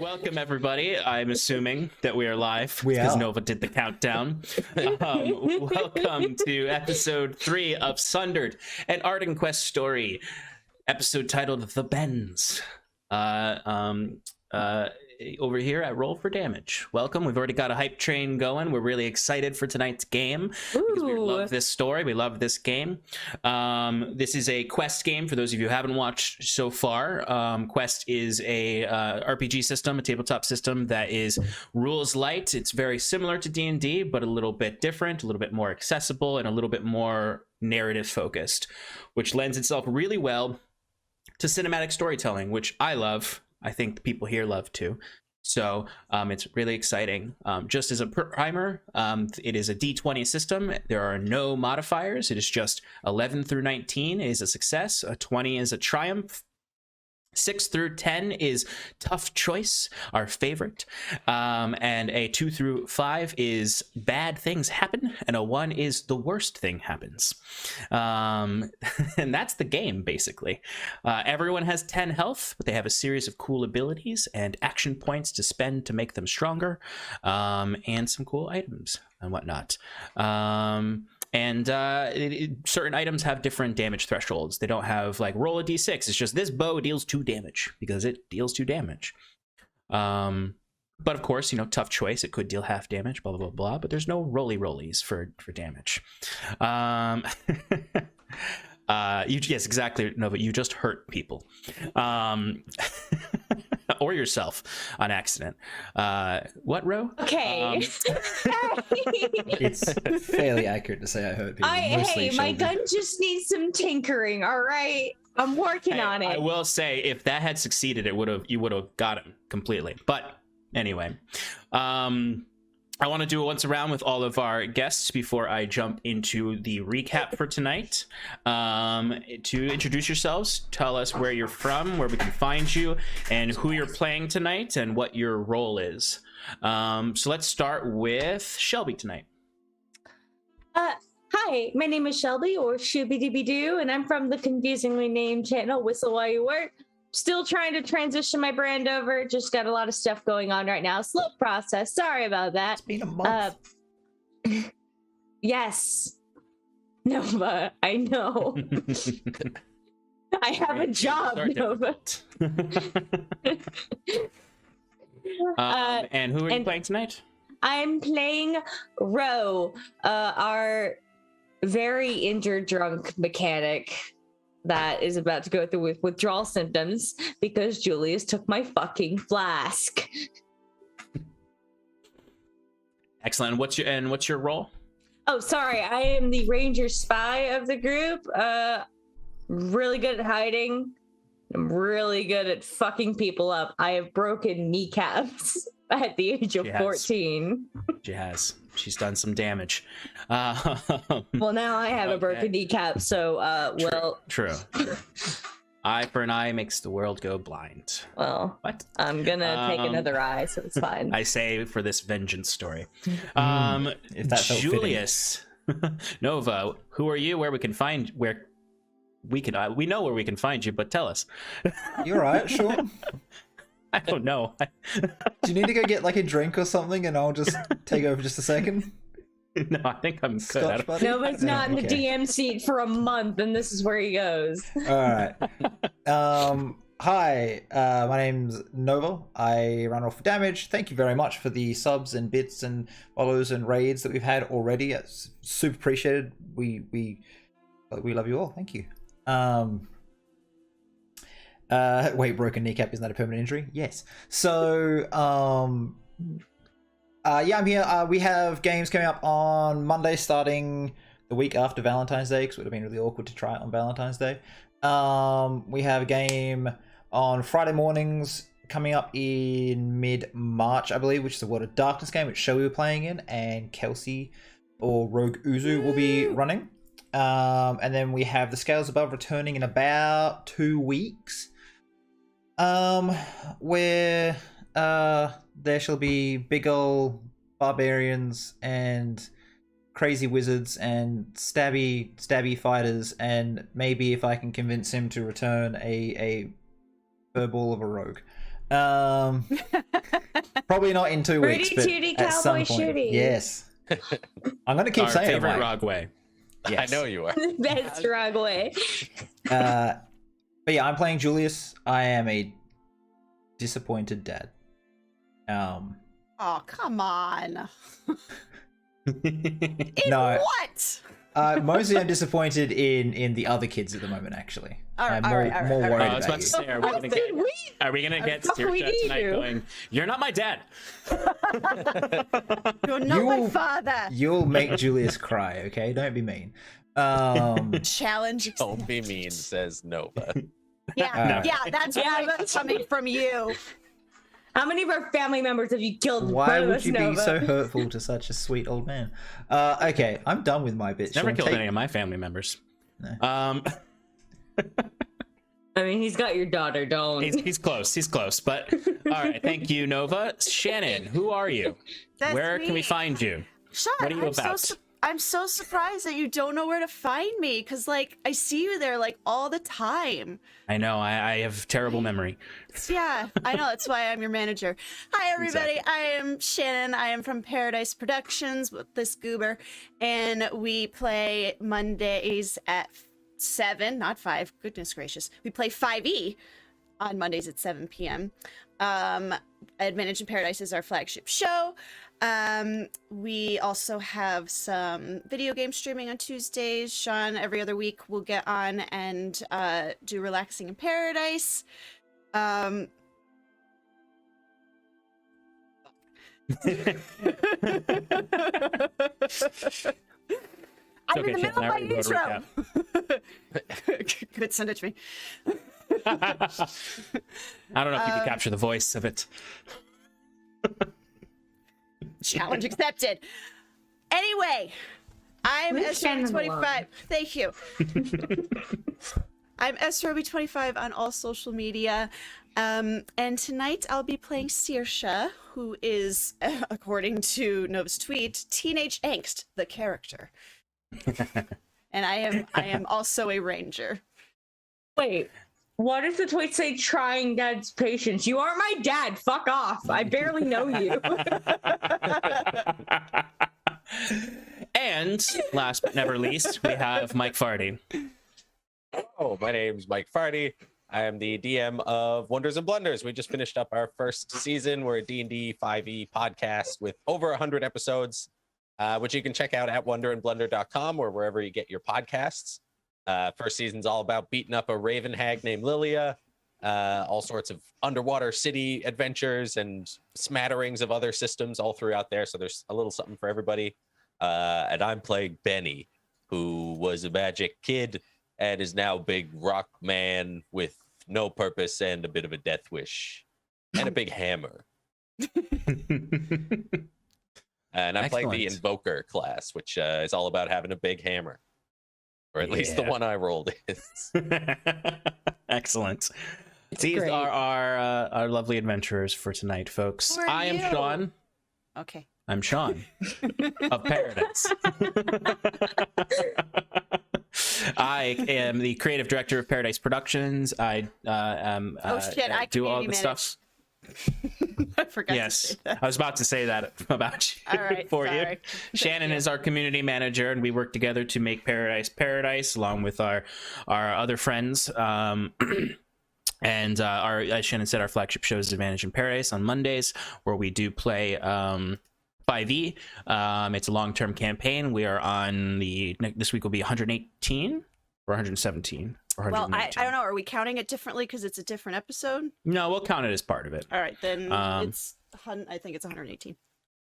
Welcome, everybody. I'm assuming that we are live We because are. Nova did the countdown. Welcome to episode 3 of Sundered, an art and quest story. Episode titled "The Bends." Over here at Roll for Damage. Welcome. We've already got a hype train going. We're really excited for tonight's game because we love this story. We love this game. This is a quest game for those of you who haven't watched so far. Quest is a RPG system, a tabletop system that is rules light. It's very similar to D&D, but a little bit different, a little bit more accessible, and a little bit more narrative focused, which lends itself really well to cinematic storytelling, which I love. I think the people here love too. So it's really exciting. Just as a primer, it is a D20 system. There are no modifiers. It is just 11 through 19 is a success. A 20 is a triumph. 6 through 10 is tough choice, our favorite. And a 2 through 5 is bad things happen. And a 1 is the worst thing happens. And that's the game, basically. Everyone has 10 health, but they have a series of cool abilities and action points to spend to make them stronger. And some cool items and whatnot. Certain items have different damage thresholds. They don't have like roll a d6. It's just this bow deals 2 damage because it deals 2 damage. But of course, you know, tough choice. It could deal half damage, blah, blah, blah, blah. But there's no rollies for damage. Yes, exactly, Nova. You just hurt people. Or yourself on accident. What, Ro? Okay. It's fairly accurate to say I hurt people. Mostly my Shelby. gun just needs some tinkering. All right, I'm working on it. I will say, if that had succeeded, you would have got him completely. But anyway, I want to do a once around with all of our guests before I jump into the recap for tonight. To introduce yourselves, tell us where you're from, where we can find you, and who you're playing tonight, and what your role is. So let's start with Shelby tonight. Hi, my name is Shelby, or Shooby-Dooby-Doo, and I'm from the confusingly named channel Whistle While You Work. Still trying to transition my brand over. Just got a lot of stuff going on right now. Slow process. Sorry about that. It's been a month. Yes. Nova, I know. I have a job, Nova. And who are you playing tonight? I'm playing Ro, our very injured drunk mechanic that is about to go through with withdrawal symptoms because Julius took my fucking flask. Excellent. What's your role? Oh, sorry. I am the ranger spy of the group. Really good at hiding. I'm really good at fucking people up. I have broken kneecaps at the age of 14. She has. She's done some damage. Well, now I have a broken kneecap, so, True. Eye for an eye makes the world go blind. Well, What? I'm gonna take another eye, so it's fine. I say for this vengeance story. If that felt Julius, Nova, who are you? Where we can find we know where we can find you, but tell us. You're right, sure. I don't know. Do you need to go get like a drink or something and I'll just take over just a second? No, I think I'm good. Scotch, buddy? Nova's not in the Okay. DM seat for a month, and this is where he goes. Alright. Hi, my name's Nova. I run Roll for Damage. Thank you very much for the subs and bits and follows and raids that we've had already. It's super appreciated. We love you all. Thank you. Wait, broken kneecap isn't that a permanent injury? Yes. So, yeah, I'm here. We have games coming up on Monday, starting the week after Valentine's Day, because it would have been really awkward to try it on Valentine's Day. We have a game on Friday mornings coming up in mid-March, I believe, which is the World of Darkness game, which Shelby were playing in, and Kelsey or Rogue Uzu will be running. And then we have the Scales Above returning in about 2 weeks. Where there shall be big ol' barbarians and crazy wizards and stabby fighters, and maybe if I can convince him to return a furball of a rogue. Probably not in 2 weeks, Rudy but Tooty at some Cowboy point. Shooty. Yes. I'm going to keep Our saying it. favorite Mike. Rog way. Yes. I know you are. Best wrong way. But yeah, I'm playing Julius. I am a disappointed dad. Oh, come on. In No. what? Mostly I'm disappointed in the other kids at the moment, actually. I'm All more right, worried I was about about to you. say, are we gonna get fuck we Saoirse need tonight you. going, "You're not my dad"? You're not my You- father. You'll make Julius cry, okay? Don't be mean. Challenge. Don't be mean, says Nova. Yeah, yeah, that's Yeah, right. that's Coming from you. How many of our family members have you killed? Why One of would us, you be Nova? so hurtful to such a sweet old man? Okay, I'm done with my bit. Never Sean, killed take- any of my family members. No. I mean, he's got your daughter. Don't. He's close. He's close. But all right, thank you, Nova. Shannon, who are you? That's Where can we me. find you? Sean, What are you about? I'm so surprised that you don't know where to find me, because like I see you there like all the time. I know I have terrible memory. Yeah, I know. That's why I'm your manager. Hi, everybody. Exactly. I am Shannon. I am from Paradise Productions with this goober, and we play Mondays at 7, not 5. Goodness gracious. We play 5e on Mondays at 7 p.m. Advantage in Paradise is our flagship show. We also have some video game streaming on Tuesdays. Sean, every other week, will get on and do Relaxing in Paradise. I'm Okay, in the middle of Shannon, I my already wrote intro. Good, send it to me. I don't know if you can capture the voice of it. Challenge accepted. Anyway, I'm Leave Shannon SRoby25. alone. Thank you. I'm SRoby25 on all social media. And tonight I'll be playing Saoirse, who is, according to Nova's tweet, Teenage Angst, the character. And I am also a ranger. Wait. What does the tweet say? Trying dad's patience. You aren't my dad. Fuck off. I barely know you. And last but never least, we have Mike Farty. Oh, my name's Mike Farty. I am the DM of Wonders and Blunders. We just finished up our first season. We're a D&D 5e podcast with over 100 episodes, which you can check out at wonderandblunder.com or wherever you get your podcasts. First season's all about beating up a raven hag named Lilia, all sorts of underwater city adventures and smatterings of other systems all throughout there. So there's a little something for everybody. And I'm playing Benny, who was a magic kid and is now a big rock man with no purpose and a bit of a death wish and a big hammer. And I'm playing the Excellent. Invoker class, which is all about having a big hammer. Or at least the Yeah. one I rolled is. Excellent. These great. are our lovely adventurers for tonight, folks. Who are I am you? Sean. Okay. I'm Sean of Paradise. I am the creative director of Paradise Productions. I Oh, shit, I do all the community stuff. I forgot to Yes, say that. I was about to say that about you All right, for sorry. you. Shannon is our community manager, and we work together to make Paradise, along with our other friends. And our, as Shannon said, our flagship show is Advantage in Paradise on Mondays, where we do play 5e. It's a long-term campaign. We are on this week will be 118 or 117 or Well, 119. I don't know. Are we counting it differently because it's a different episode? No, we'll count it as part of it. All right, then Um, I think it's 118.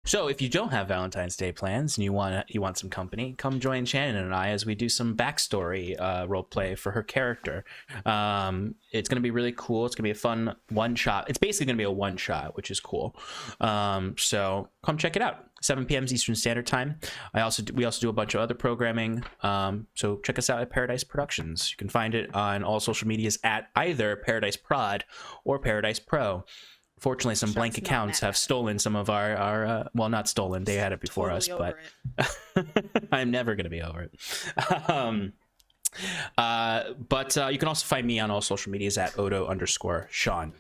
So if you don't have Valentine's Day plans and you want some company, come join Shannon and I as we do some backstory role play for her character. It's gonna be really cool. It's gonna be a fun one shot. It's basically gonna be a one shot, which is cool. So come check it out. 7 p.m. Eastern Standard Time. We also do a bunch of other programming. So check us out at Paradise Productions. You can find it on all social medias at either Paradise Prod or Paradise Pro. Fortunately, some blank Sean's not accounts mad. have stolen some of our well, not stolen. They had it before Totally us, over but it. I'm never going to be over it. But you can also find me on all social medias at Odo_Sean.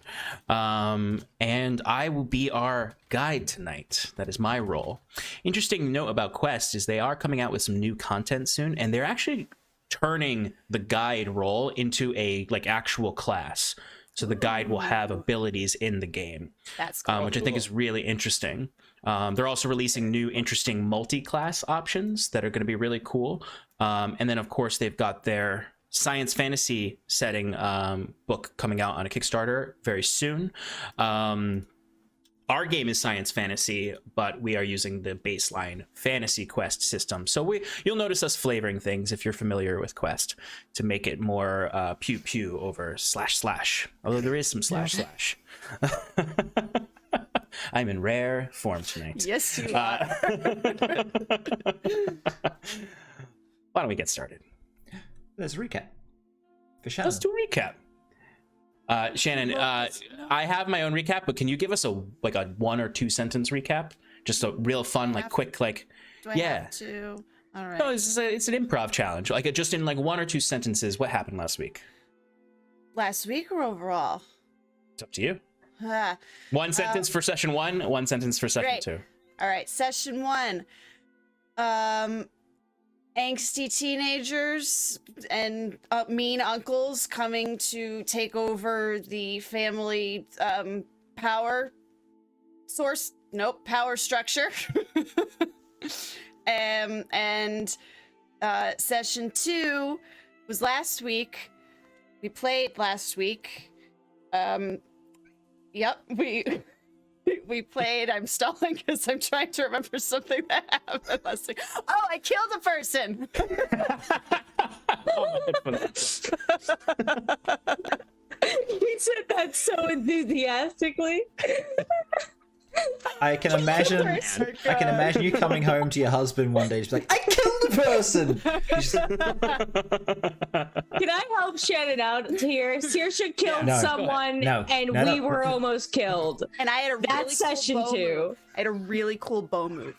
And I will be our guide tonight. That is my role. Interesting note about Quest is they are coming out with some new content soon, and they're actually turning the guide role into a actual class. So the guide will have abilities in the game. That's cool. Which I think is really interesting. They're also releasing new interesting multi-class options that are going to be really cool. And then, of course, they've got their science fantasy setting book coming out on a Kickstarter very soon. Our game is science fantasy, but we are using the baseline Fantasy Quest system. So you'll notice us flavoring things if you're familiar with Quest to make it more pew pew over //. Although there is some //. I'm in rare form tonight. Yes, you are. Why don't we get started? Let's recap. For Shannon. Let's do a recap. Shannon, I have my own recap, but can you give us a 1 or 2 sentence recap? Just a real fun, quick, Do I yeah. have to? All right. No, it's an improv challenge. Just in 1 or 2 sentences, what happened last week? Last week or overall? It's up to you. Ah, 1 sentence for session 1, 1 sentence for session great. 2. all right. Session 1. Angsty teenagers and mean uncles coming to take over the family power source. Nope, power structure. And session 2 was last week. We played last week. Yep, we played. I'm stalling because I'm trying to remember something that happened last week. Oh, I killed a person. You said that so enthusiastically. I can imagine you coming home to your husband one day, just like, I killed a person. Can I help Shannon out here? Saoirse killed No. someone, and we were almost killed. And I had a really That's session cool bow 2. move. I had a really cool bow move,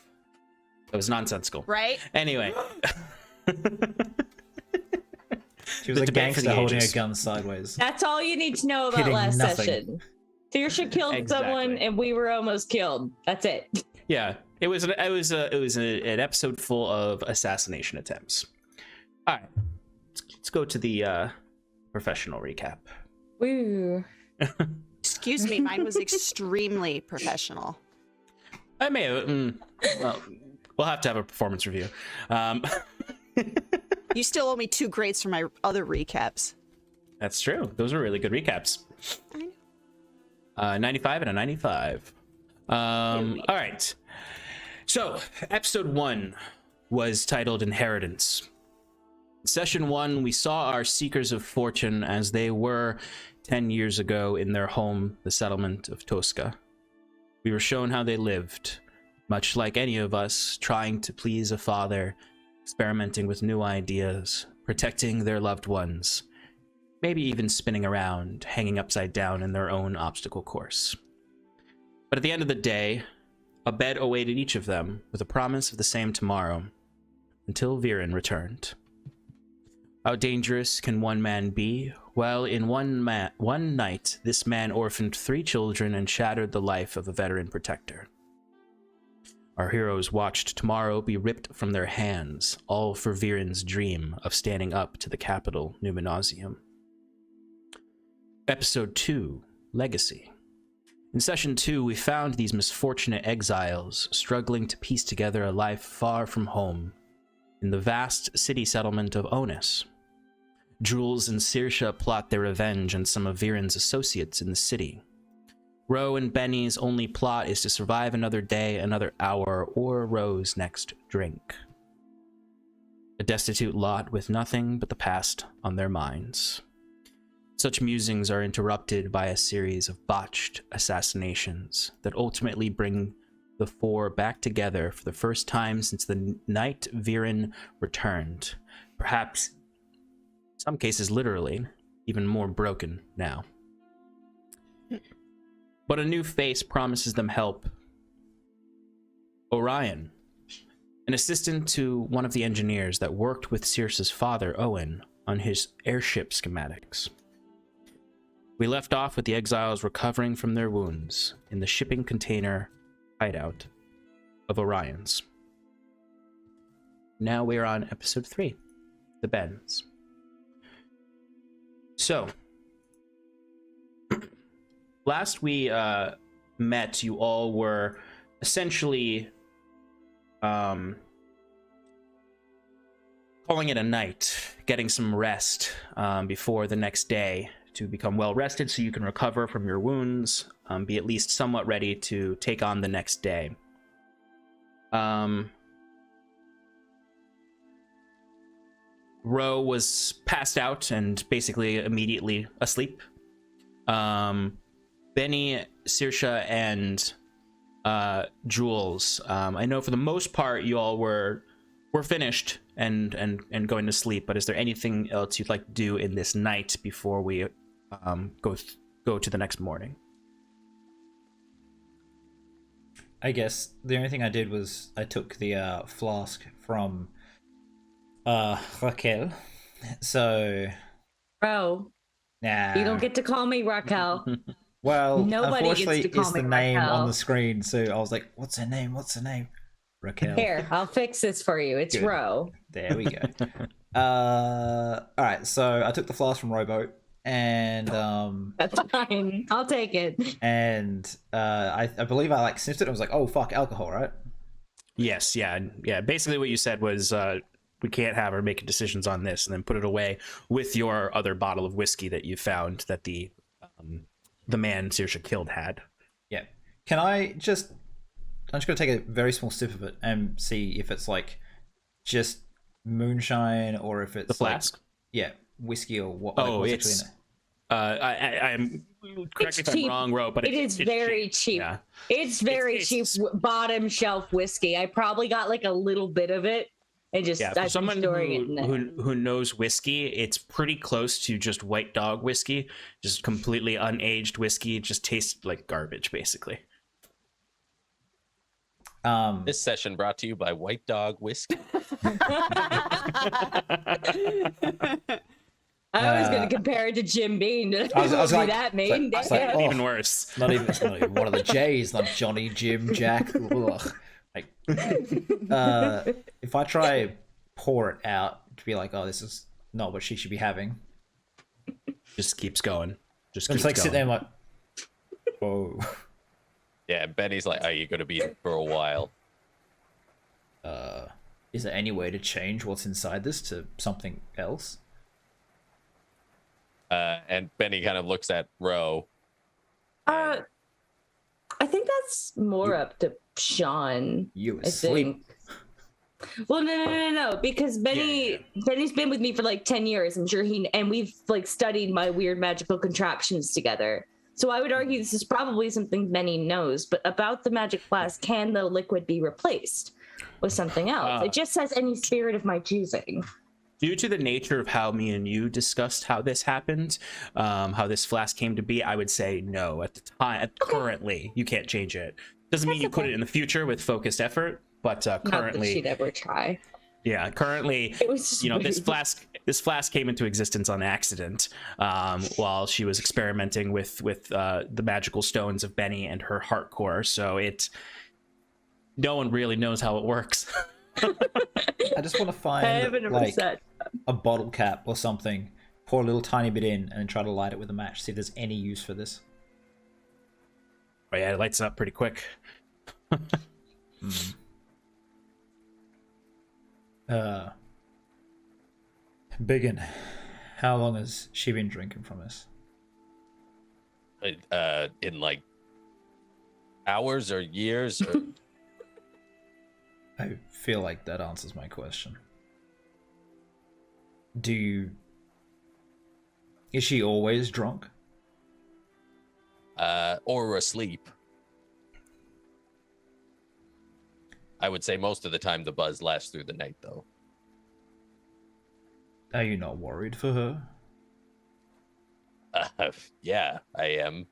It was nonsensical. right? Anyway. She was The a debate for the gangster holding a ages. gun sideways. That's all you need to know about Hitting last nothing. session. Saoirse killed someone, Exactly. and we were almost killed. That's it. Yeah, it was an episode full of assassination attempts. All right, let's go to the professional recap. Woo. Excuse me, mine was extremely professional. I may have. Well, we'll have to have a performance review. You still owe me 2 grades for my other recaps. That's true. Those are really good recaps. I know. 95 and a 95. All right. So, episode 1 was titled Inheritance. In session 1, we saw our seekers of fortune as they were 10 years ago in their home, the settlement of Tosca. We were shown how they lived, much like any of us, trying to please a father, experimenting with new ideas, protecting their loved ones, maybe even spinning around, hanging upside down in their own obstacle course. But at the end of the day, a bed awaited each of them with a promise of the same tomorrow, until Viren returned. How dangerous can one man be? Well, in one night, this man orphaned 3 children and shattered the life of a veteran protector. Our heroes watched tomorrow be ripped from their hands, all for Viren's dream of standing up to the capital Numenosium. Episode 2, Legacy. In Session 2, we found these misfortunate exiles struggling to piece together a life far from home in the vast city settlement of Onus. Jules and Saoirse plot their revenge on some of Viren's associates in the city. Ro and Benny's only plot is to survive another day, another hour, or Ro's next drink. A destitute lot with nothing but the past on their minds. Such musings are interrupted by a series of botched assassinations that ultimately bring the 4 back together for the first time since the night Viren returned. Perhaps, in some cases literally, even more broken now. But a new face promises them help. Orion, an assistant to one of the engineers that worked with Circe's father, Owen, on his airship schematics. We left off with the exiles recovering from their wounds in the shipping container hideout of Orion's. Now we are on episode 3, the Bends. So, last we met, you all were essentially calling it a night, getting some rest before the next day to become well rested so you can recover from your wounds, be at least somewhat ready to take on the next day. Ro was passed out and basically immediately asleep. Benny, Saoirse, and Jules, I know for the most part you all were finished and going to sleep, but is there anything else you'd like to do in this night before we go to the next morning? I guess the only thing I did was I took the flask from Raquel. So Bro, nah. you don't get to call me Raquel. Well, Nobody gets unfortunately, to call it's the me name Raquel. on the screen, so I was like, "What's her name? What's her name?" Raquel. Here, I'll fix this for you. It's Good. Ro. There we go. All right, so I took the flask from Rowboat, and That's fine. I'll take it. and I believe I like sniffed it. And was like, "Oh fuck, alcohol, right?" Yes, yeah. Basically what you said was we can't have her making decisions on this, and then put it away with your other bottle of whiskey that you found that the man Saoirse killed had. Yeah. Can I just? I'm just gonna take a very small sip of it and see if it's like just moonshine or if it's The flask? Like, yeah, whiskey or what? Oh, what's it's. actually in it. I'm correct me if I'm cheap. wrong, Ro, but It is very cheap. Yeah. It's very cheap bottom shelf whiskey. I probably got like a little bit of it and just Yeah, for I've someone been storing it in there. who knows whiskey, it's pretty close to just white dog whiskey, just completely unaged whiskey. It just tastes like garbage, basically. This session brought to you by White Dog Whiskey. I was going to compare it to Jim Beam. I was like, that mean. it's like, oh, Even worse. it's not even one of the J's, not Johnny, Jim, Jack. Ugh. Like, if I try pour it out to be like, oh, this is not what she should be having. Just keeps going. Just I'm keeps just like going. sit there and like, oh. Yeah, Benny's like, "Are you going to be in for a while?" Is there any way to change what's inside this to something else? And Benny kind of looks at Ro. I think that's more up to Sean. You I asleep. think. Well, no, because Benny's been with me for like 10 years. I'm sure and we've like studied my weird magical contraptions together. So I would argue this is probably something Benny knows, but about the magic flask, can the liquid be replaced with something else? It just says any spirit of my choosing. Due to the nature of how me and you discussed how this happened, how this flask came to be, I would say no. At the time, currently, you can't change it. Doesn't mean you put it in the future with focused effort, but currently, Not that she'd ever try. yeah, currently, It was just weird. this flask came into existence on accident while she was experimenting with the magical stones of Benny and her heart core. So no one really knows how it works. I just want to find like a bottle cap or something, pour a little tiny bit in, and try to light it with a match. See if there's any use for this. Oh yeah, it lights up pretty quick. Biggin, how long has she been drinking from this? In like hours or years? Or... I feel like that answers my question. Is she always drunk? Or asleep. I would say most of the time the buzz lasts through the night, though. Are you not worried for her? Yeah, I am.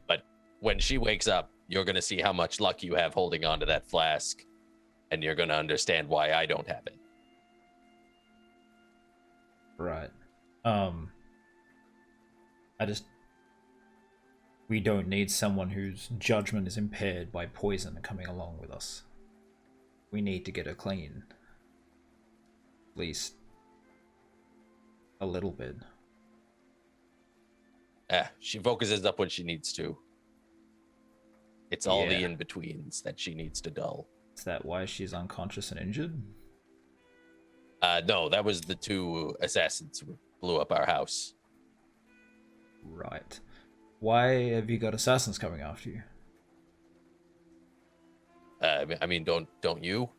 But when she wakes up, you're going to see how much luck you have holding on to that flask. and you're going to understand why I don't have it. Right. We don't need someone whose judgment is impaired by poison coming along with us. We need to get her clean. At least a little bit. She focuses up when she needs to. It's all the Yeah. in-betweens that she needs to dull. Is that why she's unconscious and injured? No, that was the 2 assassins who blew up our house. Right. Why have you got assassins coming after you? I mean, don't you?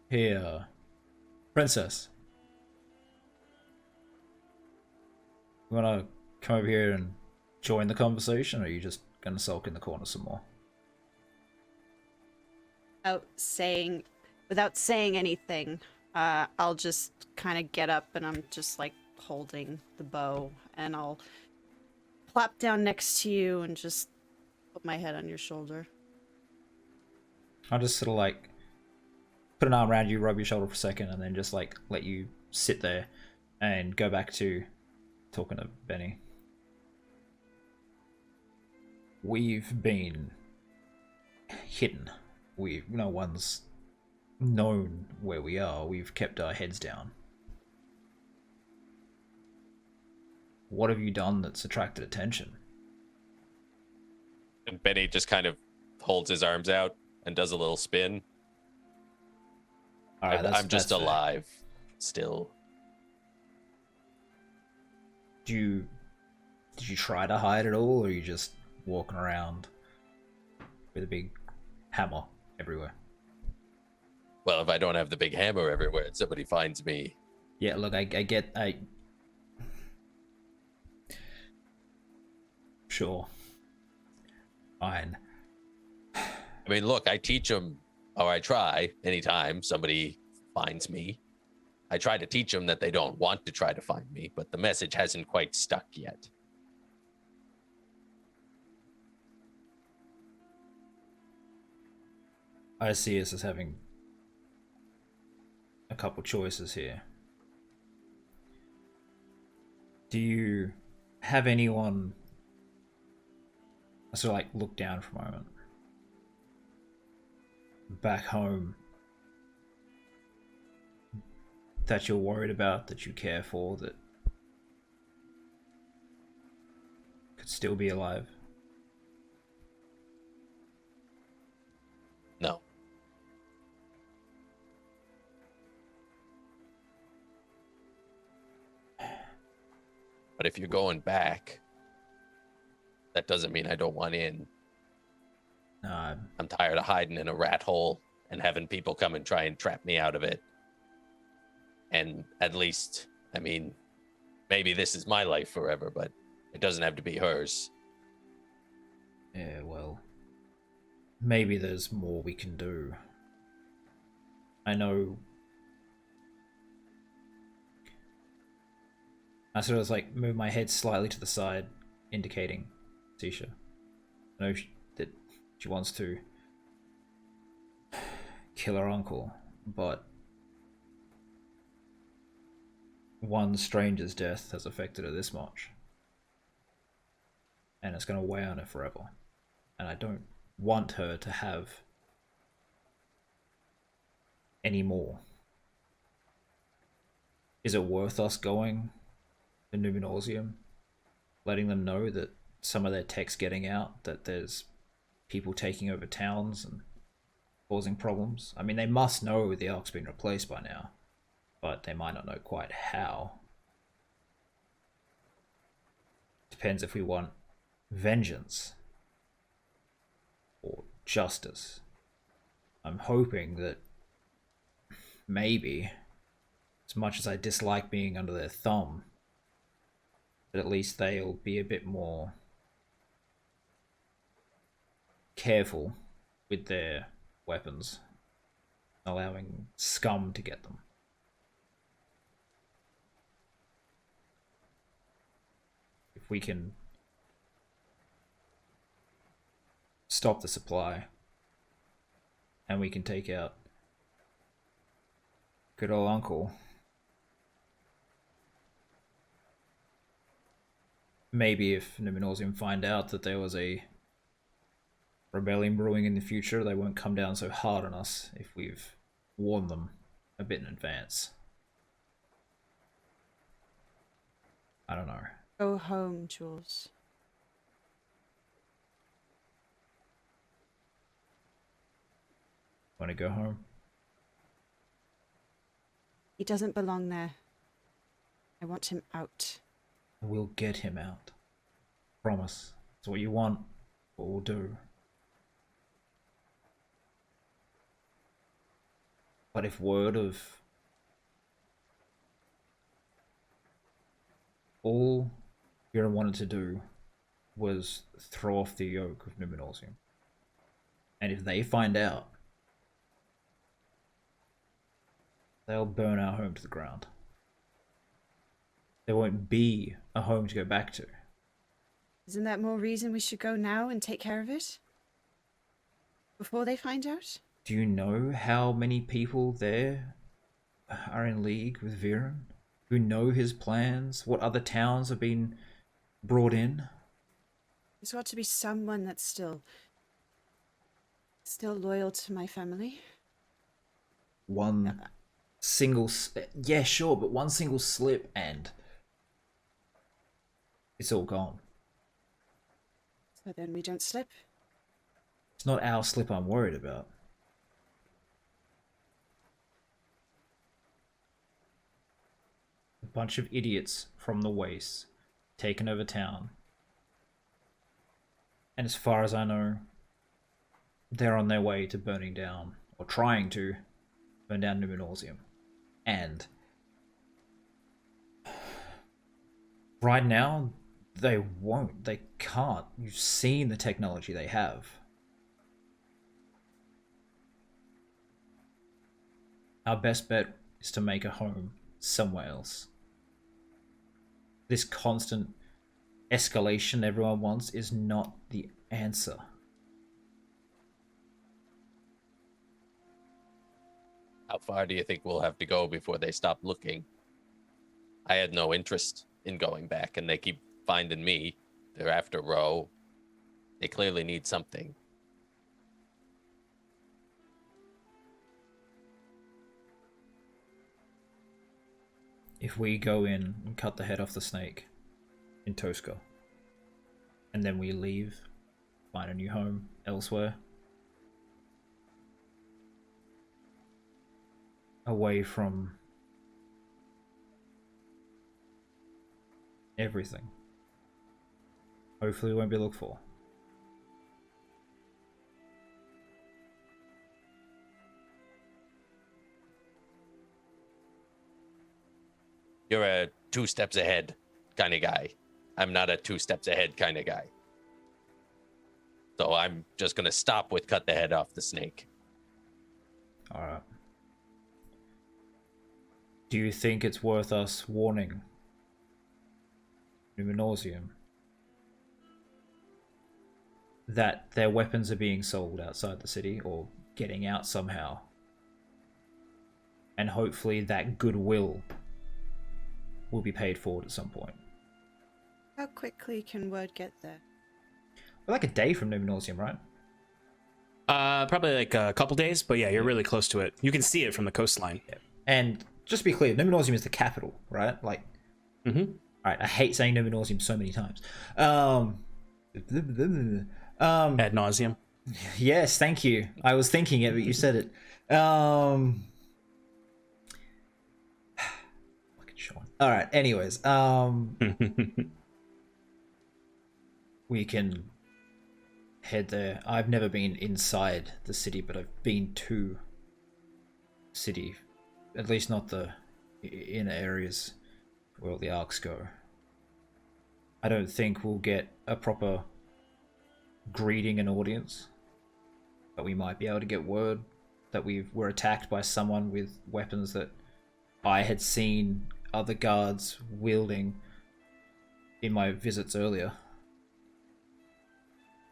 Here, princess. You wanna come over here and join the conversation, or are you just gonna sulk in the corner some more? Without saying anything, I'll just kind of get up, and I'm just like holding the bow, and I'll plop down next to you and just put my head on your shoulder. I'll just sort of like put an arm around you, rub your shoulder for a second, and then just like let you sit there and go back to talking to Benny. We've been hidden. No one's known where we are. We've kept our heads down. What have you done that's attracted attention? And Benny just kind of holds his arms out and does a little spin. All right, I'm just that's fair. alive still. Did you try to hide it all, or are you just walking around with a big hammer everywhere? Well, if I don't have the big hammer everywhere and somebody finds me. Yeah, look, I sure. Fine. I mean, look, I teach them, or I try anytime somebody finds me. I try to teach them that they don't want to try to find me, but the message hasn't quite stuck yet. I see us as having a couple choices here. Do you have anyone... I sort of like look down for a moment. Back home that you're worried about, that you care for, that could still be alive? No. But if you're going back, that doesn't mean I don't want in. I'm tired of hiding in a rat hole and having people come and try and trap me out of it. And at least, I mean, maybe this is my life forever, but it doesn't have to be hers. Yeah, well, maybe there's more we can do. I know. I sort of like move my head slightly to the side, indicating Tisha. I know that she wants to kill her uncle, but one stranger's death has affected her this much, and it's going to weigh on her forever. And I don't want her to have any more. Is it worth us going to Numenausium, letting them know that some of their tech's getting out, that there's people taking over towns and causing problems? I mean, they must know the Ark's been replaced by now, but they might not know quite how. Depends if we want vengeance or justice. I'm hoping that maybe, as much as I dislike being under their thumb, that at least they'll be a bit more careful with their weapons, allowing scum to get them. If we can stop the supply, and we can take out good old uncle. Maybe if Numenosium find out that there was a rebellion brewing in the future, they won't come down so hard on us if we've warned them a bit in advance. I don't know. Go home, Jules. Want to go home? He doesn't belong there. I want him out. We'll get him out. Promise. It's what you want. What we'll do. But if word of all Viren wanted to do was throw off the yoke of Numenosium, and if they find out, they'll burn our home to the ground. There won't be a home to go back to. Isn't that more reason we should go now and take care of it? Before they find out? Do you know how many people there are in league with Viren? Who know his plans? What other towns have been brought in? There's got to be someone that's still loyal to my family. One single... Yeah, sure, but one single slip and it's all gone. So then we don't slip. It's not our slip I'm worried about. A bunch of idiots from the Wastes taken over town. And as far as I know, they're on their way to burning down, or trying to burn down Numenosium. And right now, they won't. They can't. You've seen the technology they have. Our best bet is to make a home somewhere else. This constant escalation everyone wants is not the answer. How far do you think we'll have to go before they stop looking? I had no interest in going back, and they keep finding me. They're after Ro. They clearly need something. If we go in and cut the head off the snake in Tosca, and then we leave, find a new home elsewhere, away from everything, hopefully we won't be looked for. You're a 2 steps ahead kind of guy. I'm not a 2 steps ahead kind of guy. So I'm just going to stop with cut the head off the snake. Alright. Do you think it's worth us warning Numenosium that their weapons are being sold outside the city or getting out somehow? And hopefully that goodwill will be paid forward at some point. How quickly can word get there? We're like a day from Numenosium, right? Probably like a couple days, but yeah, you're really close to it. You can see it from the coastline. Yeah. And just to be clear, Numenosium is the capital, right? Like, Alright, I hate saying Numenosium so many times. Ad nauseum. Yes, thank you. I was thinking it, but you said it. Fucking Sean. Alright, anyways. We can head there. I've never been inside the city, but I've been to the city. At least not the inner areas where all the arcs go. I don't think we'll get a proper greeting and audience, but we might be able to get word that we were attacked by someone with weapons that I had seen other guards wielding in my visits earlier.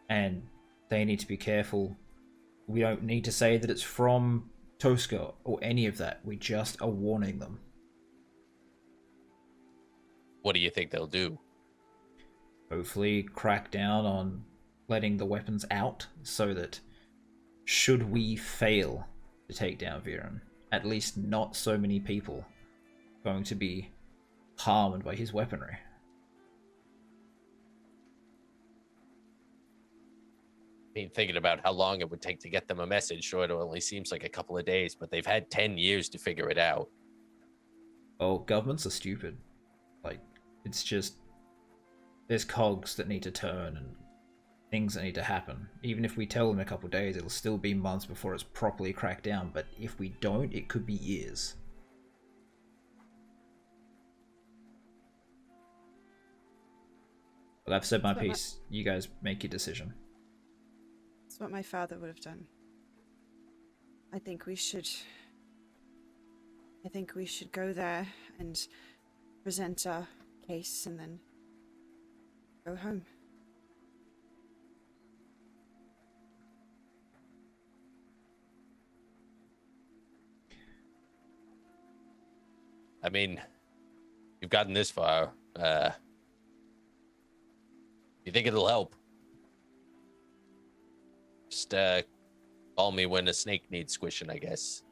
And they need to be careful We don't need to say that it's from Tosca or any of that. We just are warning them. What do you think they'll do? Hopefully crack down on letting the weapons out so that should we fail to take down Viren, at least not so many people going to be harmed by his weaponry. I mean, thinking about how long it would take to get them a message, sure, it only seems like a couple of days, but they've had 10 years to figure it out. Oh, governments are stupid. Like, it's just, there's cogs that need to turn and things that need to happen. Even if we tell them a couple of days, it'll still be months before it's properly cracked down, but if we don't, it could be years. But I've said my piece. You guys make your decision. That's what my father would have done. I think we should go there and present our case and then go home. I mean, you've gotten this far. You think it'll help? Just call me when a snake needs squishing, I guess.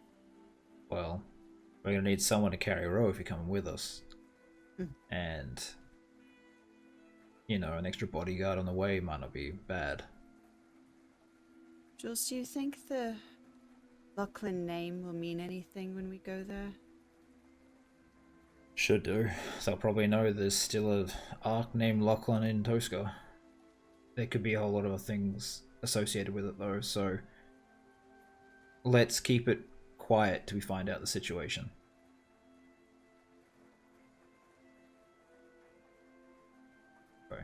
Well, we're gonna need someone to carry Ro if you're coming with us. And, you know, an extra bodyguard on the way might not be bad. Jules, do you think the Lachlan name will mean anything when we go there? Should do. So I'll probably know there's still a arc named Lachlan in Tosca. There could be a whole lot of things associated with it though, so let's keep it quiet till we find out the situation. Okay.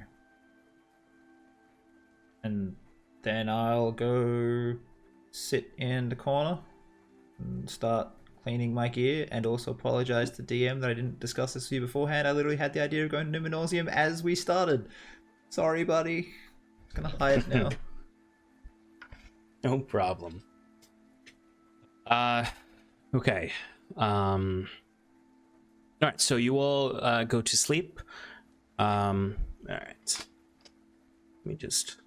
And then I'll go sit in the corner and start cleaning my gear, and also apologize to DM that I didn't discuss this with you beforehand. I literally had the idea of going to Numenausium as we started. Sorry, buddy. I'm gonna hide now. No problem. Okay. All right, so you all go to sleep. All right. Let me just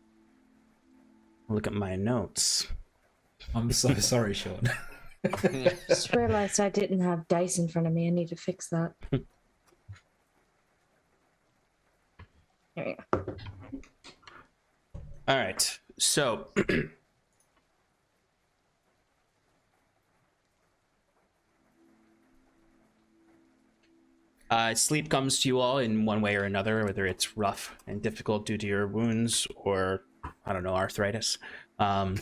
look at my notes. I'm so sorry, Sean. Just realized I didn't have dice in front of me. I need to fix that. There we go. All right, so sleep comes to you all in one way or another, whether it's rough and difficult due to your wounds or, I don't know, arthritis. And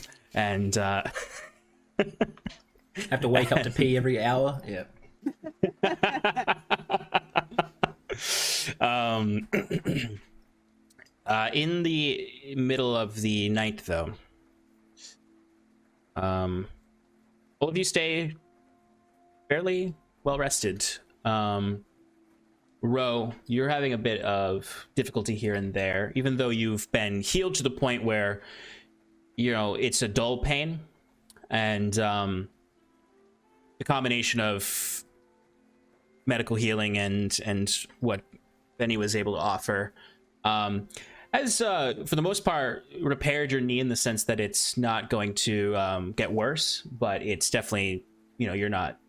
Have to wake up to pee every hour. Yeah. In the middle of the night, though, all of you stay fairly well rested. Ro, you're having a bit of difficulty here and there, even though you've been healed to the point where, you know, it's a dull pain, and the combination of medical healing and what Benny was able to offer has, for the most part, repaired your knee in the sense that it's not going to get worse, but it's definitely, you know, you're not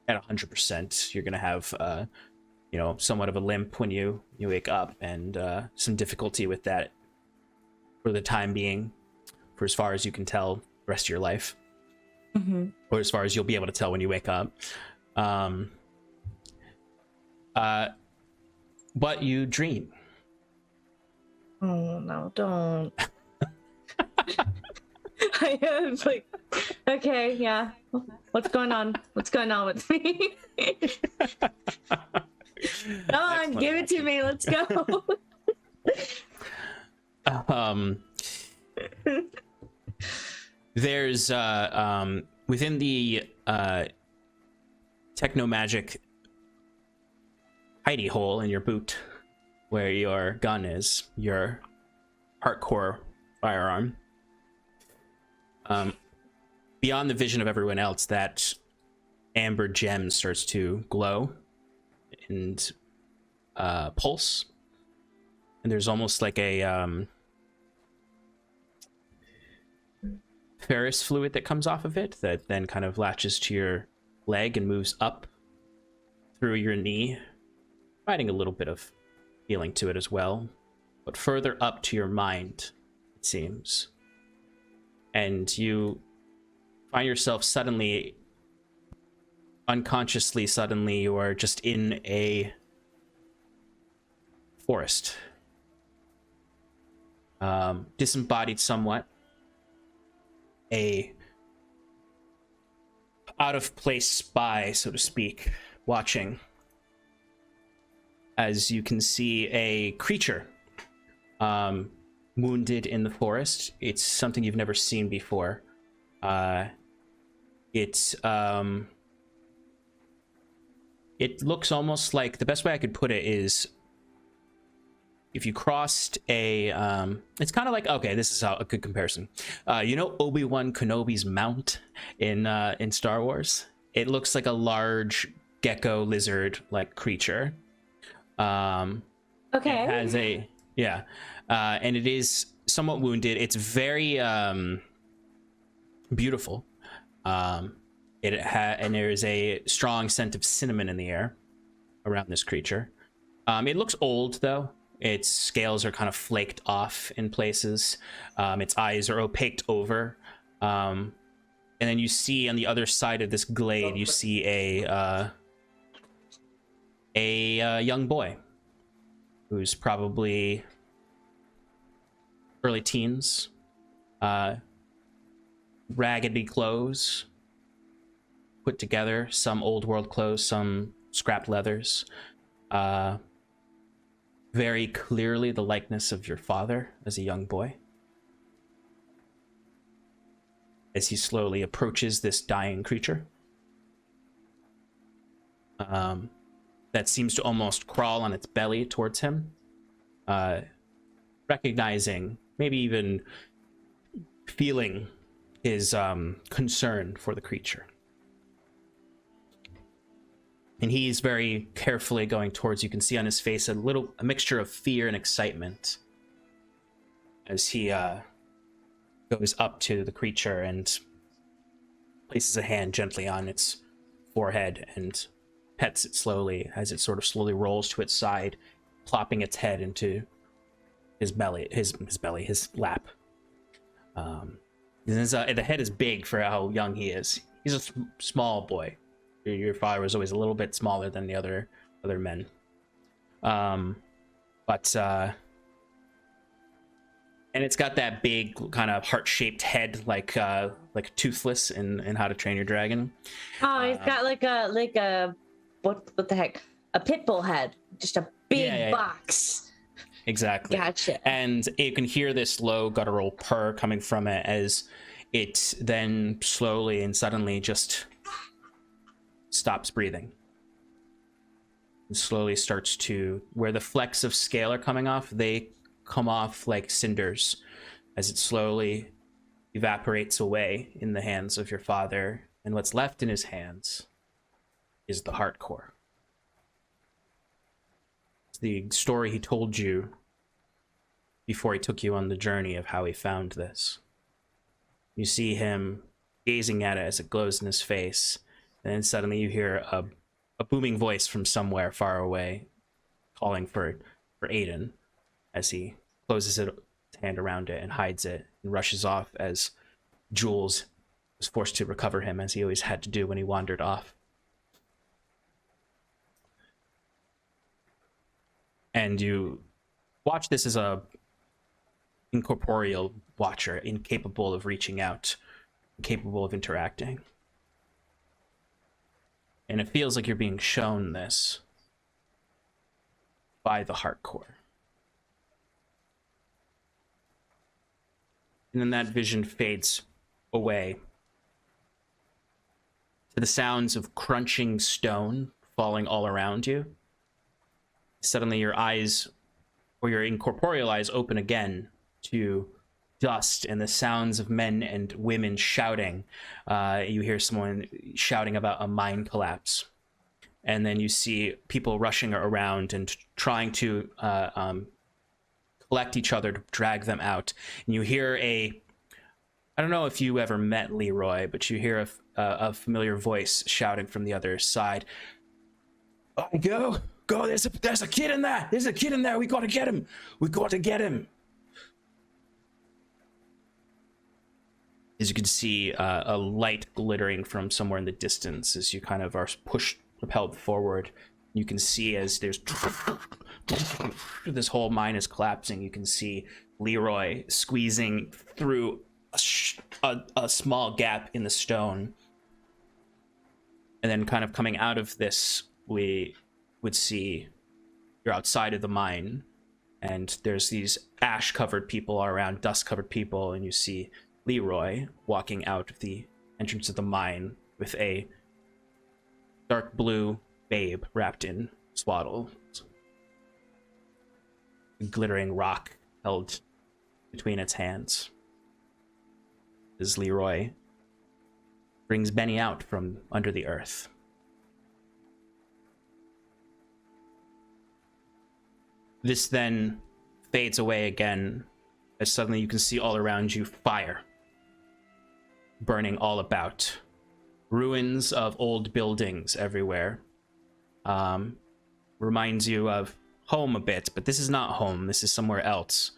at 100%. You're going to have, you know, somewhat of a limp when you wake up, and some difficulty with that for the time being, for as far as you can tell the rest of your life. Mm-hmm. Or as far as you'll be able to tell when you wake up. But you dream. Oh no, don't. I was like, okay, yeah. What's going on? What's going on with me? Come on, give it to me. Let's go. There's within the techno magic hidey hole in your boot, where your gun is, your hardcore firearm. beyond the vision of everyone else, that amber gem starts to glow and pulse, and there's almost like a ferrous fluid that comes off of it that then kind of latches to your leg and moves up through your knee, providing a little bit of healing to it as well, but further up to your mind, it seems. And you find yourself suddenly, unconsciously, you are just in a forest. Disembodied somewhat. A out-of-place spy, so to speak, watching. As you can see a creature wounded in the forest. It's something you've never seen before. It looks almost like, the best way I could put it is, if you crossed a it's kind of like, okay, this is a good comparison. You know Obi-Wan Kenobi's mount in Star Wars? It looks like a large gecko lizard like creature. Okay. It has a and it is somewhat wounded. It's very beautiful. And there is a strong scent of cinnamon in the air around this creature. It looks old though. Its scales are kind of flaked off in places. Its eyes are opaqued over. And then you see on the other side of this glade, you see a young boy who's probably early teens, raggedy clothes, put together, some old world clothes, some scrapped leathers. Very clearly the likeness of your father as a young boy. As he slowly approaches this dying creature. That seems to almost crawl on its belly towards him. Recognizing, maybe even feeling his concern for the creature. And he's very carefully going towards you. You can see on his face a mixture of fear and excitement as he goes up to the creature and places a hand gently on its forehead and pets it slowly as it sort of slowly rolls to its side, plopping its head into his lap. The head is big for how young he is. He's a small boy. Your father was always a little bit smaller than the other men. And it's got that big kind of heart-shaped head, like Toothless in How to Train Your Dragon. Oh, he's got like a what the heck? A pit bull head, just a big box. Exactly. Gotcha. And you can hear this low guttural purr coming from it as it then slowly and suddenly just stops breathing. And slowly starts to, where the flecks of scale are coming off, they come off like cinders as it slowly evaporates away in the hands of your father. And what's left in his hands is the heart core. It's the story he told you before he took you on the journey of how he found this. You see him gazing at it as it glows in his face. And then suddenly you hear a booming voice from somewhere far away calling for Aiden as he closes his hand around it and hides it and rushes off as Jules was forced to recover him, as he always had to do when he wandered off. And you watch this as a incorporeal watcher, incapable of reaching out, incapable of interacting. And it feels like you're being shown this by the heart core. And then that vision fades away to the sounds of crunching stone falling all around you. Suddenly your eyes, or your incorporeal eyes, open again to dust and the sounds of men and women shouting. You hear someone shouting about a mine collapse. And then you see people rushing around and trying to collect each other to drag them out. And you hear I don't know if you ever met Leroy, but you hear a familiar voice shouting from the other side. Go, there's a kid in there. There's a kid in there. We got to get him. As you can see, a light glittering from somewhere in the distance as you kind of are propelled forward. You can see as there's this whole mine is collapsing. You can see Leroy squeezing through a small gap in the stone, and then kind of coming out of this, we would see you're outside of the mine, and there's these ash covered people all around, dust covered people, and you see Leroy walking out of the entrance of the mine with a dark blue babe wrapped in swaddle, a glittering rock held between its hands. As Leroy brings Benny out from under the earth. This then fades away again, as suddenly you can see all around you fire burning all about. Ruins of old buildings everywhere. Reminds you of home a bit, but this is not home. This is somewhere else.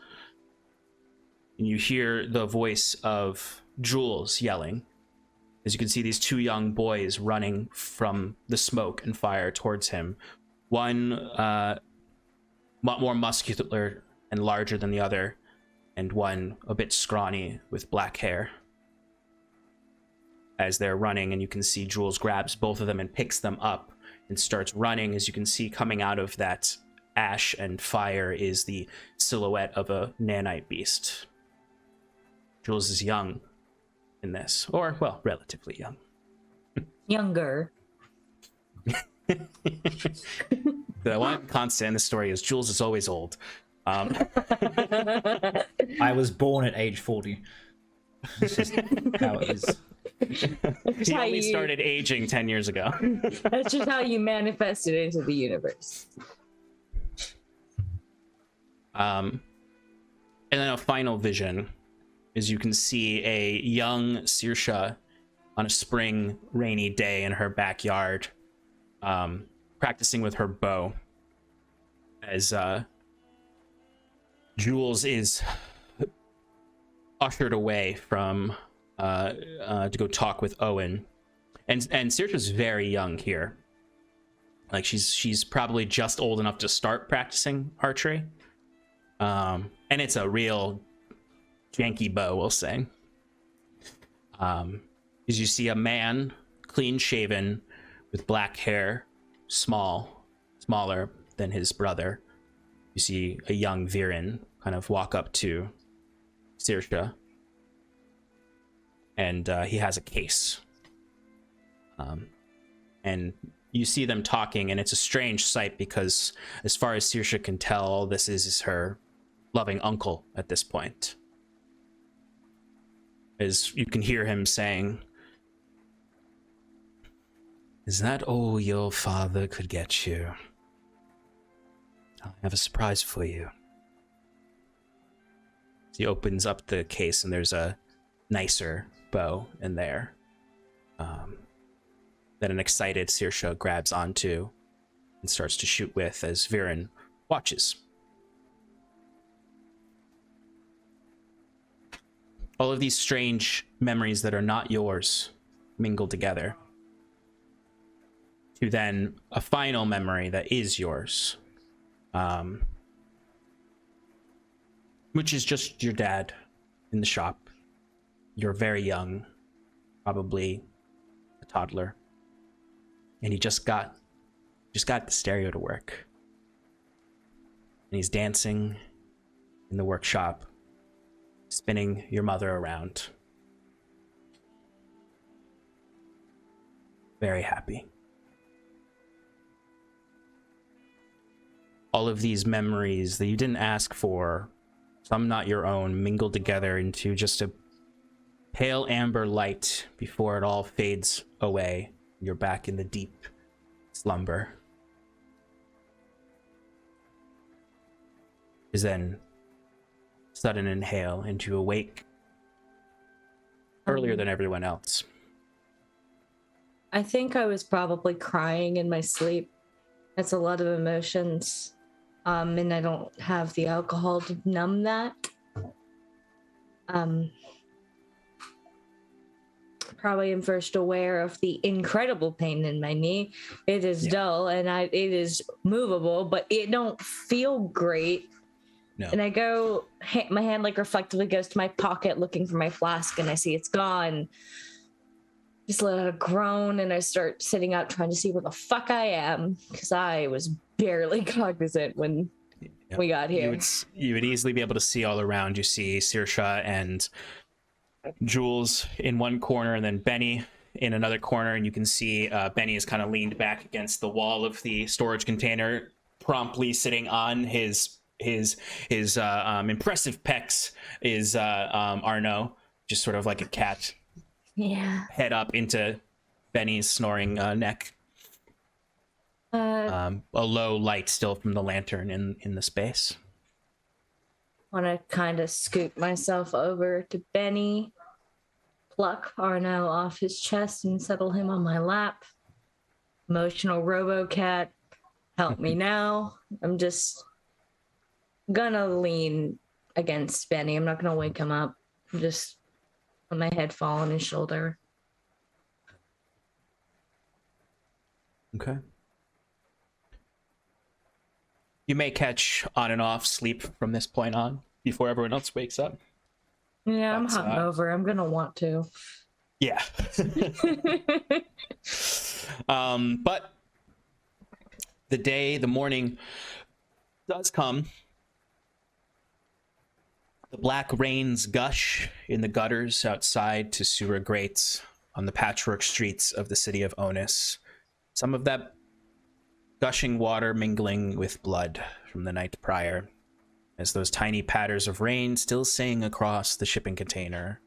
And you hear the voice of Jules yelling, as you can see these two young boys running from the smoke and fire towards him. One more muscular and larger than the other, and one a bit scrawny with black hair. As they're running, and you can see Jules grabs both of them and picks them up and starts running. As you can see, coming out of that ash and fire is the silhouette of a nanite beast. Jules is young in this, or, well, relatively young. Younger. The one constant in the story is Jules is always old. I was born at age 40. It's just how it is. He only started aging 10 years ago. That's just how you manifest it into the universe. And then a final vision is you can see a young Saoirse on a spring rainy day in her backyard, practicing with her bow, as Jules is ushered away from to go talk with Owen, and Saoirse's very young here. Like she's probably just old enough to start practicing archery, and it's a real janky bow, we'll say. As you see a man, clean shaven, with black hair, smaller than his brother. You see a young Viren kind of walk up to Saoirse, and he has a case. And you see them talking, and it's a strange sight because, as far as Saoirse can tell, all this is her loving uncle at this point. As you can hear him saying, "Is that all your father could get you? I have a surprise for you." He opens up the case, and there's a nicer bow in there that an excited Saoirse grabs onto and starts to shoot with as Viren watches. All of these strange memories that are not yours mingle together to then a final memory that is yours, which is just your dad in the shop. You're very young, probably a toddler, and he just got the stereo to work, and he's dancing in the workshop, spinning your mother around, very happy. All of these memories that you didn't ask for some not your own, mingle together into just a pale amber light before it all fades away. You're back in the deep slumber. Is then sudden inhale, and you awake earlier than everyone else. I think I was probably crying in my sleep. That's a lot of emotions. And I don't have the alcohol to numb that. Probably am first aware of the incredible pain in my knee. It is dull and it is movable, but it don't feel great. No. And I go, my hand like reflectively goes to my pocket looking for my flask, and I see it's gone. Just let out a groan, and I start sitting up trying to see where the fuck I am, because I was barely cognizant when we got here. You would easily be able to see all around. You see Saoirse and Jules in one corner, and then Benny in another corner, and you can see Benny is kind of leaned back against the wall of the storage container, promptly sitting on his impressive pecs is Arnaud, just sort of like a cat. Yeah. Head up into Benny's snoring neck. A low light still from the lantern in the space. Want to kind of scoop myself over to Benny, pluck Arnaud off his chest and settle him on my lap. Emotional robo-cat, help me now. I'm just gonna lean against Benny. I'm not gonna wake him up. I'm just let my head fall on his shoulder. Okay. You may catch on and off sleep from this point on before everyone else wakes up. Yeah, I'm hungover. I'm gonna want to. Yeah. But the morning does come. The black rains gush in the gutters outside to sewer grates on the patchwork streets of the city of Onus. Some of that gushing water mingling with blood from the night prior, as those tiny patters of rain still sing across the shipping container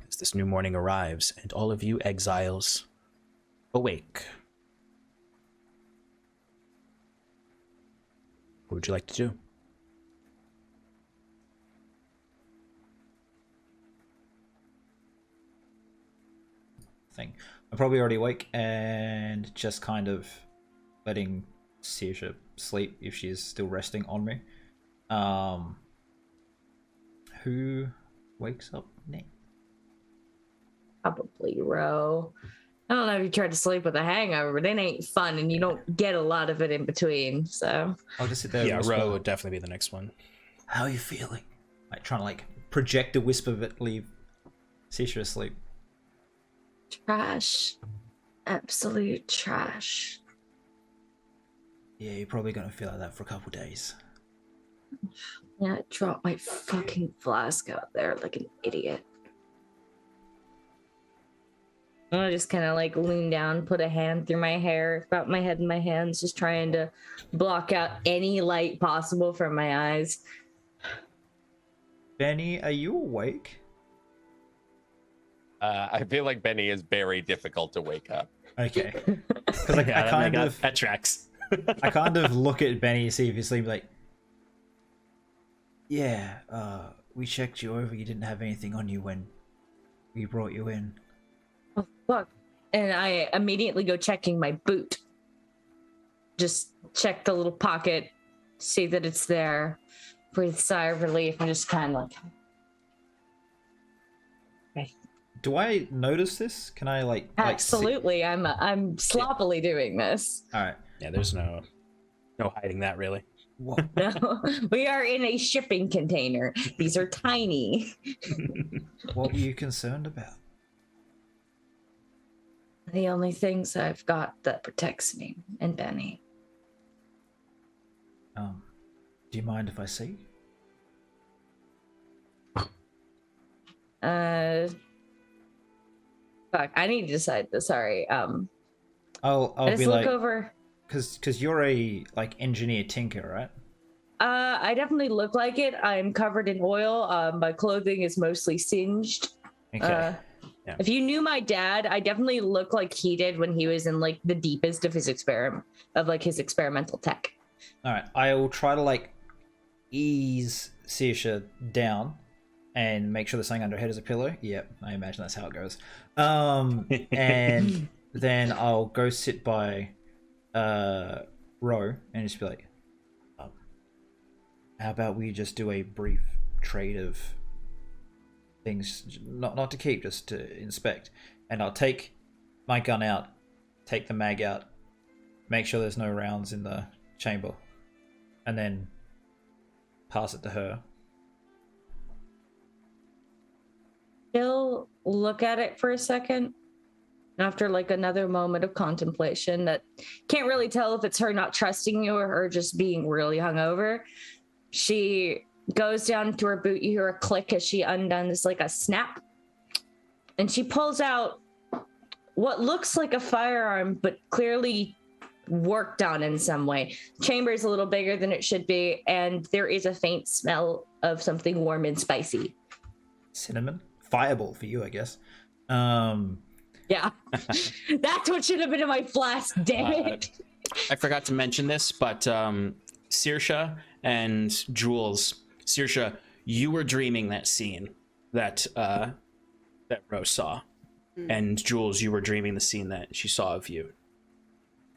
as this new morning arrives, and all of you exiles awake. What would you like to do? Thing. I'm probably already awake and just kind of letting Saoirse sleep if she's still resting on me. Who wakes up next? Probably Ro. I don't know if you tried to sleep with a hangover, but it ain't fun, and you don't get a lot of it in between. So I'll just sit there. Yeah, and Ro would definitely be the next one. How are you feeling? Like trying to like project a whisper that leave Saoirse asleep. trash, absolute trash. Yeah, you're probably gonna feel like that for a couple days. Yeah, I dropped my fucking flask out there like an idiot. I just kind of like lean down, put a hand through my hair, got my head in my hands, just trying to block out any light possible from my eyes. Benny, are you awake? I feel like Benny is very difficult to wake up. Okay. Because like, Yeah, that tracks. I kind of look at Benny to see if he's asleep. Like, yeah, we checked you over. You didn't have anything on you when we brought you in. Oh, fuck. And I immediately go checking my boot. Just check the little pocket, see that it's there, breathe a sigh of relief, and just kind of like... Okay. Do I notice this? Can I like Absolutely. I'm sloppily doing this. All right. Yeah, there's no hiding that really. What? No, we are in a shipping container. These are tiny. What were you concerned about? The only things I've got that protects me and Benny. Do you mind if I see? Fuck, I need to decide this. Sorry. I'll I just be look like, over. because you're a like engineer tinker, right? I definitely look like it. I'm covered in oil. My clothing is mostly singed. Okay. Yeah. If you knew my dad, I definitely look like he did when he was in like the deepest of his his experimental tech. All right. I will try to like ease Saoirse down and make sure there's something under her head as a pillow. Yep, I imagine that's how it goes. And then I'll go sit by Ro and just be like, how about we just do a brief trade of things, not to keep, just to inspect. And I'll take my gun out, take the mag out, make sure there's no rounds in the chamber, and then pass it to her. She'll look at it for a second after like another moment of contemplation that can't really tell if it's her not trusting you or her just being really hungover. She goes down to her boot. You hear a click as she undoes like a snap. And she pulls out what looks like a firearm, but clearly worked on in some way. Chamber is a little bigger than it should be, and there is a faint smell of something warm and spicy. Cinnamon? Fireball for you, I guess. Yeah. That's what should have been in my flask, damn it. I forgot to mention this, but Saoirse and Jules. Saoirse, you were dreaming that scene that Rose saw. And Jules, you were dreaming the scene that she saw of you.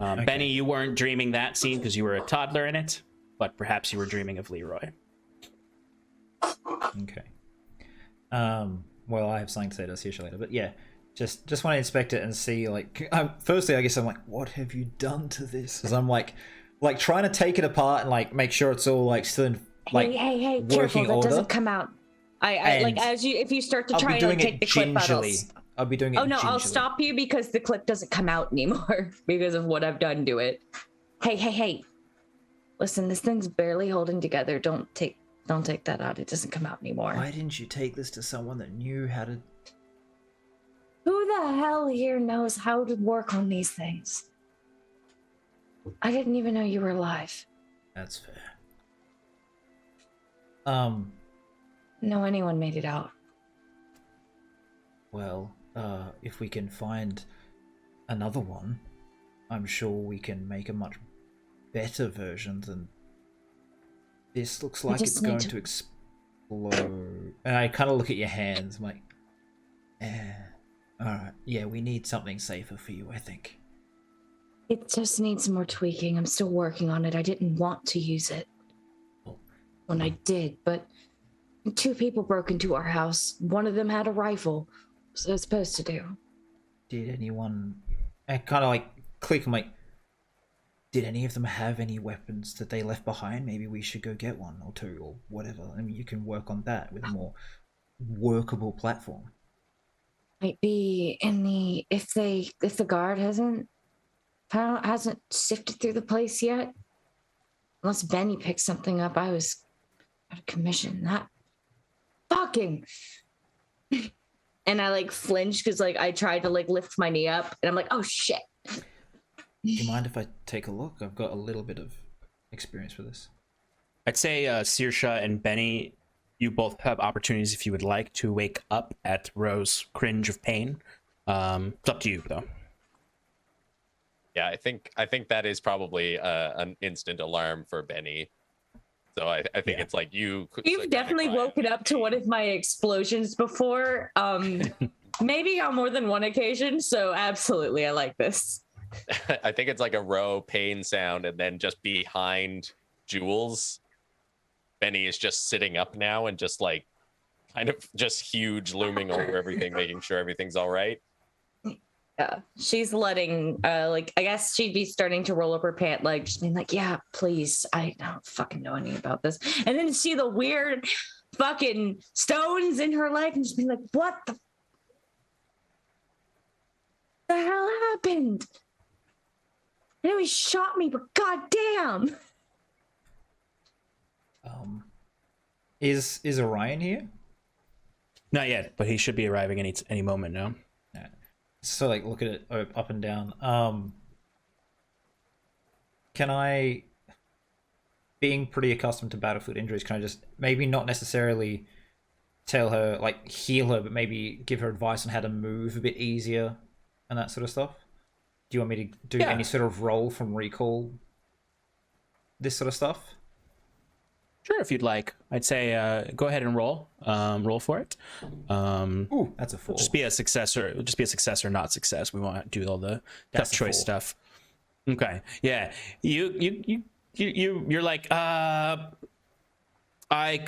Okay. Benny, you weren't dreaming that scene because you were a toddler in it, but perhaps you were dreaming of Leroy. Okay. Well, I have something to say to Saoirse later, but yeah, just want to inspect it and see. Like, firstly, I guess I'm like, what have you done to this? Because I'm like trying to take it apart and like make sure it's all like still in like hey, working careful, that order. doesn't come out. I like if you start to I'll try be and like, doing take the it clip out. gingerly. I'll be doing it. Oh no, I'll gingerly. stop you because the clip doesn't come out anymore because of what I've done to it. Hey. Listen, this thing's barely holding together. Don't take that out. It doesn't come out anymore. Why didn't you take this to someone that knew how to? Who the hell here knows how to work on these things? I didn't even know you were alive. That's fair. No, anyone made it out. Well, if we can find another one, I'm sure we can make a much better version than this. Looks like it's going to explode. And I kind of look at your hands. I'm like, all right, yeah, we need something safer for you, I think. It just needs some more tweaking. I'm still working on it. I didn't want to use it when I did, but 2 people broke into our house. One of them had a rifle. So it's supposed to do. Did anyone? I kind of like click. I'm like, did any of them have any weapons that they left behind? Maybe we should go get one or 2 or whatever. I mean, you can work on that with a more workable platform. Might be in the if the guard hasn't sifted through the place yet. Unless Benny picked something up, I was out of commission. That fucking. And I like flinched because like I tried to like lift my knee up, and I'm like, oh shit. Do you mind if I take a look? I've got a little bit of experience with this. I'd say Saoirse and Benny, you both have opportunities if you would like to wake up at Rose's cringe of pain. It's up to you though. Yeah, I think that is probably an instant alarm for Benny. So I think it's like you've like, definitely woken up to one of my explosions before. Maybe on more than one occasion. So absolutely, I like this. I think it's like a row pain sound, and then just behind Jules, Benny is just sitting up now and just like kind of just huge, looming over everything, making sure everything's all right. Yeah, she's letting I guess she'd be starting to roll up her pant leg, just being like, yeah, please, I don't fucking know anything about this. And then see the weird fucking stones in her leg and just being like, what the hell happened? I know he shot me, but goddamn. Is Orion here? Not yet, but he should be arriving any moment now. Yeah. So like look at it up and down. Can I being pretty accustomed to battlefield injuries, can I just maybe not necessarily tell her, like, heal her, but maybe give her advice on how to move a bit easier and that sort of stuff? Do you want me to do any sort of roll from recall, this sort of stuff? Sure, if you'd like. I'd say go ahead and roll. Roll for it. Ooh, that's a 4. Just be a success or not success. We won't do all the tough choice 4. stuff. Okay. Yeah. You're like, I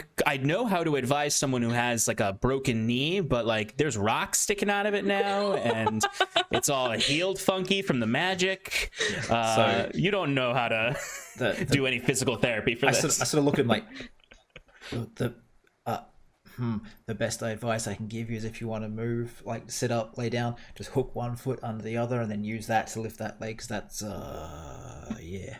know how to advise someone who has like a broken knee, but like there's rocks sticking out of it now, and it's all healed funky from the magic. So you don't know how to do any physical therapy for this. I sort of look at him like, the best advice I can give you is if you want to move, like sit up, lay down, just hook one foot under the other, and then use that to lift that leg. Cause that's yeah.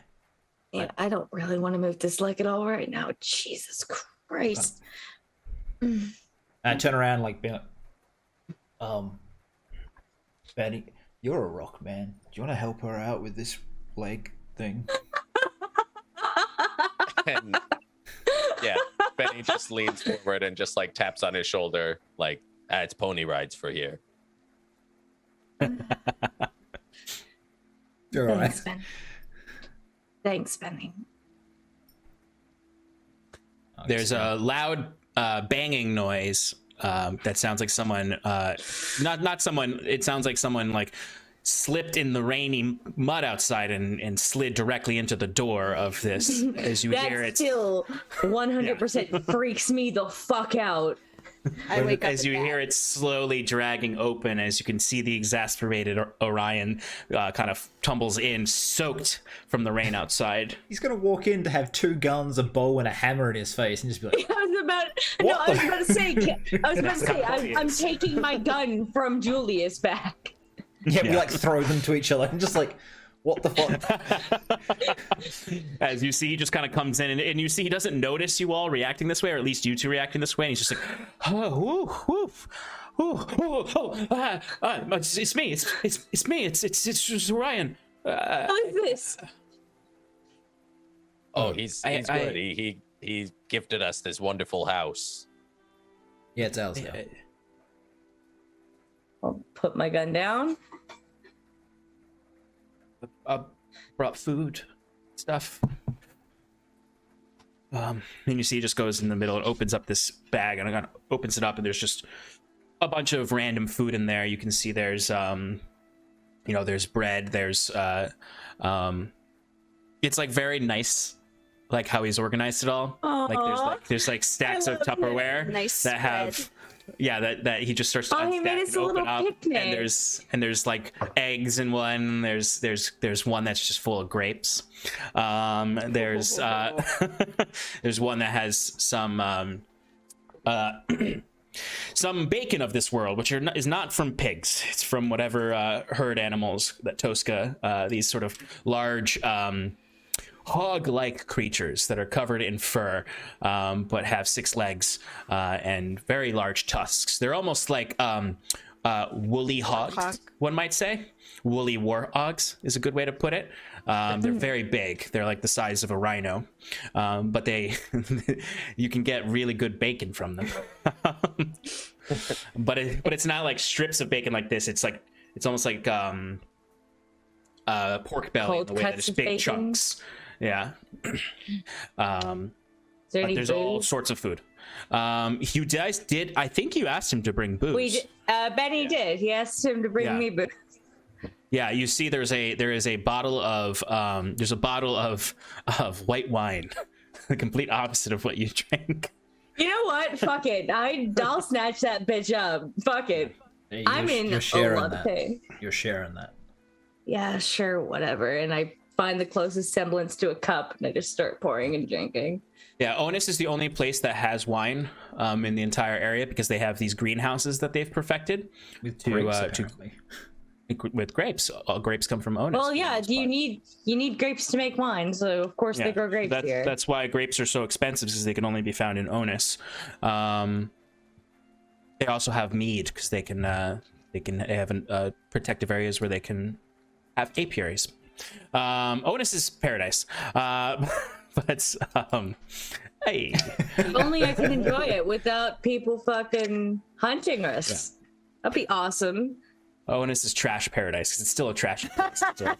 And I don't really want to move this leg at all right now. Jesus Christ. And I turn around like, being like, Benny, you're a rock man. Do you want to help her out with this leg thing? And yeah, Benny just leans forward and just like taps on his shoulder, like, it's pony rides for here. You're all right. Thanks, Ben. Thanks, Benny. There's a loud banging noise that sounds like someone, not someone. It sounds like someone like slipped in the rainy mud outside and slid directly into the door of this. As you hear it, still 100% freaks me the fuck out. I wake up as you hear it slowly dragging open, as you can see the exasperated Orion kind of tumbles in, soaked from the rain outside. He's gonna walk in to have 2 guns, a bow, and a hammer in his face, and just be like, I was about to say, I'm taking my gun from Julius back. yeah, we like throw them to each other, and just like, what the fuck? As you see, he just kind of comes in, and you see he doesn't notice you all reacting this way, or at least you two reacting this way. And he's just like, it's me, it's me, it's Ryan. What is this? Oh, he's good. He gifted us this wonderful house. Yeah, it's ours now. I'll put my gun down. Brought food, stuff. And you see he just goes in the middle and opens up this bag, and it opens it up, and there's just a bunch of random food in there. You can see there's there's bread, there's it's like very nice, like how he's organized it all. Aww. There's stacks of Tupperware nice that have that he just starts to he made unstack us and a open little up, picnic. and there's like eggs in one. There's one that's just full of grapes. There's there's one that has some some bacon of this world, which is not from pigs. It's from whatever herd animals that Tosca, these sort of large hog-like creatures that are covered in fur, but have 6 legs and very large tusks. They're almost like woolly hogs, one might say. Woolly warthogs is a good way to put it. They're very big. They're like the size of a rhino, but you can get really good bacon from them. but it's not like strips of bacon like this. It's almost like pork belly in the way that it's big chunks. Yeah. There's all sorts of food. You guys did. I think you asked him to bring booze. Benny did. He asked him to bring me booze. Yeah, you see, there is a bottle of white wine, the complete opposite of what you drank. You know what? Fuck it. I'll snatch that bitch up. Fuck it. I'm in a lot of pain. You're sharing that. Yeah, sure, whatever. And I find the closest semblance to a cup, and I just start pouring and drinking. Yeah, Onus is the only place that has wine in the entire area, because they have these greenhouses that they've perfected with grapes, apparently. With grapes. All grapes come from Onus. Well, yeah, you need grapes to make wine, so of course they grow grapes here. That's why grapes are so expensive, because they can only be found in Onus. They also have mead, because they have protective areas where they can have apiaries. Onus is paradise. But hey, If only I could enjoy it without people fucking hunting us. That'd be awesome. oh, and this is trash paradise because it's still a trash place. So.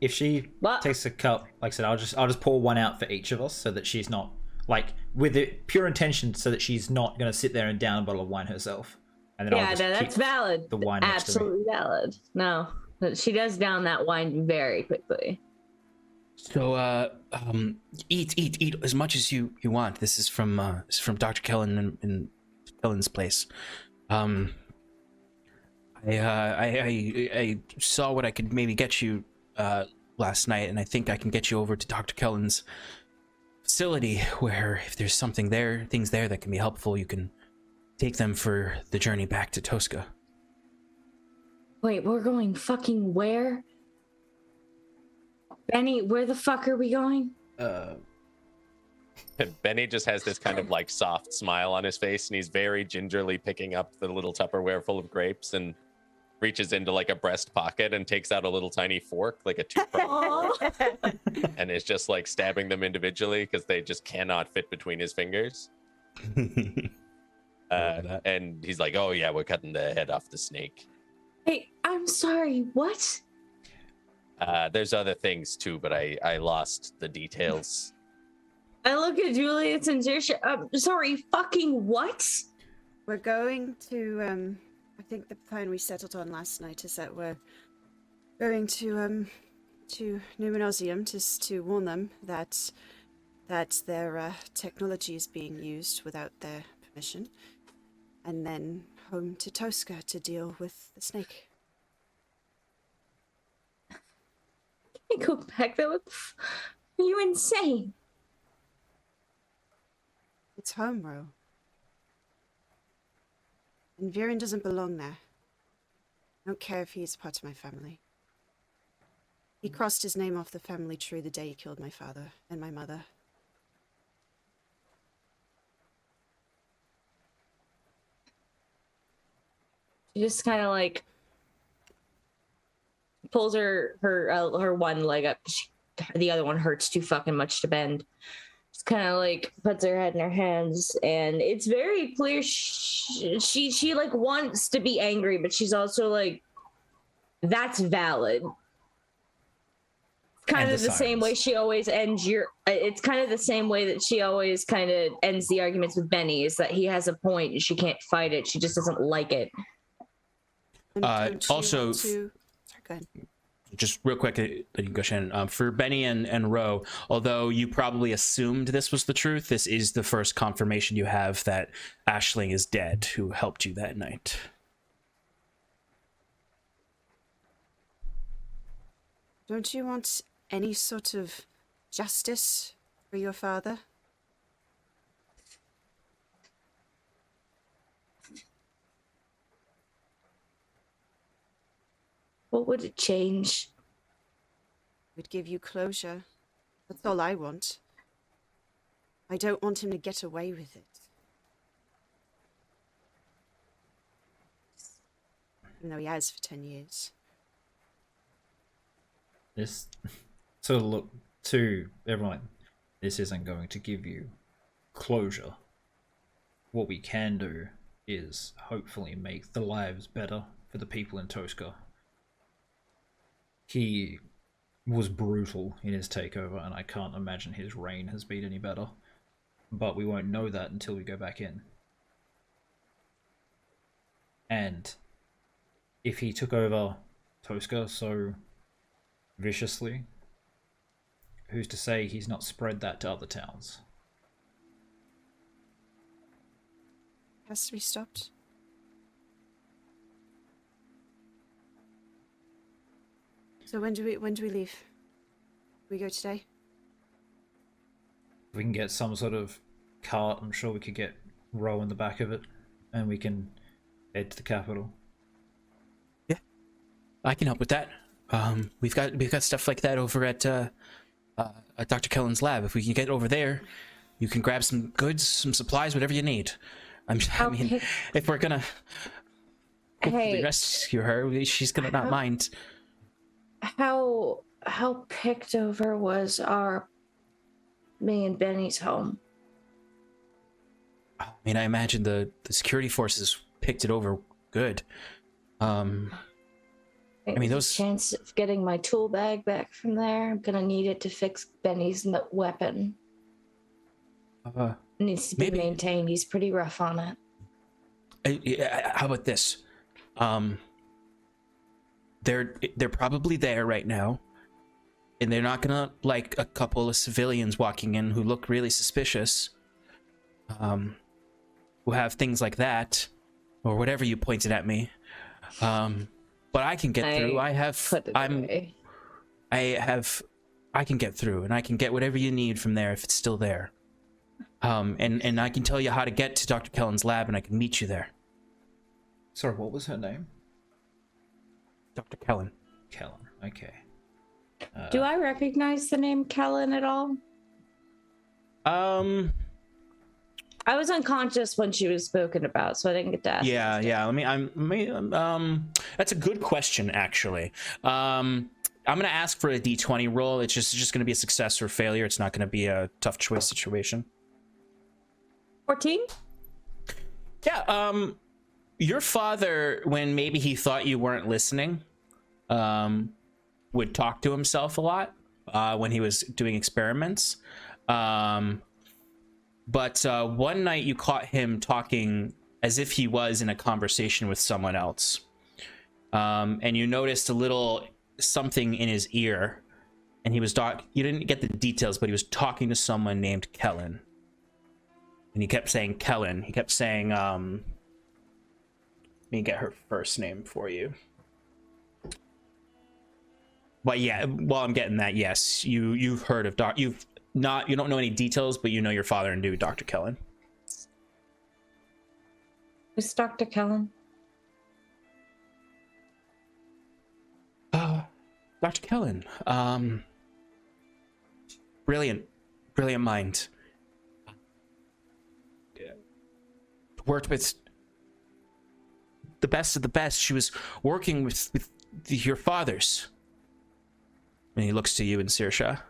If she What? takes a cup, like I said, I'll just pour one out for each of us so that she's not like with the pure intention, so that she's not going to sit there and down a bottle of wine herself. And then Yeah, I'll just no, that's keep valid. the wine next to me. Absolutely valid. No, but she does down that wine very quickly. So, eat as much as you want. This is from Dr. Kellen in Kellen's place. I saw what I could maybe get you last night, and I think I can get you over to Dr. Kellen's facility, where if there's something there, things there that can be helpful, you can take them for the journey back to Tosca. Wait, we're going fucking where? Benny, where the fuck are we going? Benny just has this kind of like soft smile on his face, and he's very gingerly picking up the little Tupperware full of grapes and reaches into like a breast pocket and takes out a little tiny fork, like a two-pronged fork, and is just like stabbing them individually because they just cannot fit between his fingers. And he's like, "Oh yeah, we're cutting the head off the snake." Hey, I'm sorry, what? There's other things too, but I lost the details. I look at Julius and Zisha. Sorry, fucking what? We're going to, I think the plan we settled on last night is that we're going to Numenosium just to warn them that their technology is being used without their permission, and then home to Tosca to deal with the snake. Can I go back there? Are you insane? It's home, Ro. And Viren doesn't belong there. I don't care if he's part of my family. He crossed his name off the family tree the day he killed my father and my mother. She just kind of like pulls her one leg up. The other one hurts too fucking much to bend. Just kind of like puts her head in her hands, and it's very clear she like wants to be angry, but she's also like, that's valid. Kind of the same way she always ends it's kind of the same way that she always kind of ends the arguments with Benny, is that he has a point and she can't fight it. She just doesn't like it. Also, sorry, go ahead. just real quick, you can go, Shannon. For Benny and Ro, although you probably assumed this was the truth, this is the first confirmation you have that Aisling is dead, who helped you that night. Don't you want any sort of justice for your father? What would it change? Would give you closure. That's all I want. I don't want him to get away with it. Even though he has for 10 years. This so look to everyone. This isn't going to give you closure. What we can do is hopefully make the lives better for the people in Tosca. He was brutal in his takeover, and I can't imagine his reign has been any better. But we won't know that until we go back in. And if he took over Tosca so viciously, who's to say he's not spread that to other towns? Has to be stopped. So when do we leave? We go today? If we can get some sort of cart, I'm sure we could get Ro in the back of it, and we can head to the capital. Yeah, I can help with that. We've got stuff like that over at Dr. Kellen's lab. If we can get over there, you can grab some goods, some supplies, whatever you need. I mean, if we're gonna hopefully rescue her, she's gonna not mind. How how picked over was me and Benny's home? I mean, I imagine the security forces picked it over good. I mean, There's a chance of getting my tool bag back from there. I'm gonna need it to fix Benny's weapon. It needs to be maintained. He's pretty rough on it. How about this? They're probably there right now, and they're not gonna like a couple of civilians walking in who look really suspicious, who have things like that, or whatever you pointed at me. But I can get through. I can get through, and I can get whatever you need from there if it's still there. And I can tell you how to get to Dr. Kellen's lab, and I can meet you there. Sorry, what was her name? Dr. Kellen. Kellen. Okay. Do I recognize the name Kellen at all? I was unconscious when she was spoken about, so I didn't get to ask. Yeah. That's a good question, actually. I'm gonna ask for a D20 roll. It's just gonna be a success or failure. It's not gonna be a tough choice situation. 14? Yeah. Your father, when maybe he thought you weren't listening, would talk to himself a lot when he was doing experiments. But one night you caught him talking as if he was in a conversation with someone else. And you noticed a little something in his ear. And he was you didn't get the details, but he was talking to someone named Kellen. And he kept saying Kellen. He kept saying, let me get her first name for you. But yeah, while I'm getting that, yes, you've heard of you don't know any details, but you know your father knew Dr. Kellen. Who's Dr. Kellen? Dr. Kellen, brilliant mind. Worked with the best of the best. She was working with your fathers. And he looks to you and Saoirse.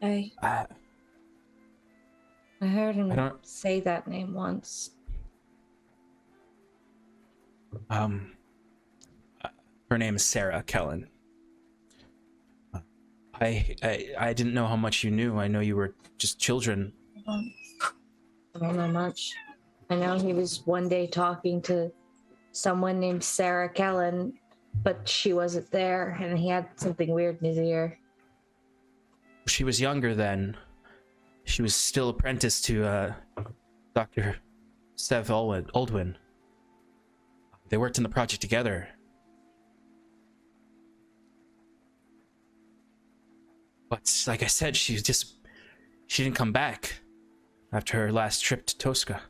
I heard him say that name once. Her name is Sarah Kellen. I didn't know how much you knew. I know you were just children. I don't know much. I know he was one day talking to someone named Sarah Kellen, but she wasn't there, and he had something weird in his ear. She was younger then. She was still apprenticed to Dr. Sev Oldwin. They worked in the project together. But like I said, she didn't come back after her last trip to Tosca.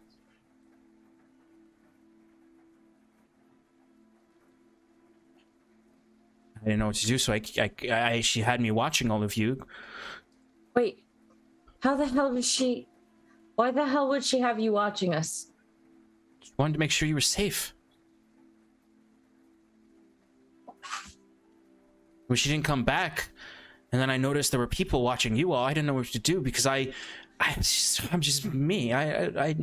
I didn't know what to do, so she had me watching all of you. Wait, why the hell would she have you watching us? She wanted to make sure you were safe. When she didn't come back, and then I noticed there were people watching you all, I didn't know what to do because I'm just me. I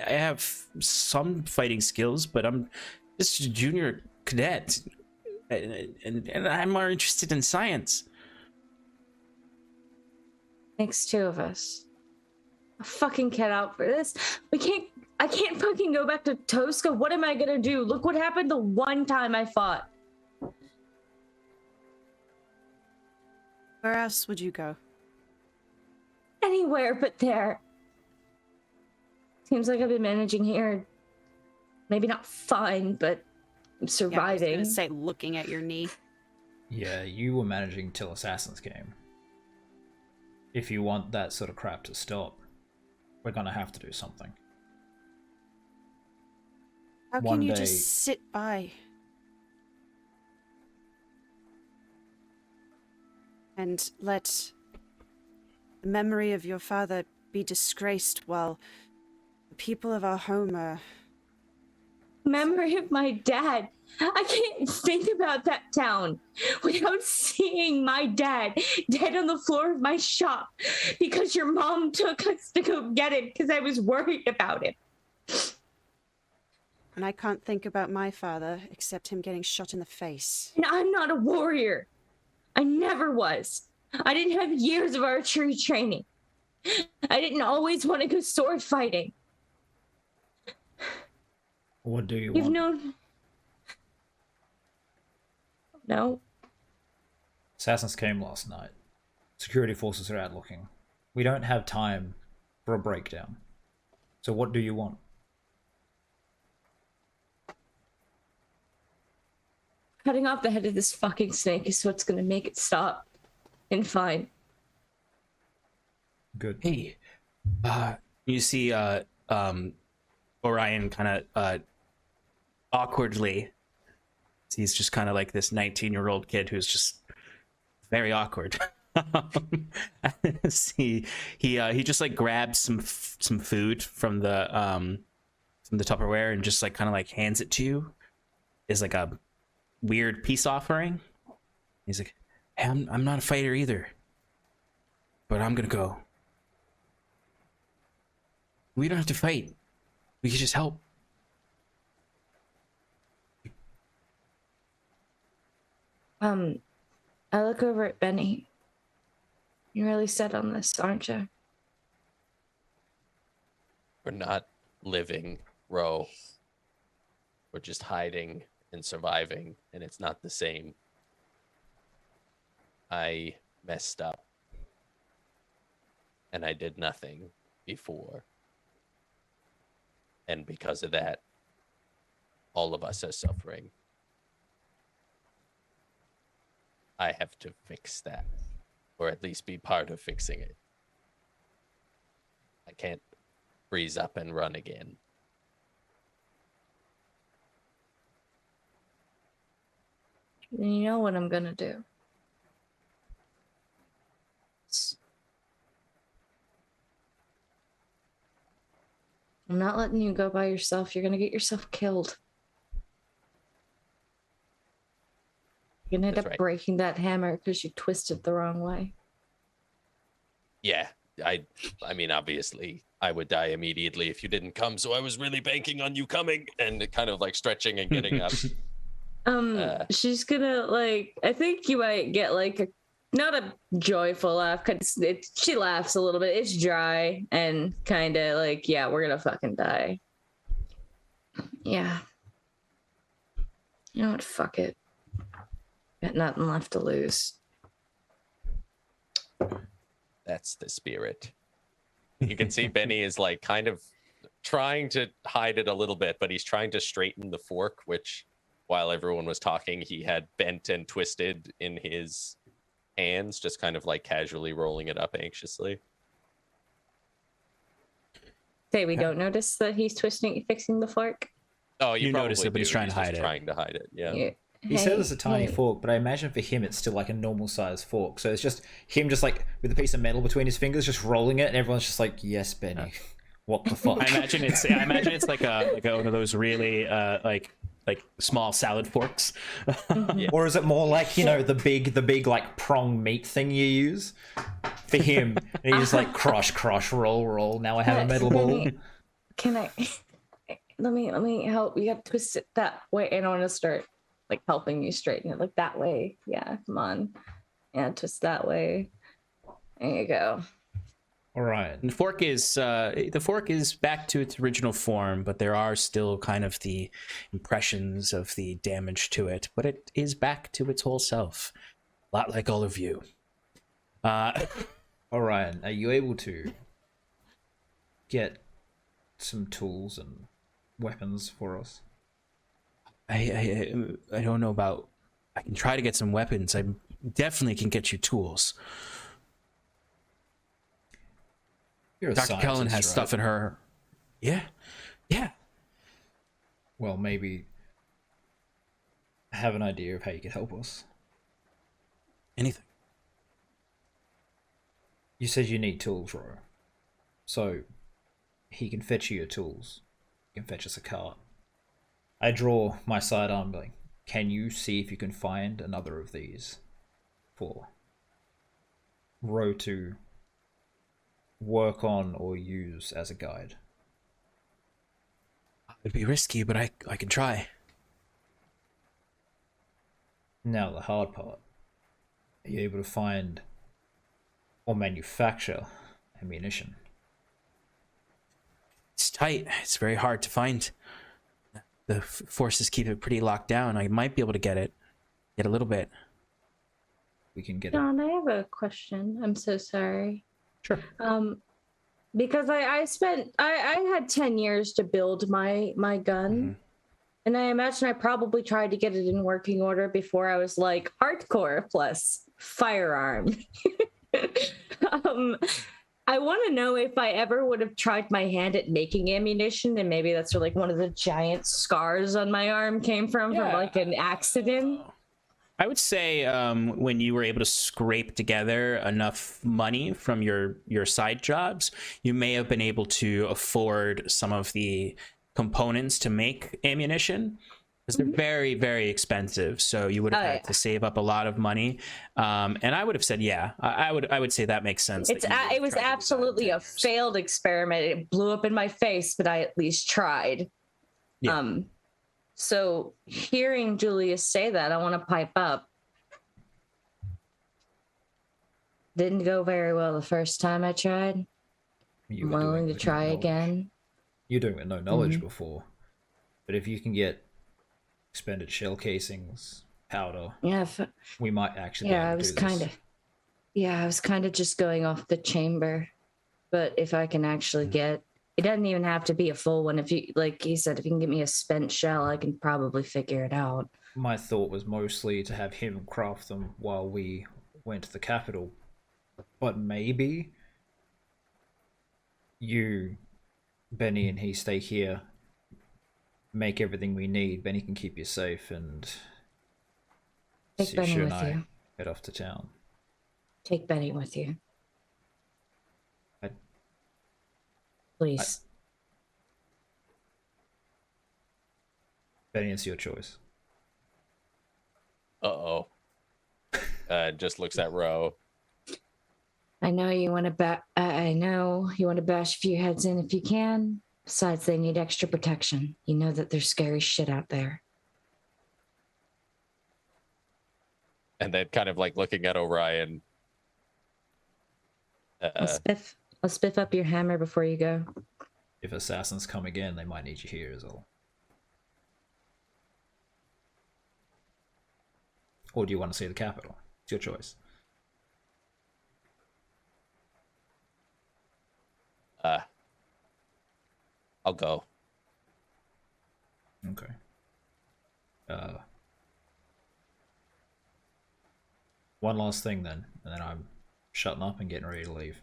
have some fighting skills, but I'm just a junior cadet, and I'm more interested in science. Makes two of us. I fucking can't out for this. I can't fucking go back to Tosca. What am I gonna do? Look what happened the one time I fought. Where else would you go? Anywhere but there. Seems like I've been managing here. Maybe not fine, but I'm surviving. Yeah, I was gonna say looking at your knee. Yeah, you were managing till Assassins came. If you want that sort of crap to stop, we're gonna have to do something. How can you just sit by and let the memory of your father be disgraced while the people of our home are memory of my dad. I can't think about that town without seeing my dad dead on the floor of my shop because your mom took us to go get him because I was worried about him. And I can't think about my father except him getting shot in the face. And I'm not a warrior. I never was. I didn't have years of archery training. I didn't always want to go sword fighting. What do you You've want? known... No. Assassins came last night. Security forces are out looking. We don't have time for a breakdown. So what do you want? Cutting off the head of this fucking snake is what's gonna make it stop. And fine. Good. Hey, you see, Orion kind of awkwardly. He's just kind of like this 19-year-old kid who's just very awkward. he just like grabs some food from the Tupperware and just like kind of like hands it to you. Is like a weird peace offering. He's like, hey, I'm not a fighter either, but I'm gonna go. We don't have to fight. We can just help. I look over at Benny. You're really set on this, aren't you? We're not living, Ro. We're just hiding and surviving, and it's not the same. I messed up. And I did nothing before. And because of that, all of us are suffering. I have to fix that, or at least be part of fixing it. I can't freeze up and run again. And you know what I'm gonna do. I'm not letting you go by yourself. You're gonna get yourself killed. You're gonna end That's up right. breaking that hammer because you twisted the wrong way. Yeah, I mean, obviously, I would die immediately if you didn't come, so I was really banking on you coming and kind of like stretching and getting up. She's gonna like. I think you might get like a not a joyful laugh because she laughs a little bit. It's dry and kind of like, yeah, we're gonna fucking die. Yeah. You know what? Fuck it. Got nothing left to lose. That's the spirit. You can see Benny is like kind of trying to hide it a little bit, but he's trying to straighten the fork, which while everyone was talking, he had bent and twisted in his hands, just kind of like casually rolling it up anxiously. Say we don't notice that he's fixing the fork. Oh, You probably notice it, but he's do. trying to just hide it. Trying to hide it, yeah. He said it's a tiny fork, but I imagine for him it's still like a normal sized fork. So it's just him just like with a piece of metal between his fingers, just rolling it, and everyone's just like, yes, Benny. What the fuck? I imagine it's like one of those really like small salad forks. Yeah. Or is it more like, you know, the big like prong meat thing you use for him? And he's just like crush, roll. Now I have a metal ball. Can I? Let me help. You got to twist it that way, and I want to start like helping you straighten it like that way. Yeah, come on. Yeah, twist that way. There you go. All right. And the fork is back to its original form, but there are still kind of the impressions of the damage to it. But it is back to its whole self, a lot like all of you. Orion, are you able to get some tools and weapons for us? I don't know about. I can try to get some weapons. I definitely can get you tools. You're a Dr. Kellen scientist, has right? stuff in her. Yeah. Well, maybe I have an idea of how you could help us. Anything. You said you need tools, Ro. So he can fetch you your tools. He can fetch us a cart. I draw my sidearm, like, can you see if you can find another of these for Ro to work on or use as a guide? It'd be risky, but I can try. Now the hard part. Are you able to find or manufacture ammunition? It's tight. It's very hard to find. The forces keep it pretty locked down. I might be able to get a little bit. We can get John, I have a question. I'm so sorry. Sure. Because I had 10 years to build my gun. Mm-hmm. And I imagine I probably tried to get it in working order before I was like hardcore plus firearm. I want to know if I ever would have tried my hand at making ammunition, and maybe that's where like one of the giant scars on my arm came from like an accident. I would say when you were able to scrape together enough money from your side jobs, you may have been able to afford some of the components to make ammunition, because they're very, very expensive. So you would have had to save up a lot of money. And I would have said, yeah, I would say that makes sense. It was absolutely a failed experiment. It blew up in my face, but I at least tried. Yeah. So hearing Julius say that, I want to pipe up. Didn't go very well the first time I tried. I'm willing to try again. You're doing it with no knowledge before. But if you can get expended shell casings, powder, we might actually be able to do this. I was kind of just going off the chamber. But if I can actually get, it doesn't even have to be a full one. If you, like he said, if you can get me a spent shell, I can probably figure it out. My thought was mostly to have him craft them while we went to the capital. But maybe you, Benny, and he stay here, make everything we need. Benny can keep you safe, and take Benny Sue with and I you. head off to town. Take Benny with you. Please. Benny, it's your choice. Uh-oh. Just looks at Ro. I know you want to I know you want to bash a few heads in if you can. Besides, they need extra protection. You know that there's scary shit out there. And then kind of like looking at Orion. I'll spiff up your hammer before you go. If assassins come again, they might need you here as well. Or do you want to see the capital? It's your choice. I'll go. Okay. One last thing then, and then I'm shutting up and getting ready to leave.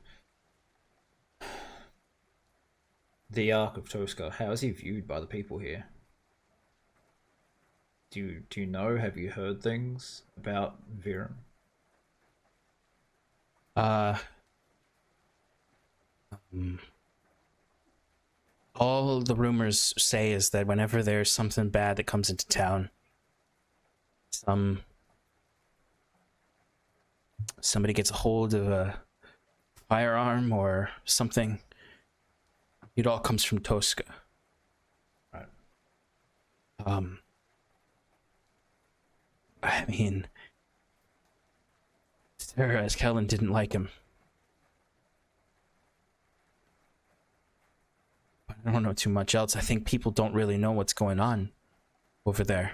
The Ark of Tosca, how is he viewed by the people here? Do you know, have you heard things about Viren? All the rumors say is that whenever there's something bad that comes into town, somebody gets a hold of a firearm or something, it all comes from Tosca. Right. I mean, Sarah as Kellen didn't like him. I don't know too much else. I think people don't really know what's going on over there.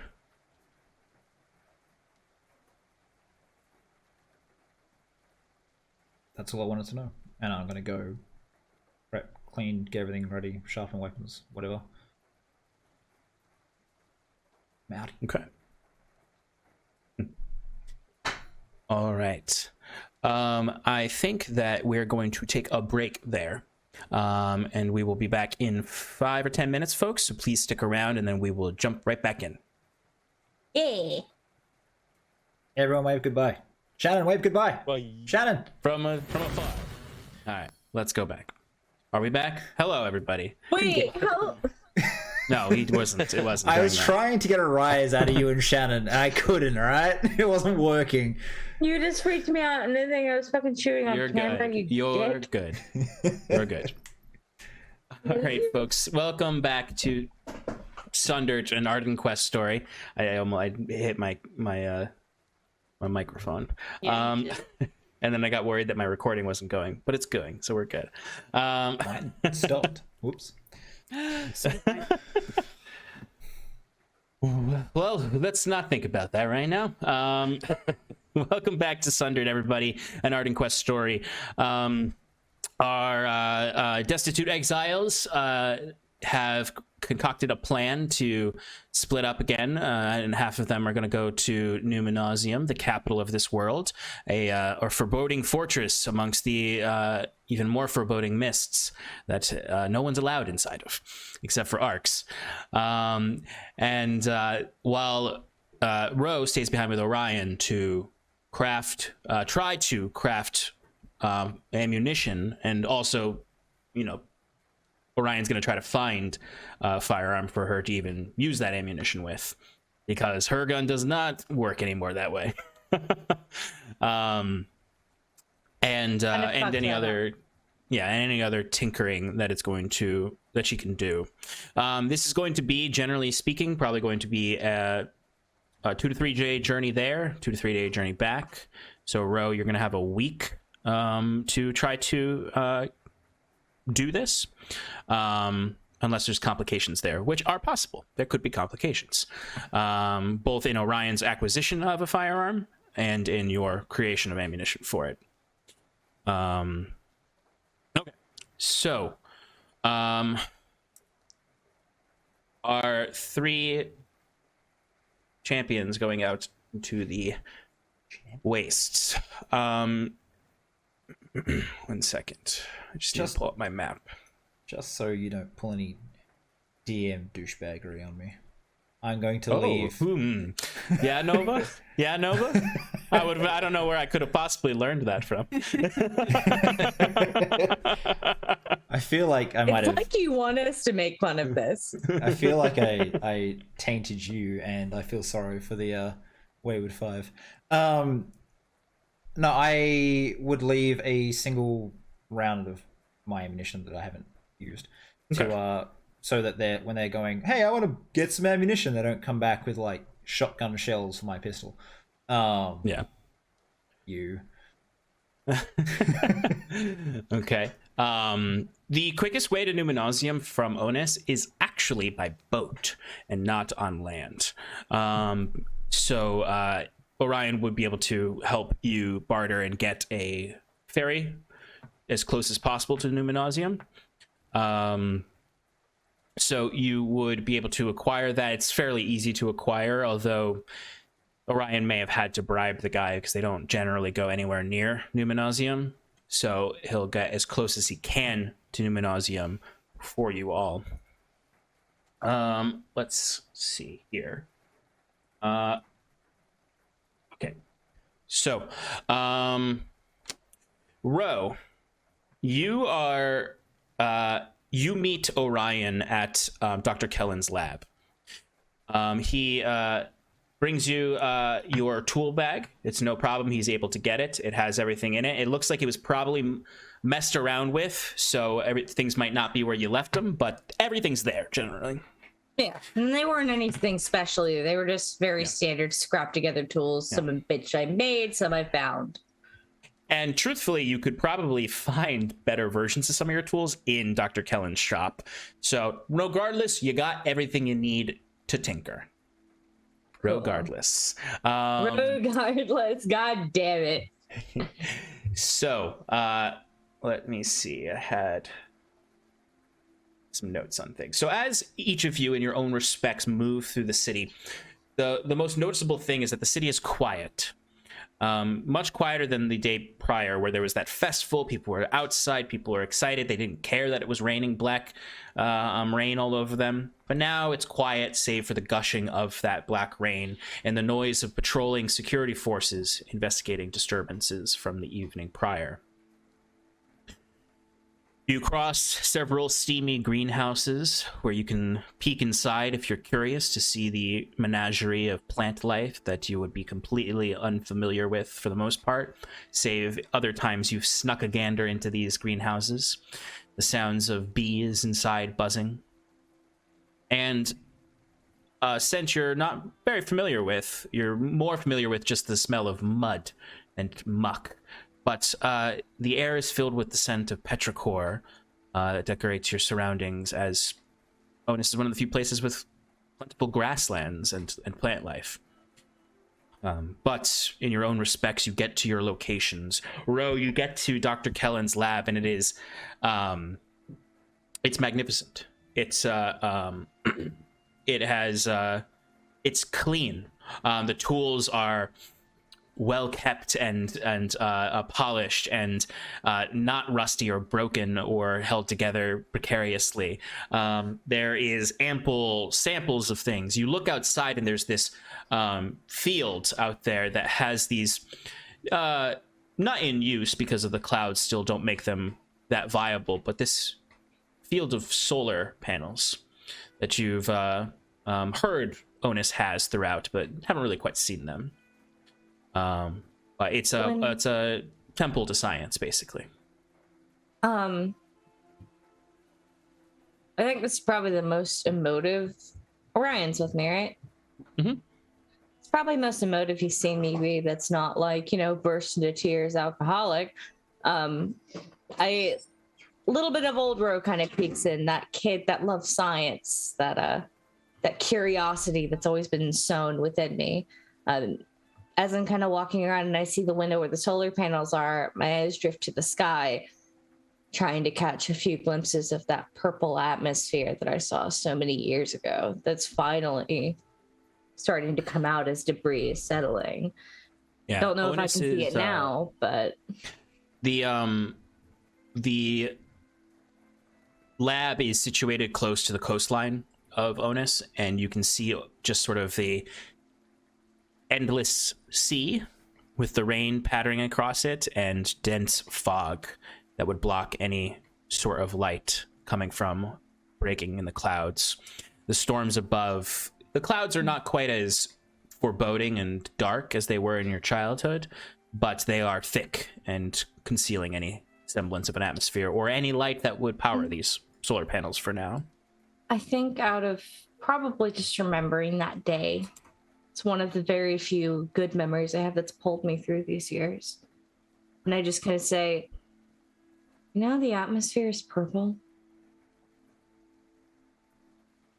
That's all I wanted to know. And I'm gonna go prep, clean, get everything ready, sharpen weapons, whatever. I'm out. Okay. All right. I think that we're going to take a break there. And we will be back in 5 or 10 minutes, folks. So please stick around, and then we will jump right back in. Yeah. Everyone wave goodbye. Shannon, wave goodbye. Well, Shannon. From afar. All right, let's go back. Are we back? Hello, everybody. Wait, how? No, he wasn't. It wasn't. I doing was that. trying to get a rise out of you and Shannon, and I couldn't, alright? It wasn't working. You just freaked me out, and the thing I was fucking chewing on You're camera. good. You You're dick. good. You're good. All right, folks. Welcome back to Sundered, an Arden Quest story. I hit my microphone. Yeah, you did. And then I got worried that my recording wasn't going, but it's going, so we're good. Mine stopped. Whoops. Well, let's not think about that right now. Welcome back to Sundered, everybody, an Arden Quest story. Our destitute exiles have concocted a plan to split up again, and half of them are going to go to Numenosium, the capital of this world, a foreboding fortress amongst the even more foreboding mists that no one's allowed inside of, except for arcs. And while Ro stays behind with Orion to try to craft ammunition, and also, Orion's going to try to find a firearm for her to even use that ammunition with, because her gun does not work anymore that way. And any other tinkering that that she can do. This is going to be, generally speaking, probably going to be a 2 to 3 day journey there, 2 to 3 day journey back. So Ro, you're going to have a week to try to do this, unless there's complications there, which are possible. There could be complications, both in Orion's acquisition of a firearm and in your creation of ammunition for it. Okay, so our 3 champions going out into the wastes. 1 second. I just need to pull up my map. Just so you don't pull any DM douchebaggery on me, I'm going to leave. Yeah, Nova. Yeah, Nova. I don't know where I could have possibly learned that from. I feel like I might It's have. like you want us to make fun of this. I feel like I tainted you, and I feel sorry for the Wayward 5. No, I would leave a single round of my ammunition that I haven't used to so that when they're going, hey, I want to get some ammunition, they don't come back with like shotgun shells for my pistol. Yeah. You. Okay. The quickest way to Numenosium from Onus is actually by boat and not on land. So Orion would be able to help you barter and get a ferry as close as possible to Numenosium. So you would be able to acquire that. It's fairly easy to acquire, although Orion may have had to bribe the guy because they don't generally go anywhere near Numenosium. So he'll get as close as he can to Numenosium for you all. Let's see here. Okay. So, Ro, you are you meet Orion at Dr. Kellen's lab. He brings you your tool bag. It's no problem. He's able to get it. It has everything in it. It looks like it was probably messed around with, so things might not be where you left them, but everything's there generally. Yeah, and they weren't anything special either. They were just very standard scrap together tools. Some of which I made, some I found. And truthfully, you could probably find better versions of some of your tools in Dr. Kellen's shop. So regardless, you got everything you need to tinker. Regardless. Regardless, god damn it. So, let me see. I had some notes on things. So as each of you in your own respects move through the city, the most noticeable thing is that the city is quiet. Much quieter than the day prior, where there was that festival. People were outside, people were excited, they didn't care that it was raining black rain all over them. But now it's quiet, save for the gushing of that black rain and the noise of patrolling security forces investigating disturbances from the evening prior. You cross several steamy greenhouses where you can peek inside if you're curious to see the menagerie of plant life that you would be completely unfamiliar with for the most part, save other times you've snuck a gander into these greenhouses. The sounds of bees inside buzzing. And a scent you're not very familiar with. You're more familiar with just the smell of mud and muck. But the air is filled with the scent of petrichor that decorates your surroundings, as Onus is one of the few places with plentiful grasslands and plant life. But in your own respects, you get to your locations. Ro, you get to Dr. Kellen's lab, and it's magnificent. It's it's clean. The tools are well kept and polished and not rusty or broken or held together precariously. There is ample samples of things. You look outside and there's this field out there that has these not in use because of the clouds still don't make them that viable, but this field of solar panels that you've heard Onus has throughout, but haven't really quite seen them. But it's a temple to science, basically. I think this is probably the most emotive. Orion's with me, right? Mm-hmm. It's probably most emotive he's seen me be. That's not like, burst into tears, alcoholic. A little bit of old Ro kind of peeks in, that kid that loves science, that curiosity that's always been sown within me. As I'm kind of walking around and I see the window where the solar panels are, my eyes drift to the sky, trying to catch a few glimpses of that purple atmosphere that I saw so many years ago that's finally starting to come out as debris is settling. Yeah. Don't know Onus if I can see it now, but the lab is situated close to the coastline of Onus, and you can see just sort of the endless sea with the rain pattering across it and dense fog that would block any sort of light coming from breaking in the clouds. The storms above, the clouds are not quite as foreboding and dark as they were in your childhood, but they are thick and concealing any semblance of an atmosphere or any light that would power these solar panels for now. I think out of probably just remembering that day, it's one of the very few good memories I have that's pulled me through these years. And I just kind of say, the atmosphere is purple.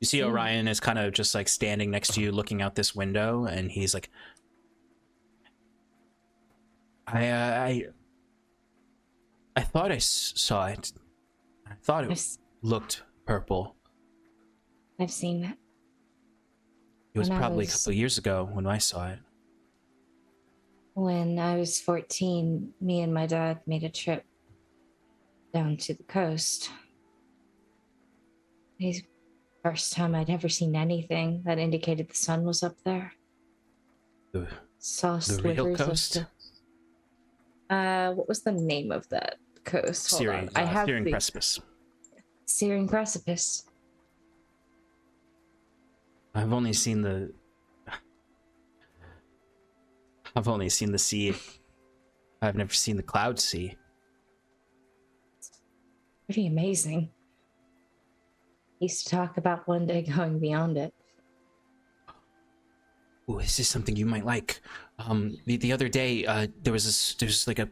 You see Orion is kind of just like standing next to you looking out this window, and he's like, I thought I saw it. I thought it looked purple. I've seen it. It was probably a couple of years ago when I saw it. When I was 14, me and my dad made a trip down to the coast. It's the first time I'd ever seen anything that indicated the sun was up there. Saw The real slivers coast? of what was the name of that coast? Hold on. I have Searing the Precipice. Searing Precipice. I've only seen the sea. I've never seen the cloud sea. Pretty amazing. He used to talk about one day going beyond it. Ooh, this is something you might like. The other day, there's like a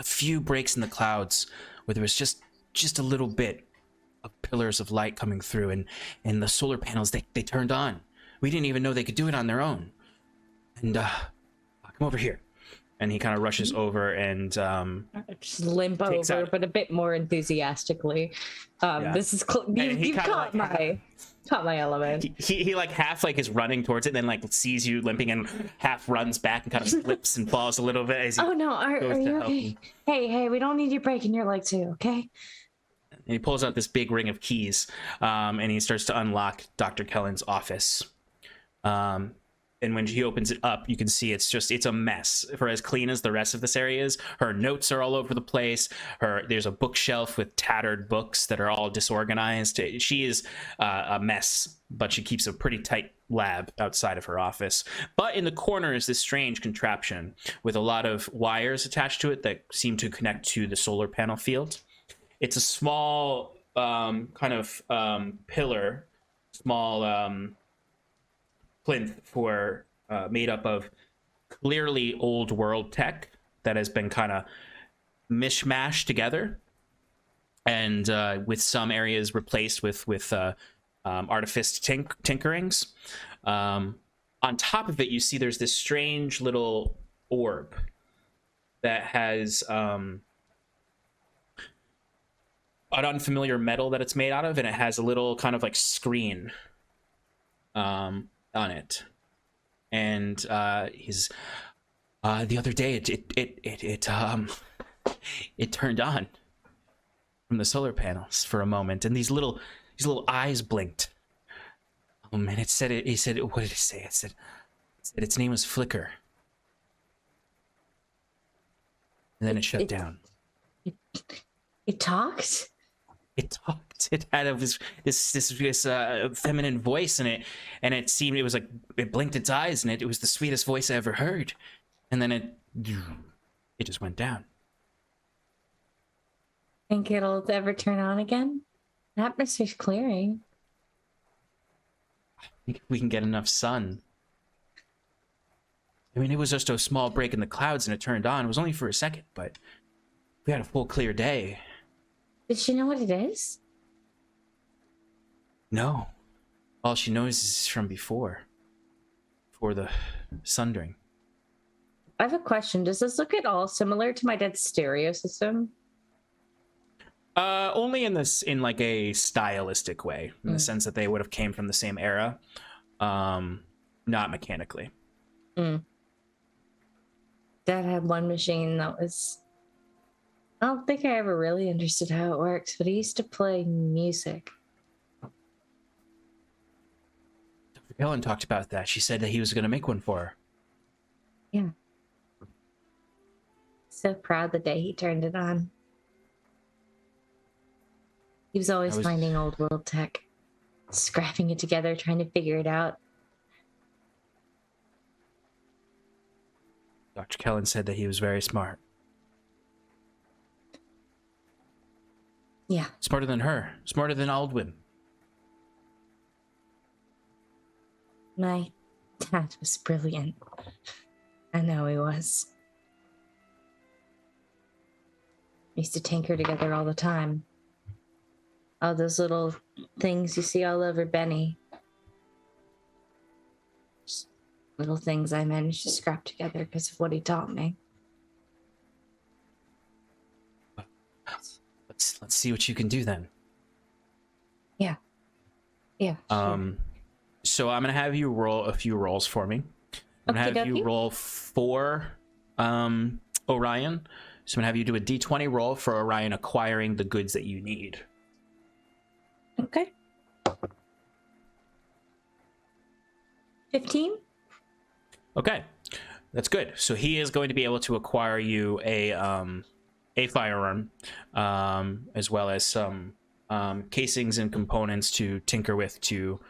few breaks in the clouds where there was just a little bit of pillars of light coming through, and the solar panels they turned on. We didn't even know they could do it on their own. And come over here. And he kind of rushes over and just limp over, out, but a bit more enthusiastically. This is you've caught my element. He like half like is running towards it, and then like sees you limping and half runs back and kind of slips and falls a little bit as he are you okay? Hey, we don't need you breaking your leg too, okay? And he pulls out this big ring of keys, and he starts to unlock Dr. Kellen's office. and when she opens it up, you can see it's a mess. For as clean as the rest of this area is, her notes are all over the place. There's a bookshelf with tattered books that are all disorganized. She is a mess, but she keeps a pretty tight lab outside of her office. But in the corner is this strange contraption with a lot of wires attached to it that seem to connect to the solar panel field. It's a small kind of pillar, small plinth for made up of clearly old world tech that has been kind of mishmashed together, and with some areas replaced with artifice tinkerings. On top of it, you see there's this strange little orb that has an unfamiliar metal that it's made out of, and it has a little kind of like screen on it. And the other day it turned on from the solar panels for a moment, and these little eyes blinked. And he said, what did it say? It said its name was Flicker. And then it shut down. It talked? It talked. It had this feminine voice in it, and it seemed, it was like, it blinked its eyes, and it was the sweetest voice I ever heard. And then it just went down. Think it'll ever turn on again? The atmosphere's clearing. I think if we can get enough sun. I mean, it was just a small break in the clouds and it turned on. It was only for a second, but we had a full clear day. Does she know what it is? No. All she knows is from before the sundering. I have a question. Does this look at all similar to my dad's stereo system? Only in like a stylistic way, in the sense that they would have came from the same era, not mechanically. Dad had one machine that was, I don't think I ever really understood how it works, but he used to play music. Dr. Kellen talked about that. She said that he was going to make one for her. Yeah. So proud the day he turned it on. He was always finding old world tech, scrapping it together, trying to figure it out. Dr. Kellen said that he was very smart. Yeah. Smarter than her. Smarter than Aldwin. My dad was brilliant. I know he was. We used to tinker together all the time. All those little things you see all over Benny. Just little things I managed to scrap together because of what he taught me. Let's see what you can do then. Yeah. Yeah. Sure. So I'm gonna have you roll a few rolls for me. I'm gonna have you roll for Orion. So I'm gonna have you do a D20 roll for Orion acquiring the goods that you need. Okay. 15. Okay, that's good. So he is going to be able to acquire you a firearm, as well as some casings and components to tinker with to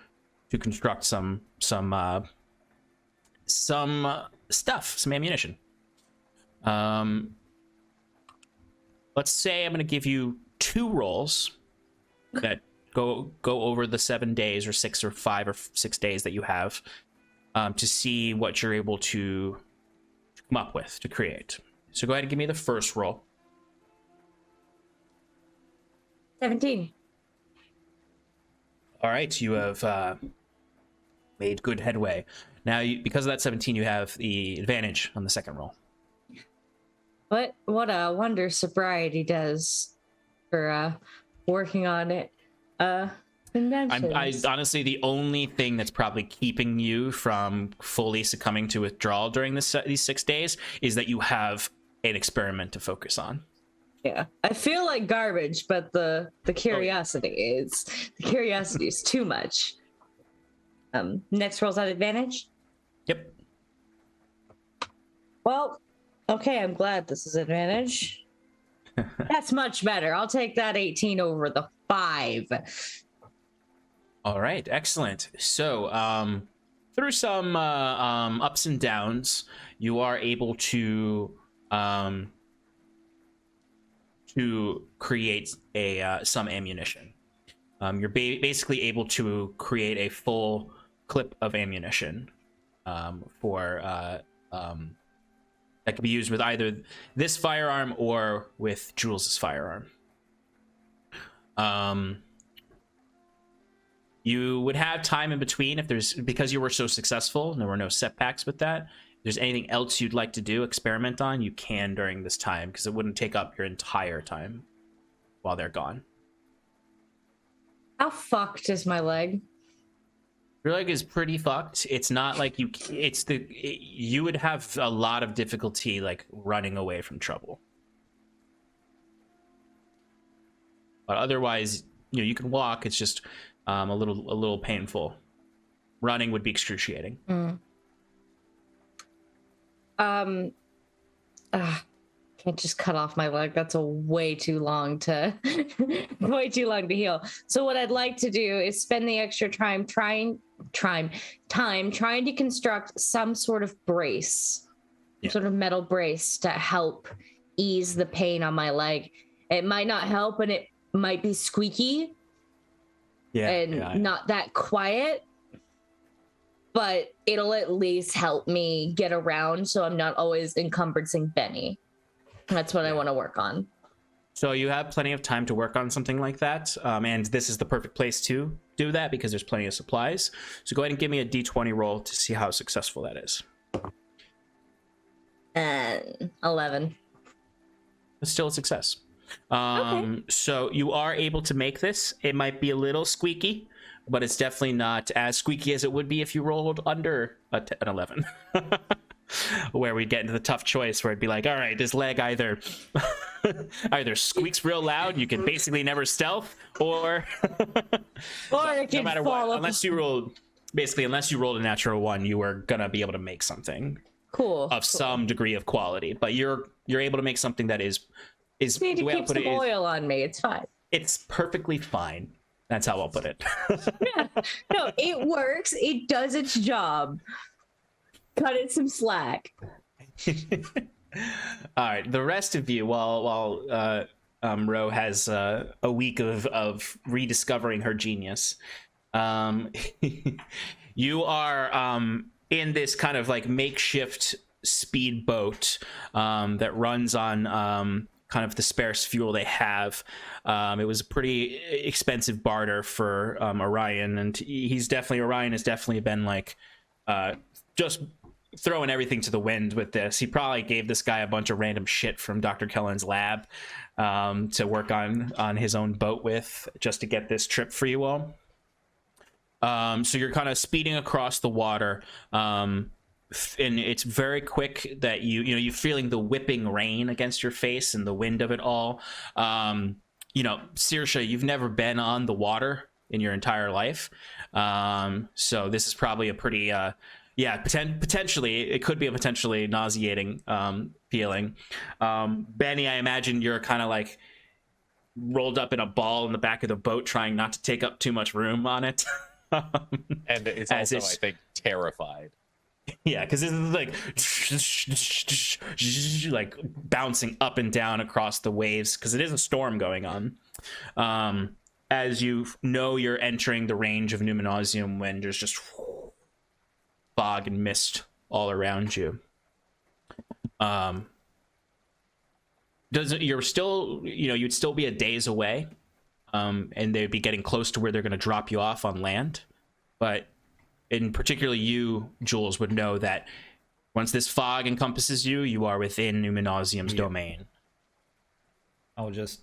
construct some stuff, some ammunition. Let's say I'm going to give you 2 rolls that go over the 7 days or 6 or 5 or 6 days that you have, to see what you're able to come up with to create. So go ahead and give me the first roll. 17. All right, you have made good headway. Now, because of that 17, you have the advantage on the second roll. What a wonder sobriety does for working on it. Inventions. Honestly, the only thing that's probably keeping you from fully succumbing to withdrawal during these 6 days is that you have an experiment to focus on. Yeah, I feel like garbage, but the curiosity is too much. Next roll's at advantage. Yep. Well, okay, I'm glad this is advantage. That's much better. I'll take that 18 over the 5. All right, excellent. So, through some ups and downs, you are able to create some ammunition. You're basically able to create a full clip of ammunition for that can be used with either this firearm or with Jules's firearm. You would have time in between because you were so successful and there were no setbacks with that. If there's anything else you'd like to do, experiment on, you can during this time, because it wouldn't take up your entire time while they're gone. How fucked is my leg? Your leg is pretty fucked. It's not like you would have a lot of difficulty like running away from trouble. But otherwise, you can walk. It's just a little painful. Running would be excruciating. Can't just cut off my leg. That's a way too long to heal. So what I'd like to do is spend the extra time trying to construct some sort of brace, sort of metal brace to help ease the pain on my leg. It might not help, and it might be squeaky not that quiet, but it'll at least help me get around so I'm not always encumbering Benny. That's what I want to work on. So you have plenty of time to work on something like that, and this is the perfect place to do that because there's plenty of supplies. So go ahead and give me a d20 roll to see how successful that is. 11. It's still a success. Okay. So you are able to make this. It might be a little squeaky, but it's definitely not as squeaky as it would be if you rolled under an 11. Where we'd get into the tough choice where it'd be like, all right, this leg either squeaks real loud, you can basically never stealth, or it no matter what, unless you rolled a natural 1, you were gonna be able to make something of some degree of quality. But you're able to make something that is need to keep some oil on me. It's fine. It's perfectly fine. That's how I'll put it. Yeah. No, it works. It does its job. Cut it some slack. All right, the rest of you, while Ro has a week of rediscovering her genius, you are in this kind of like makeshift speedboat that runs on kind of the sparse fuel they have. It was a pretty expensive barter for Orion, and Orion has definitely been like just throwing everything to the wind with this. He probably gave this guy a bunch of random shit from Dr. Kellen's lab to work on his own boat with, just to get this trip for you all. So you're kind of speeding across the water, and it's very quick that you're feeling the whipping rain against your face and the wind of it all. Saoirse, you've never been on the water in your entire life, so this is probably a pretty potentially, it could be a potentially nauseating feeling. Benny, I imagine you're kind of like rolled up in a ball in the back of the boat, trying not to take up too much room on it. And it's also, I think, terrified. Yeah, because it's like bouncing up and down across the waves, because it is a storm going on. As you're entering the range of Numenosium when there's just fog and mist all around you. You'd still be a days away, and they'd be getting close to where they're going to drop you off on land. But in particular, you, Jules, would know that once this fog encompasses you, you are within Numenosium's domain. I'll just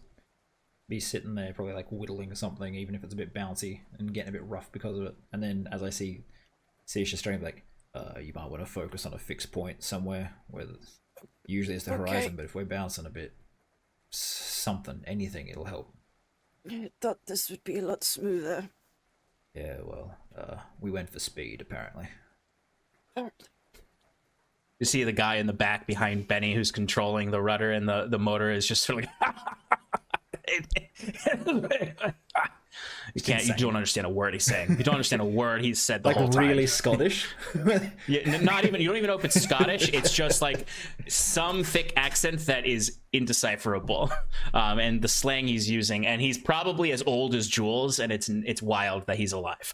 be sitting there, probably like whittling something, even if it's a bit bouncy and getting a bit rough because of it. And then as I see Saoirse straight, like, you might want to focus on a fixed point somewhere where usually it's the horizon, but if we're bouncing a bit, anything, it'll help. I thought this would be a lot smoother. Yeah, well, we went for speed, apparently. You see the guy in the back behind Benny who's controlling the rudder, and the motor is just sort of like you don't understand a word he's saying. You don't understand a word he's said the whole time. Really Scottish. Yeah, not even. You don't even know if it's Scottish. It's just like some thick accent that is indecipherable, and the slang he's using. And he's probably as old as Jules, and it's wild that he's alive.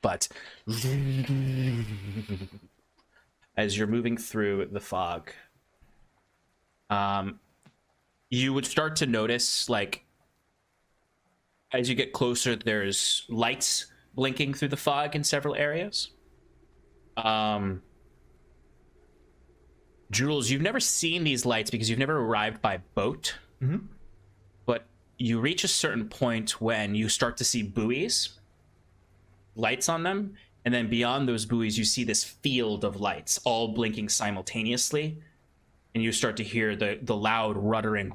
But as you're moving through the fog, you would start to notice, like, as you get closer, there's lights blinking through the fog in several areas. Jules, you've never seen these lights because you've never arrived by boat. Mm-hmm. But you reach a certain point when you start to see buoys, lights on them, and then beyond those buoys you see this field of lights all blinking simultaneously, and you start to hear the loud ruddering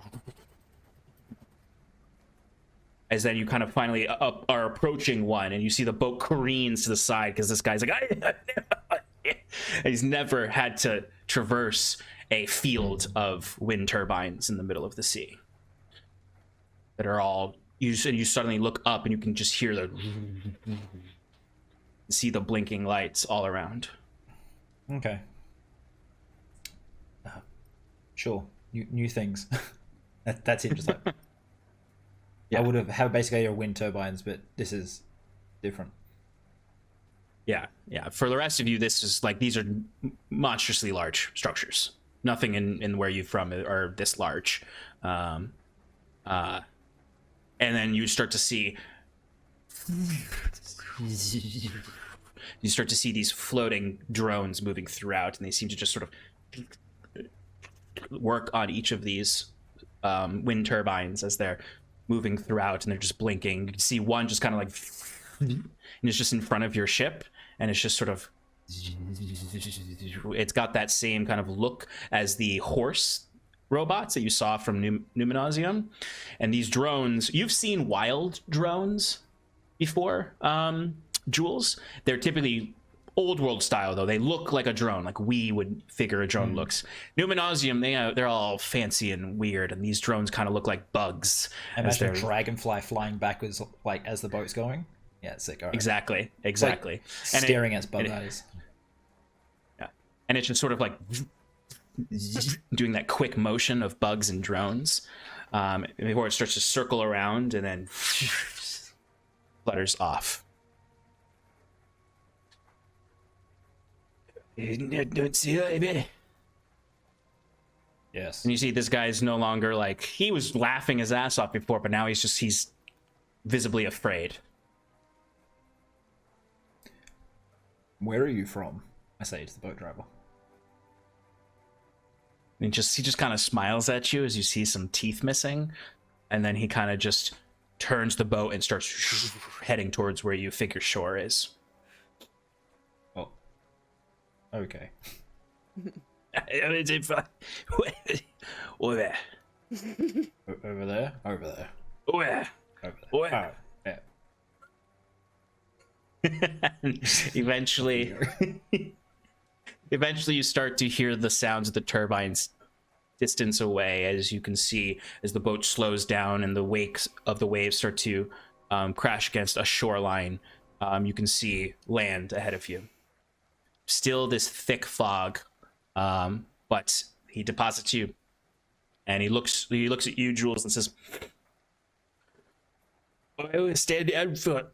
as then you kind of finally are approaching one, and you see the boat careens to the side because this guy's like he's never had to traverse a field of wind turbines in the middle of the sea that are all you suddenly look up and you can just hear see the blinking lights all around. Okay. Sure. New things. That's interesting. Yeah. I would have basically your wind turbines, but this is different. Yeah. For the rest of you, this is like, these are monstrously large structures. Nothing in where you're from are this large. And then you start to see these floating drones moving throughout, and they seem to just sort of work on each of these wind turbines as they're moving throughout, and they're just blinking. You can see one just kind of like, and it's just in front of your ship, and it's just sort of, it's got that same kind of look as the horse robots that you saw from Numenosium. And these drones, you've seen wild drones before, Jules. They're typically old world style, though. They look like a drone, like we would figure a drone looks. Numenosium, they're all fancy and weird, and these drones kind of look like bugs. Imagine a dragonfly flying backwards, like as the boat's going. Yeah, it's sick. All right. Exactly. Like And staring at bug eyes. Yeah, and it's just sort of like doing that quick motion of bugs and drones before it starts to circle around and then flutters off. Yes. And you see this guy's no longer like, he was laughing his ass off before, but now he's visibly afraid. Where are you from? I say to the boat driver. And he just kind of smiles at you as you see some teeth missing, and then he kind of just turns the boat and starts heading towards where you figure shore is. Oh. Okay. Over there. Over there? Over there. Over there. Over there. Over there. Oh, yeah. Eventually you start to hear the sounds of the turbines distance away, as you can see as the boat slows down and the wakes of the waves start to crash against a shoreline. You can see land ahead of you. Still this thick fog, but he deposits you, and he looks at you, Jules, and says, "I will stand down for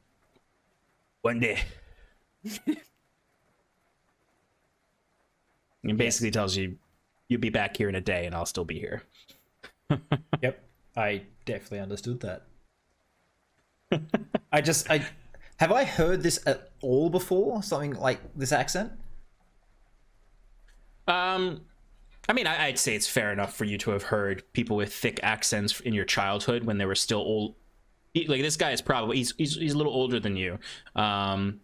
one day." He basically tells you, "You'll be back here in a day, and I'll still be here." Yep. I definitely understood that. Have I heard this at all before? Something like this accent? I mean, I'd say it's fair enough for you to have heard people with thick accents in your childhood when they were still old. Like, this guy is probably he's a little older than you. So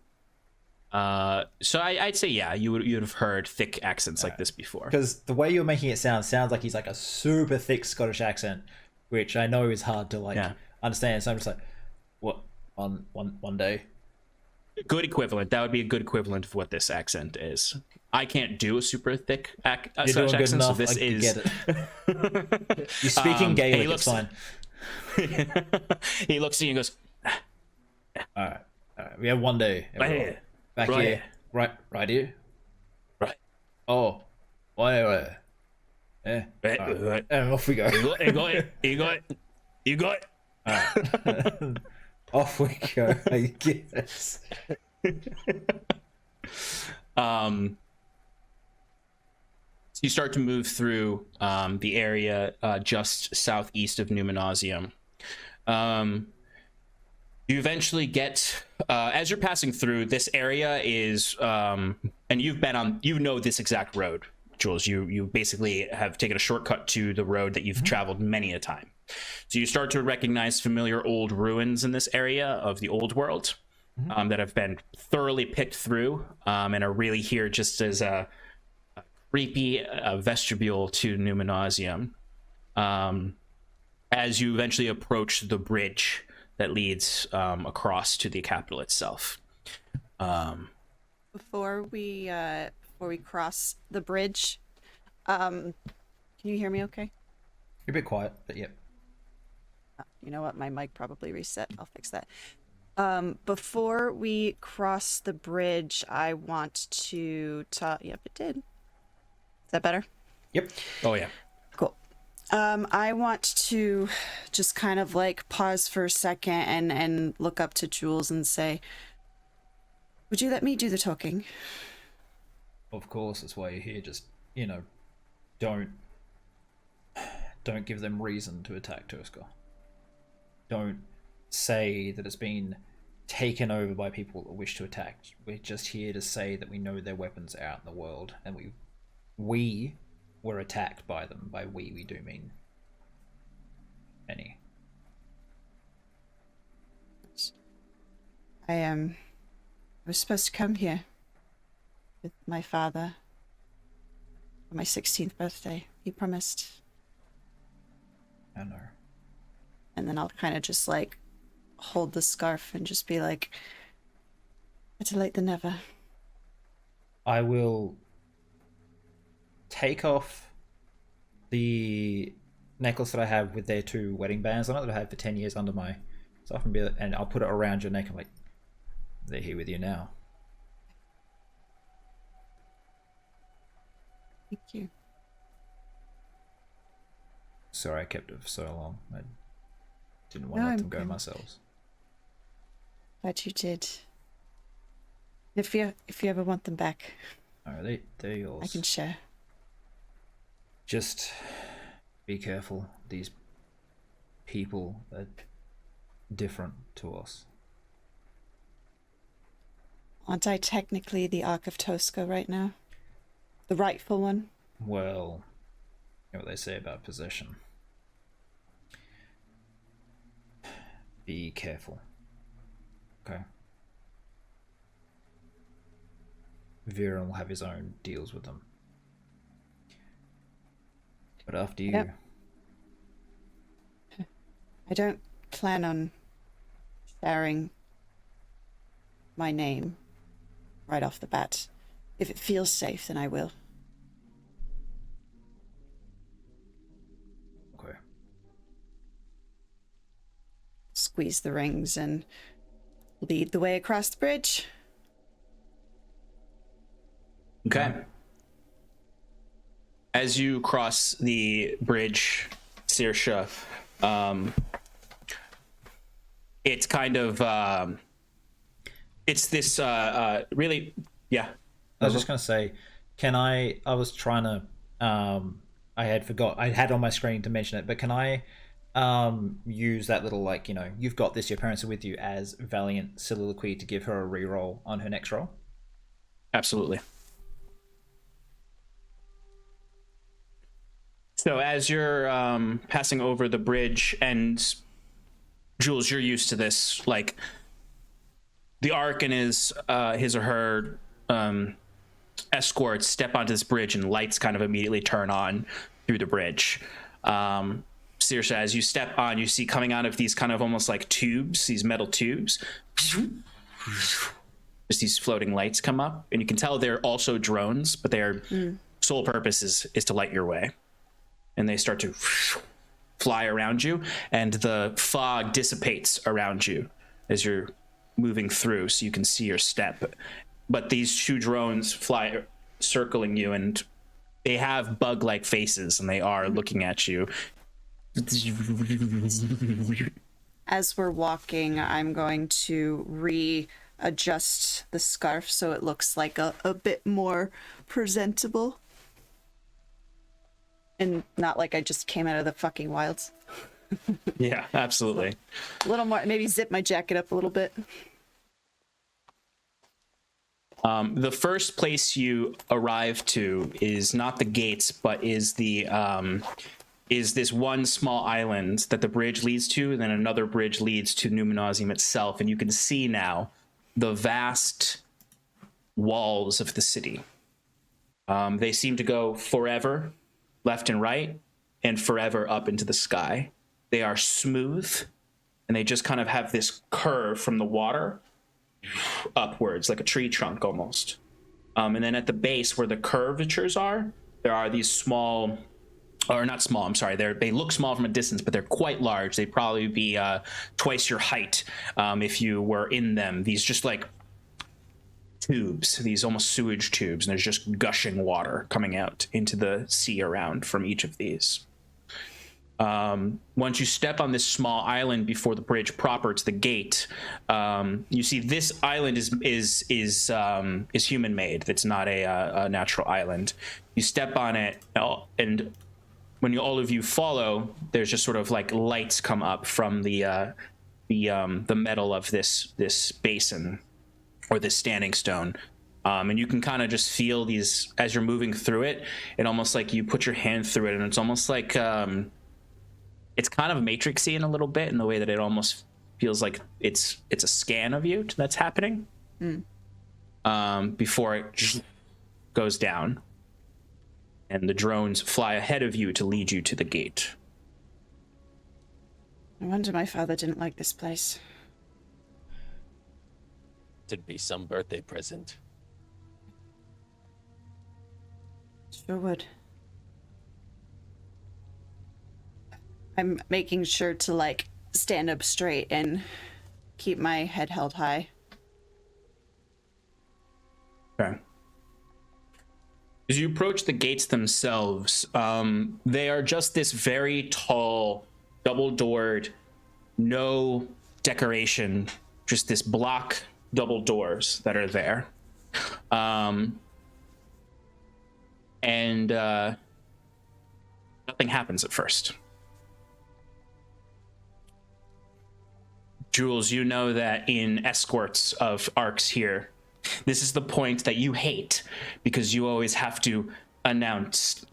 I'd say, yeah, you would have heard thick accents like this before. Because the way you're making it sounds like he's like a super thick Scottish accent, which I know is hard to understand. So I'm just like, what, one day? Good equivalent. That would be a good equivalent of what this accent is. I can't do a super thick You're Scottish doing good accent, so enough. this I is. get it. You're speaking And Gaelic. he looks, It's fine. he looks at you and goes, All right. We have one day. Right everyone. here. Back Right here. here. Right here. right, Oh. Wait. Yeah. right, All right. right. And off we go. You got it. You got it. You got it. All right. Off we go. I guess. So you start to move through the area just southeast of Numenosium. You eventually get, as you're passing through, this area is, and you know this exact road, Jules. You basically have taken a shortcut to the road that you've traveled many a time. So you start to recognize familiar old ruins in this area of the old world that have been thoroughly picked through and are really here just as a creepy vestibule to Numenosium. As you eventually approach the bridge that leads across to the capital itself. Before we cross the bridge, can you hear me okay? You're a bit quiet, but yep. You know what? My mic probably reset. I'll fix that. Before we cross the bridge, I want to talk. Yep, it did. Is that better? Yep. Oh, yeah. Cool. I want to just kind of like pause for a second and look up to Jules and say, would you let me do the talking? Of course, that's why you're here. Just, don't give them reason to attack Turska. Don't say that it's been taken over by people that wish to attack. We're just here to say that we know their weapons are out in the world, and we were attacked by them. By we do mean any. I was supposed to come here with my father for my 16th birthday. He promised. I know. And then I'll kind of just like hold the scarf and just be like, better late than never. I will take off the necklace that I have with their 2 wedding bands on it that I had for 10 years under my stuff, and I'll put it around your neck. I'm like, they're here with you now. Thank you. Sorry I kept it for so long. I didn't want to let them go myself. Glad you did. If you ever want them back, They're yours. I can share. Just be careful. These people are different to us. Aren't I technically the Ark of Tosca right now? The rightful one? Well, you know what they say about possession. Be careful. Okay. Viren will have his own deals with them. But after you... Yep. I don't plan on sharing my name right off the bat. If it feels safe, then I will. Okay. Squeeze the rings and lead the way across the bridge. Okay. As you cross the bridge, Saoirse, it's kind of it's this really, yeah. I was just gonna say, I was trying to I had on my screen to mention it, but can I use that little, like, you've got this, your parents are with you, as Valiant soliloquy to give her a reroll on her next roll? Absolutely. So as you're passing over the bridge, and Jules, you're used to this, like the Ark and his or her escorts step onto this bridge and lights kind of immediately turn on through the bridge. Saoirse, as you step on, you see coming out of these kind of almost like tubes, these metal tubes, just these floating lights come up, and you can tell they're also drones, but their sole purpose is to light your way. And they start to fly around you, and the fog dissipates around you as you're moving through, so you can see your step. But these two drones fly circling you, and they have bug-like faces, and they are looking at you. As we're walking, I'm going to readjust the scarf so it looks like a bit more presentable. And not like I just came out of the fucking wilds. Yeah, absolutely. A little more, maybe zip my jacket up a little bit. The first place you arrive to is not the gates, but is this one small island that the bridge leads to, and then another bridge leads to Numenosium itself, and you can see now the vast walls of the city. They seem to go forever left and right, and forever up into the sky. They are smooth, and they just kind of have this curve from the water upwards, like a tree trunk almost. And then at the base where the curvatures are, there are these small, or not small, I'm sorry, they look small from a distance, but they're quite large. They'd probably be twice your height if you were in them. These just like tubes, these almost sewage tubes, and there's just gushing water coming out into the sea around from each of these. Once you step on this small island before the bridge proper to the gate, you see this island is human made. It's not a natural island. You step on it, and when all of you follow, there's just sort of like lights come up from the metal of this basin or this standing stone. And you can kind of just feel these as you're moving through it, and almost like you put your hand through it, and it's almost like it's kind of Matrixy in a little bit in the way that it almost feels like it's a scan of you that's happening before it goes down, and the drones fly ahead of you to lead you to the gate. I wonder my father didn't like this place. It'd be some birthday present. Sure would. I'm making sure to like stand up straight and keep my head held high. Okay. As you approach the gates themselves, they are just this very tall, double-doored, no decoration, just this block double doors that are there. And nothing happens at first. Jules, you know that in escorts of arcs here, this is the point that you hate, because you always have to announce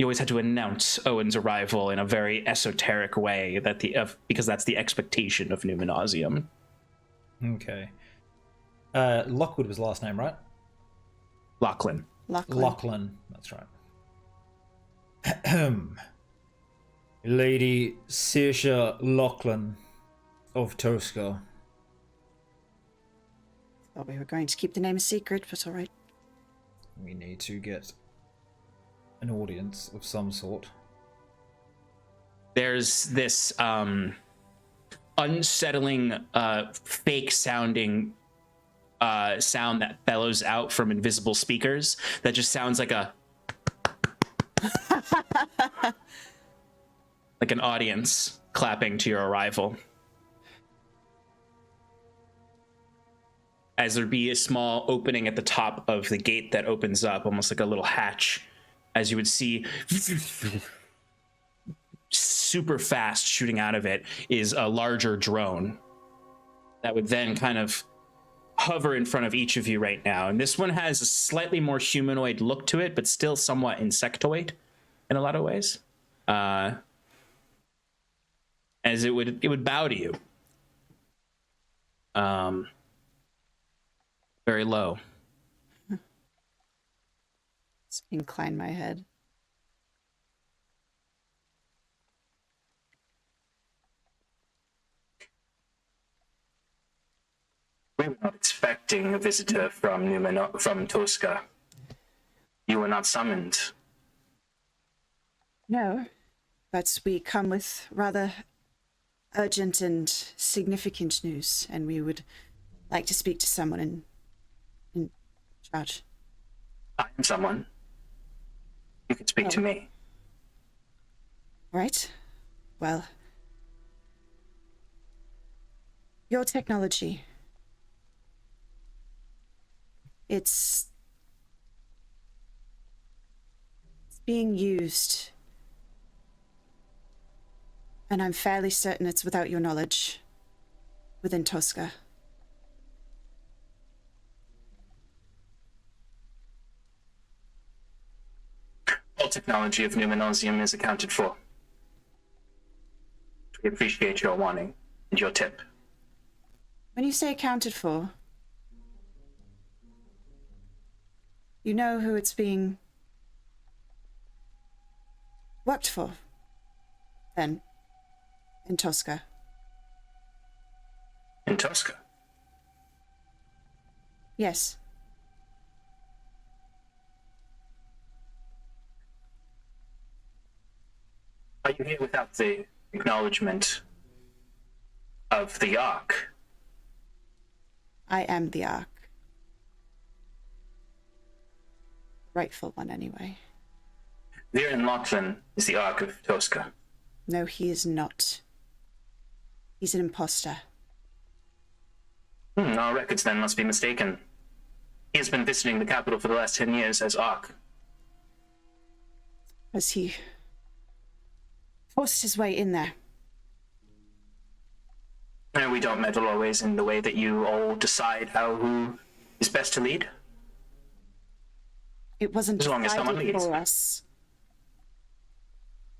Owen's arrival in a very esoteric way, because that's the expectation of Numenosium. Okay. Lockwood was the last name, right? Lachlan. Lachlan, that's right. Lady Saoirse Lachlan of Tosca. Thought we were going to keep the name a secret, but all right. We need to get an audience of some sort. There's this unsettling, fake-sounding sound that bellows out from invisible speakers that just sounds like like an audience clapping to your arrival. As there be a small opening at the top of the gate that opens up, almost like a little hatch, as you would see super fast shooting out of it is a larger drone that would then kind of hover in front of each of you right now. And this one has a slightly more humanoid look to it, but still somewhat insectoid in a lot of ways. As it would bow to you. Very low. Just incline my head. We were not expecting a visitor from Tosca. You were not summoned. No, but we come with rather urgent and significant news, and we would like to speak to someone in charge. I am someone. You can speak to me. Right. Well, your technology, it's being used, and I'm fairly certain it's without your knowledge, within Tosca. All technology of Numinosium is accounted for. We appreciate your warning and your tip. When you say accounted for, you know who it's being worked for, then, in Tosca. In Tosca? Yes. Are you here without the acknowledgement of the Ark? I am the Ark. Rightful one, anyway. Viren Lachlan is the Ark of Tosca. No, he is not. He's an imposter. Our records then must be mistaken. He has been visiting the capital for the last 10 years as Ark. Has he forced his way in there? No, we don't meddle always in the way that you all decide who is best to lead. It wasn't As long as someone decided leads. for us.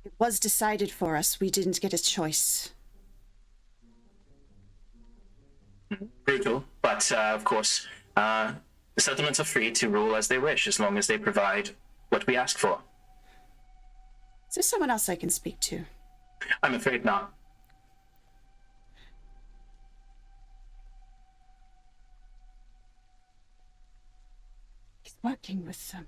It was decided for us. We didn't get a choice. Brutal, but of course, the settlements are free to rule as they wish, as long as they provide what we ask for. Is there someone else I can speak to? I'm afraid not. He's working with them.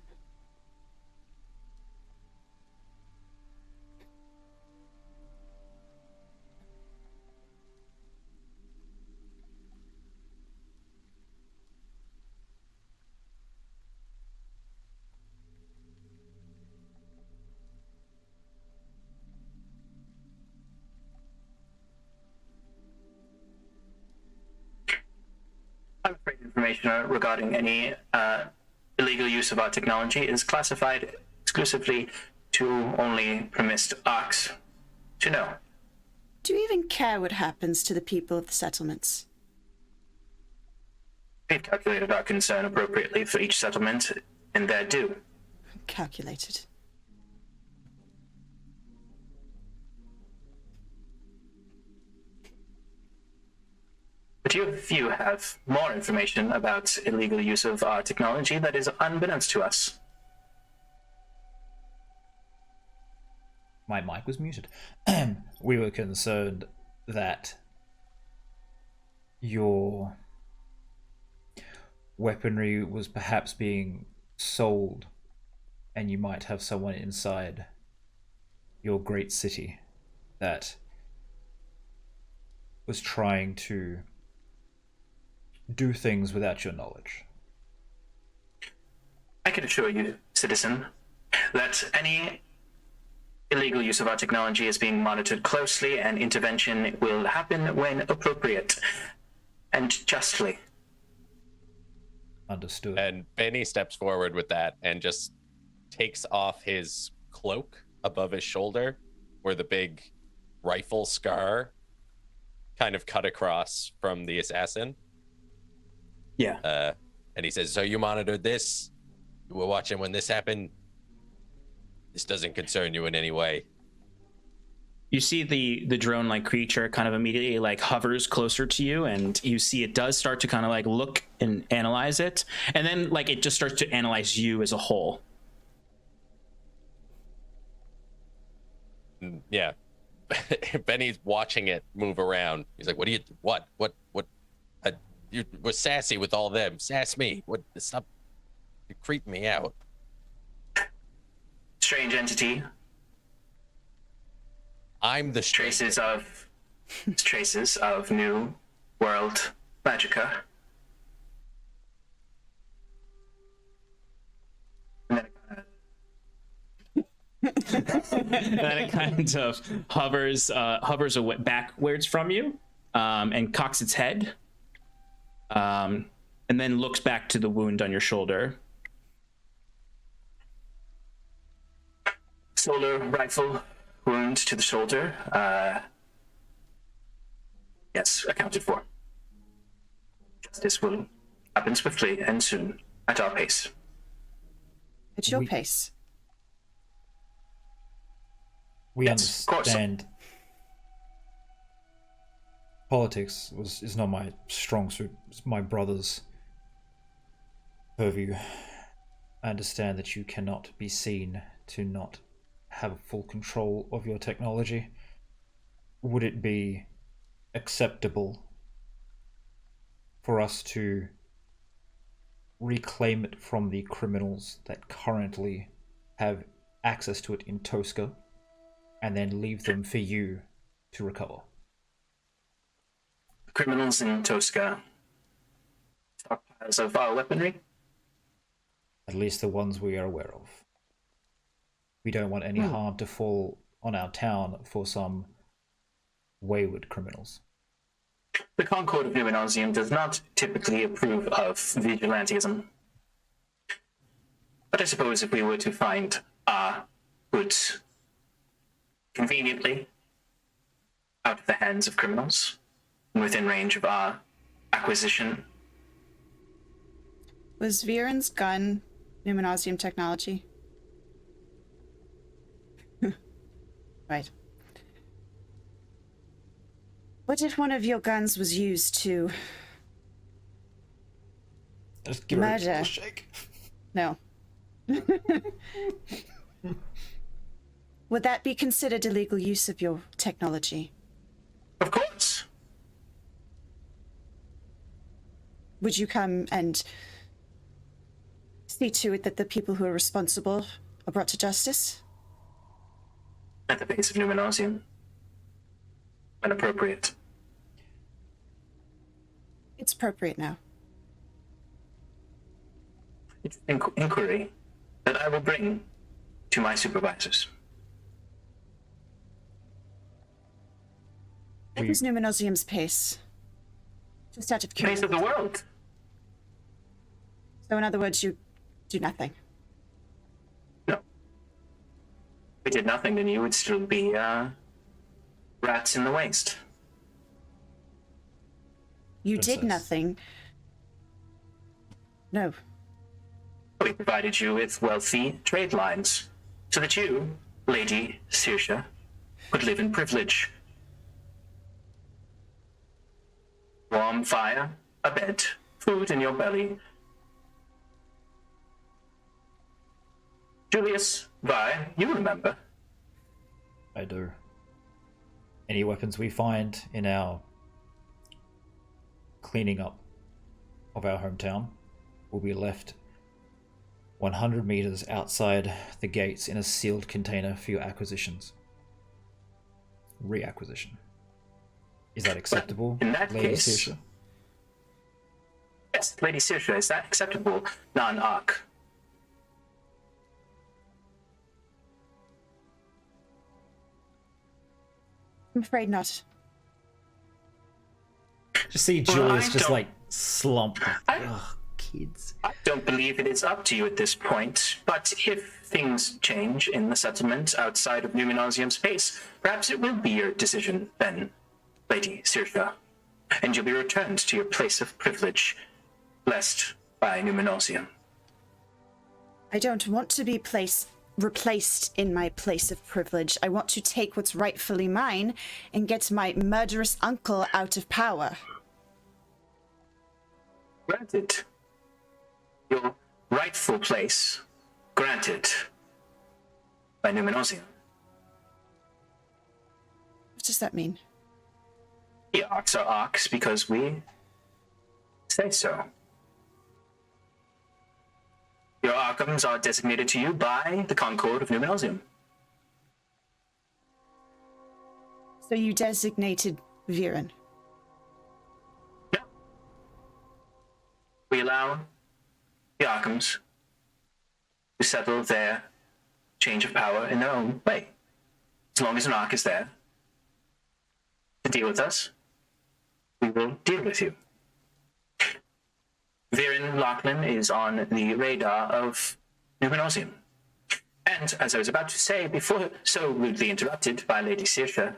I'm afraid information regarding any illegal use of our technology is classified exclusively to only permissed Arks to know. Do you even care what happens to the people of the settlements? We've calculated our concern appropriately for each settlement in their due. Calculated. But you have more information about illegal use of our technology that is unbeknownst to us. My mic was muted. We were concerned that your weaponry was perhaps being sold, and you might have someone inside your great city that was trying to do things without your knowledge. I can assure you, citizen, that any illegal use of our technology is being monitored closely, and intervention will happen when appropriate and justly. Understood. And Benny steps forward with that and just takes off his cloak above his shoulder, where the big rifle scar kind of cut across from the assassin. Yeah. And he says, so you monitored this? You were watching when this happened? This doesn't concern you in any way. You see the drone-like creature kind of immediately like hovers closer to you, and you see it does start to kind of like look and analyze it, and then like it just starts to analyze you as a whole. Yeah. Benny's watching it move around. He's like, what? You were sassy with all them. Sass me. What? Stop. You creep me out. Strange entity. I'm the Traces of new world magica. Then it kind of hovers away backwards from you, and cocks its head, and then looks back to the wound on your shoulder. Solar rifle wound to the shoulder. Yes, accounted for. Justice will happen swiftly and soon, at our pace. At your pace. We Yes, of course. understand politics is not my strong suit. It's my brother's purview. I understand that you cannot be seen to not have full control of your technology. Would it be acceptable for us to reclaim it from the criminals that currently have access to it in Tosca, and then leave them for you to recover? Criminals in Tosca. Stockpiles of our weaponry. At least the ones we are aware of. We don't want any harm to fall on our town for some wayward criminals. The Concord of Numenosium does not typically approve of vigilantism. But I suppose if we were to find our goods conveniently out of the hands of criminals, within range of our acquisition. Was Viren's gun Numenosium technology? Right. What if one of your guns was used to Just give her Murder. a shake. No. Would that be considered illegal use of your technology? Of course. Would you come and see to it that the people who are responsible are brought to justice? At the base of Numenosium. When appropriate. It's appropriate now. It's an inquiry that I will bring to my supervisors. What is Numenosium's pace? Just out of Face curiosity. of the world. So in other words, you do nothing. No. If we did nothing, then you would still be, rats in the waste. You did Princess. nothing. No. We provided you with wealthy trade lines, so that you, Lady Saoirse, could live in privilege. Warm fire, a bed, food in your belly. Julius, Vi, you remember. I do. Any weapons we find in our cleaning up of our hometown will be left 100 meters outside the gates in a sealed container for your acquisitions. Reacquisition. Is that acceptable, in that Lady case- Saoirse? Yes, Lady Saoirse, is that acceptable? Non-arc. I'm afraid not. Just see Well, Julius I just don't- like slump. I- Ugh, kids. I don't believe it is up to you at this point, but if things change in the settlement outside of Numenosium's space, perhaps it will be your decision then, Lady Saoirse, and you'll be returned to your place of privilege, blessed by Numenosium. I don't want to be replaced in my place of privilege. I want to take what's rightfully mine and get my murderous uncle out of power. Granted. Your rightful place, granted by Numenosium. What does that mean? The arcs are arcs because we say so. Your Arkhams are designated to you by the Concord of Numenosium. So you designated Viren. Yeah. We allow the Arkhams to settle their change of power in their own way. As long as an Ark is there to deal with us, we will deal with you. Viren Lachlan is on the radar of Numenosium. And as I was about to say before so rudely interrupted by Lady Saoirse,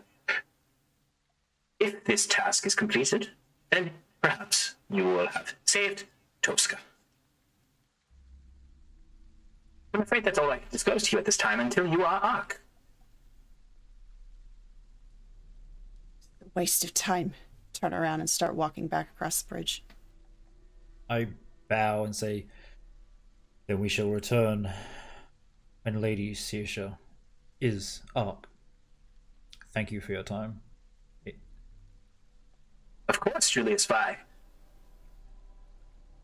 if this task is completed, then perhaps you will have saved Tosca. I'm afraid that's all I can disclose to you at this time until you are Ark. Waste of time. Turn around and start walking back across the bridge. I bow and say, then we shall return when Lady Saoirse is Ark. Thank you for your time. Of course, Julius Vi.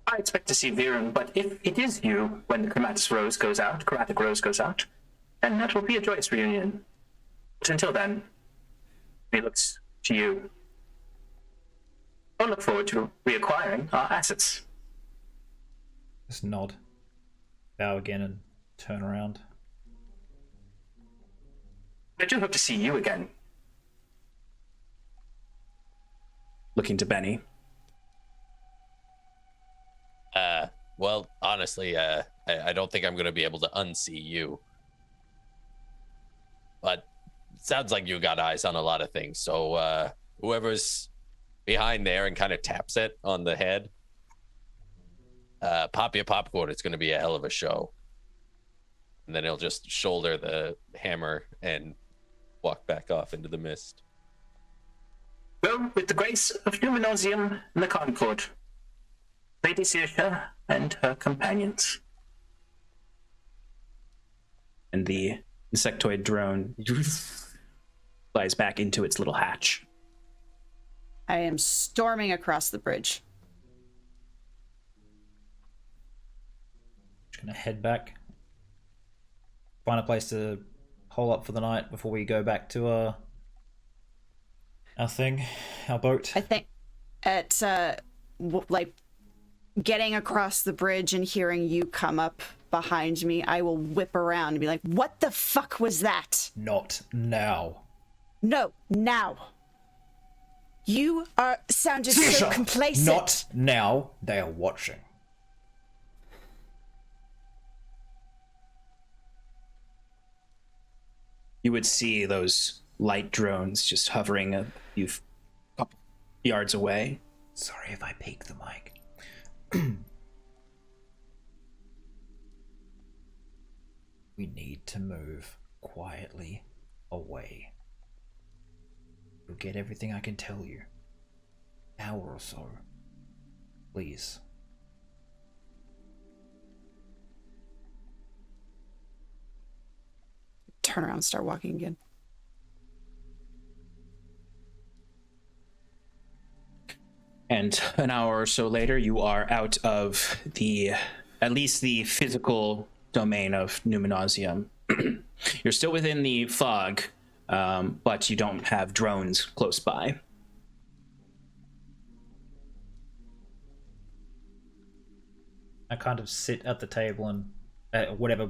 I expect to see Viren, but if it is you when the chromatic rose goes out, then that will be a joyous reunion. But until then, he looks to you. I'll look forward to reacquiring our assets. Just nod, bow again, and turn around. I do hope to see you again. Looking to Benny. Well, honestly, I don't think I'm going to be able to unsee you. But it sounds like you got eyes on a lot of things. So whoever's behind there and kind of taps it on the head, pop your popcorn. It's going to be a hell of a show. And then he'll just shoulder the hammer and walk back off into the mist. Well, with the grace of Numenosium and the Concord, Lady Saoirse and her companions. And the insectoid drone flies back into its little hatch. I am storming across the bridge. Just gonna head back, find a place to hole up for the night before we go back to our boat. I think at like getting across the bridge and hearing you come up behind me, I will whip around and be like, "What the fuck was that?" Not now. No, now. You sounded so Saoirse, complacent. Not now. They are watching. You would see those light drones just hovering a few couple yards away. Sorry if I peek the mic. We need to move quietly away. You'll get everything I can tell you. Hour or so. Please. Turn around and start walking again. And an hour or so later, you are out of at least the physical domain of Numenosium. You're still within the fog, but you don't have drones close by. I kind of sit at the table and whatever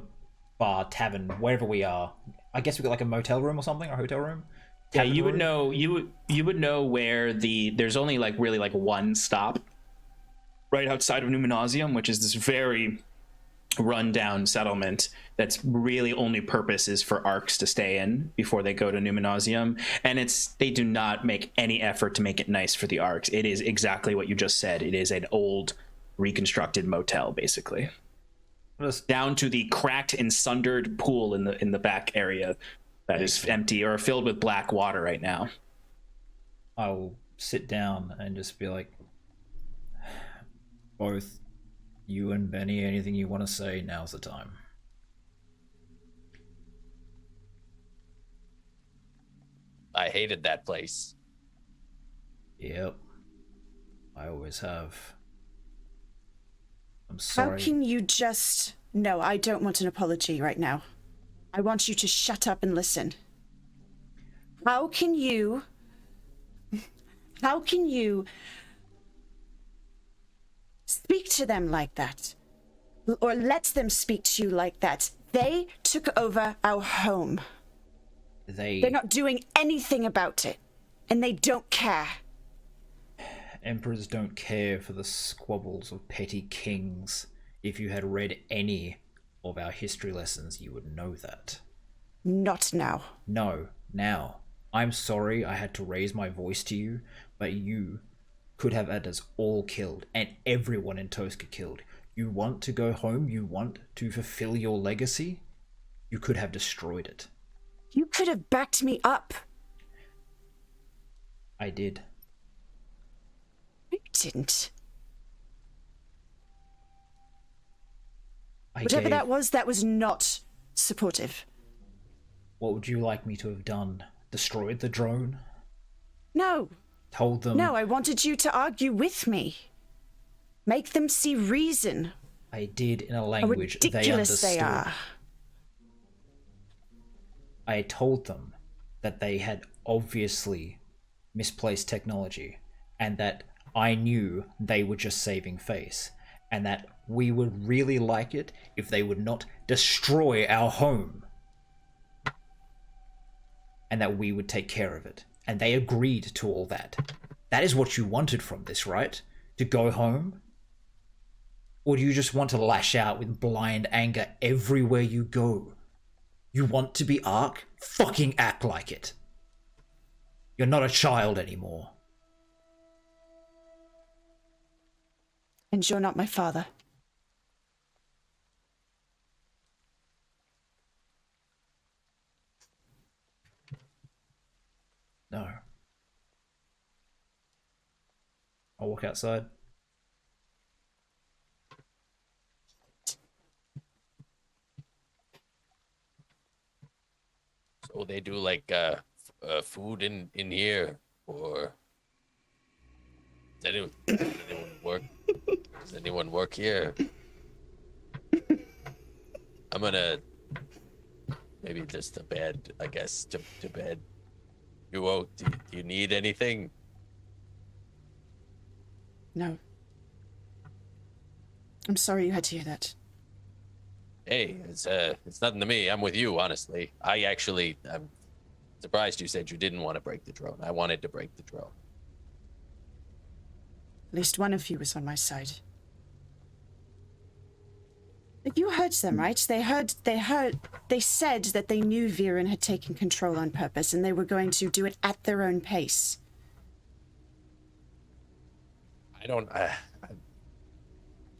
bar, tavern, wherever we are. I guess we got like a motel room or something, or hotel room. Yeah, you would know. You would know where there's only like really like one stop right outside of Numenosium, which is this very rundown settlement that's really only purpose is for Arcs to stay in before they go to Numenosium, and they do not make any effort to make it nice for the Arcs. It is exactly what you just said. It is an old reconstructed motel, basically, down to the cracked and sundered pool in the back area that is empty or filled with black water right now. I'll sit down and just be like, both you and Benny, anything you want to say, now's the time. I hated that place. Yep. I always have. I'm How sorry. can you just... No, I don't want an apology right now. I want you to shut up and listen. How can you speak to them like that? Or let them speak to you like that? They took over our home. They're not doing anything about it. And they don't care. Emperors don't care for the squabbles of petty kings. If you had read any of our history lessons, you would know that. Not now. No, now. I'm sorry I had to raise my voice to you, but you could have had us all killed, and everyone in Tosca killed. You want to go home? You want to fulfill your legacy? You could have destroyed it. You could have backed me up. I did. You didn't. Whatever that was not supportive. What would you like me to have done? Destroyed the drone? No. Told them... No, I wanted you to argue with me. Make them see reason. I did in a How language they ridiculous understood. they are. I told them that they had obviously misplaced technology, and that I knew they were just saving face, and that we would really like it if they would not destroy our home, and that we would take care of it. And they agreed to all that. That is what you wanted from this, right? To go home? Or do you just want to lash out with blind anger everywhere you go? You want to be Ark? Fucking act like it. You're not a child anymore. And you're not my father. No. I'll walk outside. So they do like food in here, or does anyone work? Does anyone work here? I'm gonna maybe just to bed, I guess. To bed. Do you need anything? No. I'm sorry you had to hear that. Hey, it's nothing to me. I'm with you, honestly. I'm surprised you said you didn't want to break the drone. I wanted to break the drone. At least one of you was on my side. You heard them, right? They said that they knew Viren had taken control on purpose and they were going to do it at their own pace. I don't,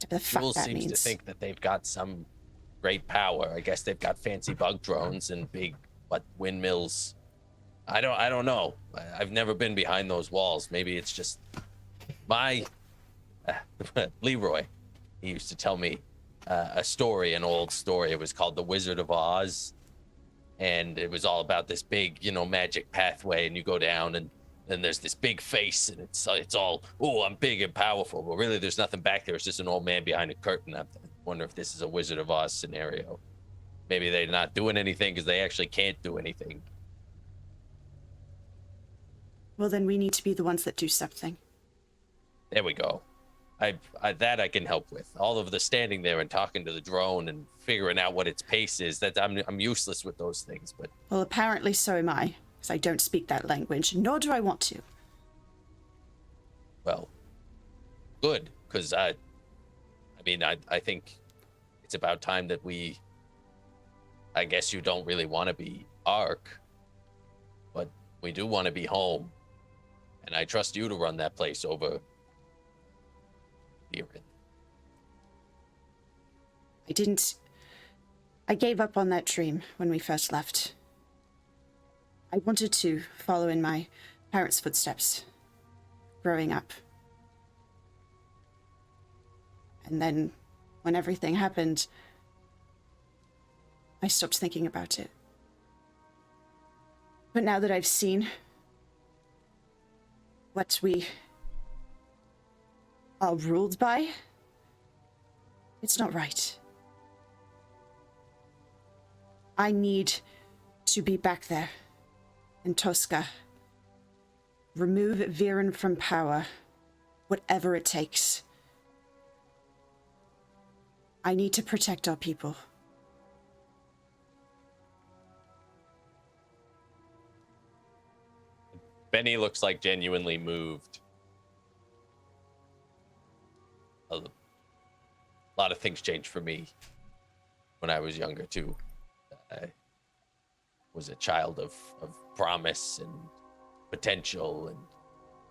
The fuck Jules that seems means. to think that they've got some great power. I guess they've got fancy bug drones and big, windmills. I don't know. I've never been behind those walls. Maybe it's just my, Leroy, he used to tell me a story, an old story. It was called The Wizard of Oz. And it was all about this big, magic pathway, and you go down and then there's this big face and it's all, oh, I'm big and powerful. But really there's nothing back there. It's just an old man behind a curtain. I wonder if this is a Wizard of Oz scenario. Maybe they're not doing anything because they actually can't do anything. Well, then we need to be the ones that do something. There we go. That I can help with. All of the standing there and talking to the drone and figuring out what its pace is. That I'm useless with those things. But Well, apparently so am I, because I don't speak that language, nor do I want to. well, good, because I think it's about time that we. I guess you don't really want to be Ark, but we do want to be home, and I trust you to run that place over. I gave up on that dream when we first left. I wanted to follow in my parents' footsteps, growing up. And then, when everything happened, I stopped thinking about it. But now that I've seen what we are ruled by, It's not right. I need to be back there in Tosca. Remove Viren from power, whatever it takes. I need to protect our people. Benny looks like genuinely moved. A lot of things changed for me when I was younger too. I was a child of promise and potential, and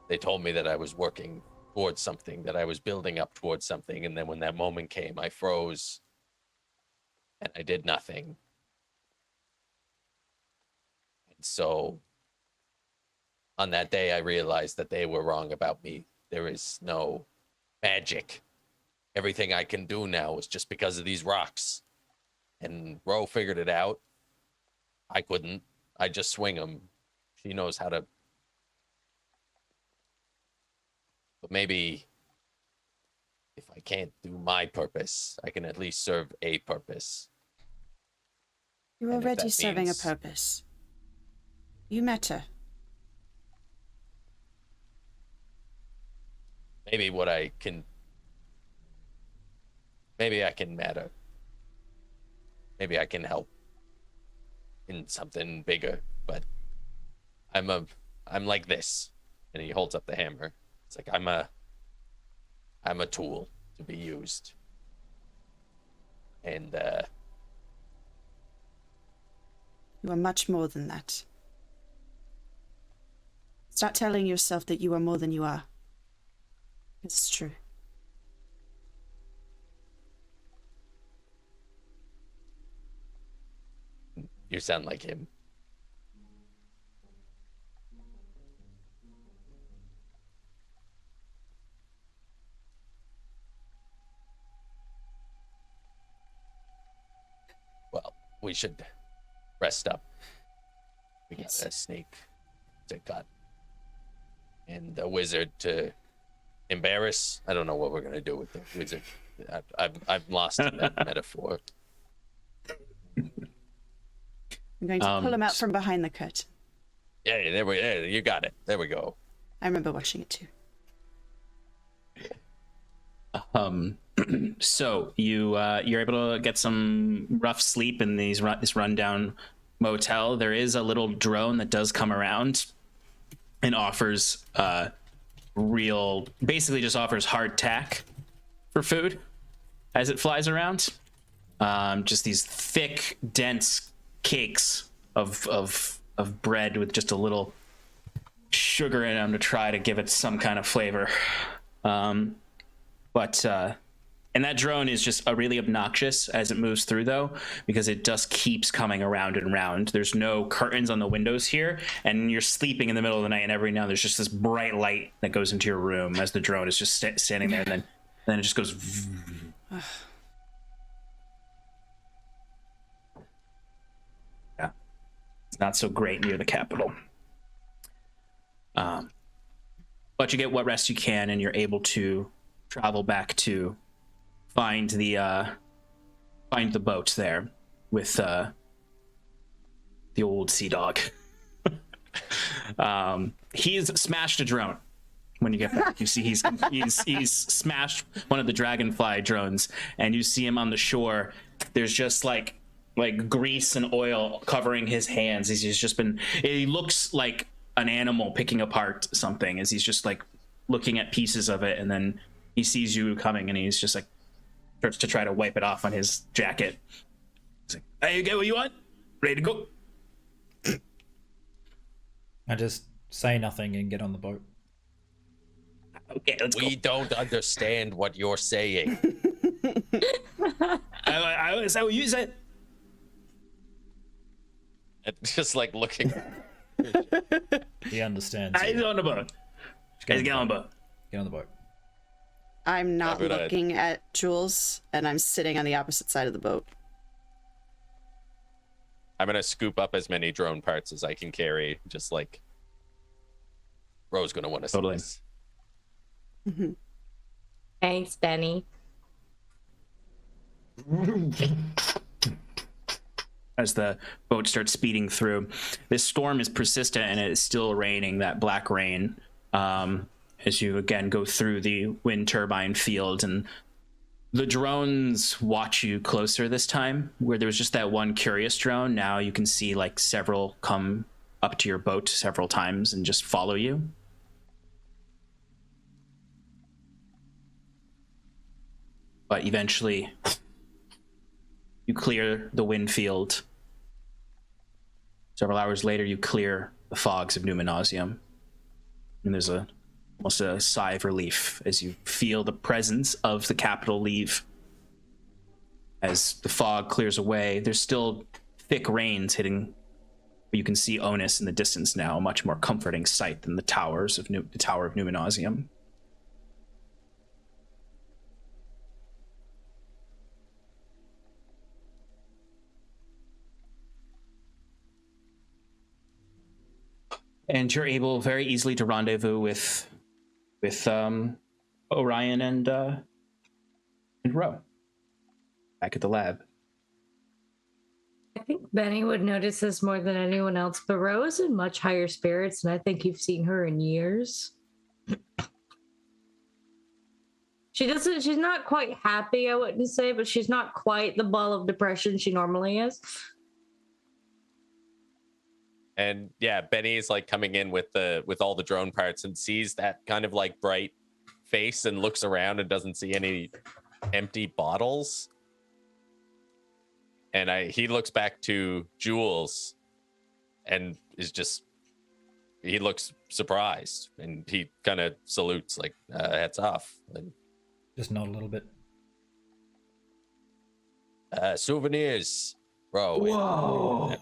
they told me that I was working towards something, that I was building up towards something, and then when that moment came, I froze and I did nothing. And so on that day, I realized that they were wrong about me. There is no magic. Everything I can do now is just because of these rocks. And Ro figured it out. I couldn't. I just swing them. She knows how to. But maybe if I can't do my purpose, I can at least serve a purpose. You're And if already that serving means- a purpose. You met her. Maybe I can matter. Maybe I can help in something bigger, but I'm like this. And he holds up the hammer. It's like I'm a tool to be used. And You are much more than that. Start telling yourself that you are more than you are. It's true. you sound like him. Well, we should rest up. We got Yes. a snake to cut. And a wizard to embarrass. I don't know what we're gonna do with the wizard. I've lost in that metaphor. I'm going to pull him out from behind the curtain. Yeah, you got it. There we go. I remember watching it too. So you're able to get some rough sleep in this rundown motel. There is a little drone that does come around and offers basically just offers hardtack for food as it flies around. Just these thick, dense cakes of bread with just a little sugar in them to try to give it some kind of flavor. And that drone is just really obnoxious as it moves through, though, because it just keeps coming around and around. There's no curtains on the windows here, and you're sleeping in the middle of the night, and every now and there's just this bright light that goes into your room as the drone is just standing there, and then it just goes. Yeah, it's not so great near the capital. But you get what rest you can, and you're able to travel back to find the boat there with the old sea dog. He's smashed a drone. When you get back, you see he's smashed one of the dragonfly drones, and you see him on the shore. There's just like grease and oil covering his hands. He looks like an animal picking apart something as he's just like looking at pieces of it, and then he sees you coming, and he's just like starts to try to wipe it off on his jacket. He's like, "Hey, you get what you want? Ready to go?" I just say nothing and get on the boat. Okay, let's go. We don't understand what you're saying. Is that what you said? And just like looking. He understands. He's you. on the boat. Guys, get on the boat. Get on the boat. I'm not good idea. looking at Jules, and I'm sitting on the opposite side of the boat. I'm gonna scoop up as many drone parts as I can carry. Just like Ro's gonna want to see Totally. this. Thanks, Benny. as the boat starts speeding through. This storm is persistent and it is still raining, that black rain, as you again go through the wind turbine field. And the drones watch you closer this time. Where there was just that one curious drone, now you can see like several come up to your boat several times and just follow you. But eventually you clear the wind field. Several hours later, you clear the fogs of Numenosium. And there's almost a sigh of relief as you feel the presence of the capital leave. As the fog clears away, there's still thick rains hitting, but you can see Onus in the distance now, a much more comforting sight than the Tower of Numenosium. And you're able very easily to rendezvous with Orion and Ro back at the lab. I think Benny would notice this more than anyone else, but Ro is in much higher spirits, and I think you've seen her in years. She's not quite happy, I wouldn't say, but she's not quite the ball of depression she normally is. And yeah, Benny's like coming in with all the drone parts and sees that kind of like bright face and looks around and doesn't see any empty bottles. And he looks back to Jules and he looks surprised and he kind of salutes like hats off. And, just nod a little bit. Souvenirs, bro. Whoa.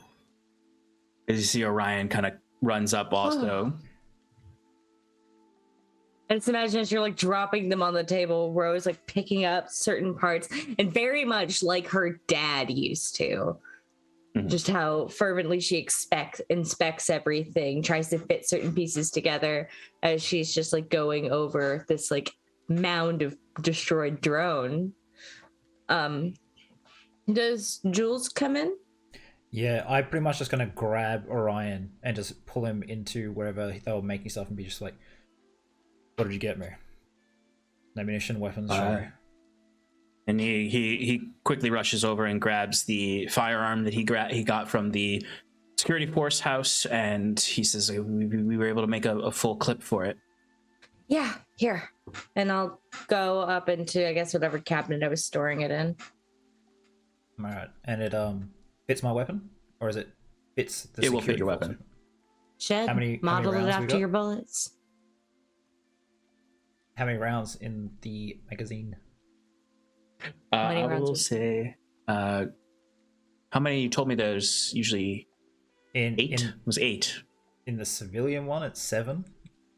As you see Orion kind of runs up also. I just imagine as you're like dropping them on the table, Rose like picking up certain parts, and very much like her dad used to. Mm-hmm. Just how fervently she inspects everything, tries to fit certain pieces together as she's just like going over this like mound of destroyed drone. Does Jules come in? Yeah, I'm pretty much just gonna grab Orion and just pull him into wherever they were making stuff and be just like, "What did you get me? Ammunition, weapons, sure." And he quickly rushes over and grabs the firearm that he got from the security force house, and he says, "We were able to make a full clip for it." Yeah, here. And I'll go up into, I guess, whatever cabinet I was storing it in. All right, and it fits my weapon, or is it fits the it will fit your force weapon. Shed, model it after your bullets. How many rounds in the magazine? I will say, how many? You told me there's usually 8. It was 8. In the civilian one, it's 7.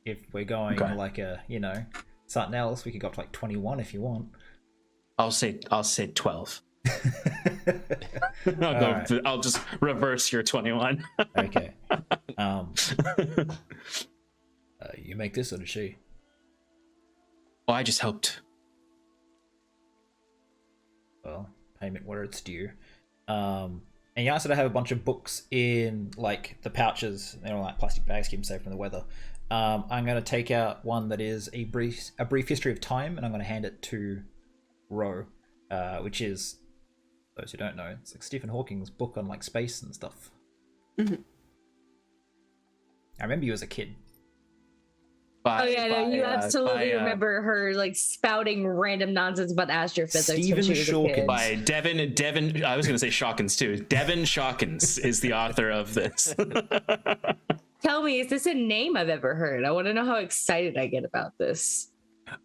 If we're going like a, something else, we could go up to like 21 if you want. I'll say 12. I'll just reverse your 21. Okay. You make this, or does she? Oh, I just helped. Well, payment where it's due. And you also have a bunch of books in like the pouches. They're all like plastic bags, keep them safe from the weather. I'm going to take out one that is a brief history of time, and I'm going to hand it to Ro, which is, those who don't know, it's like Stephen Hawking's book on like space and stuff. Mm-hmm. I remember you as a kid. You absolutely remember her like spouting random nonsense about astrophysics when she was a kid. By Devin. I was going to say Shawkins too. Devin Shawkins is the author of this. Tell me, is this a name I've ever heard? I want to know how excited I get about this.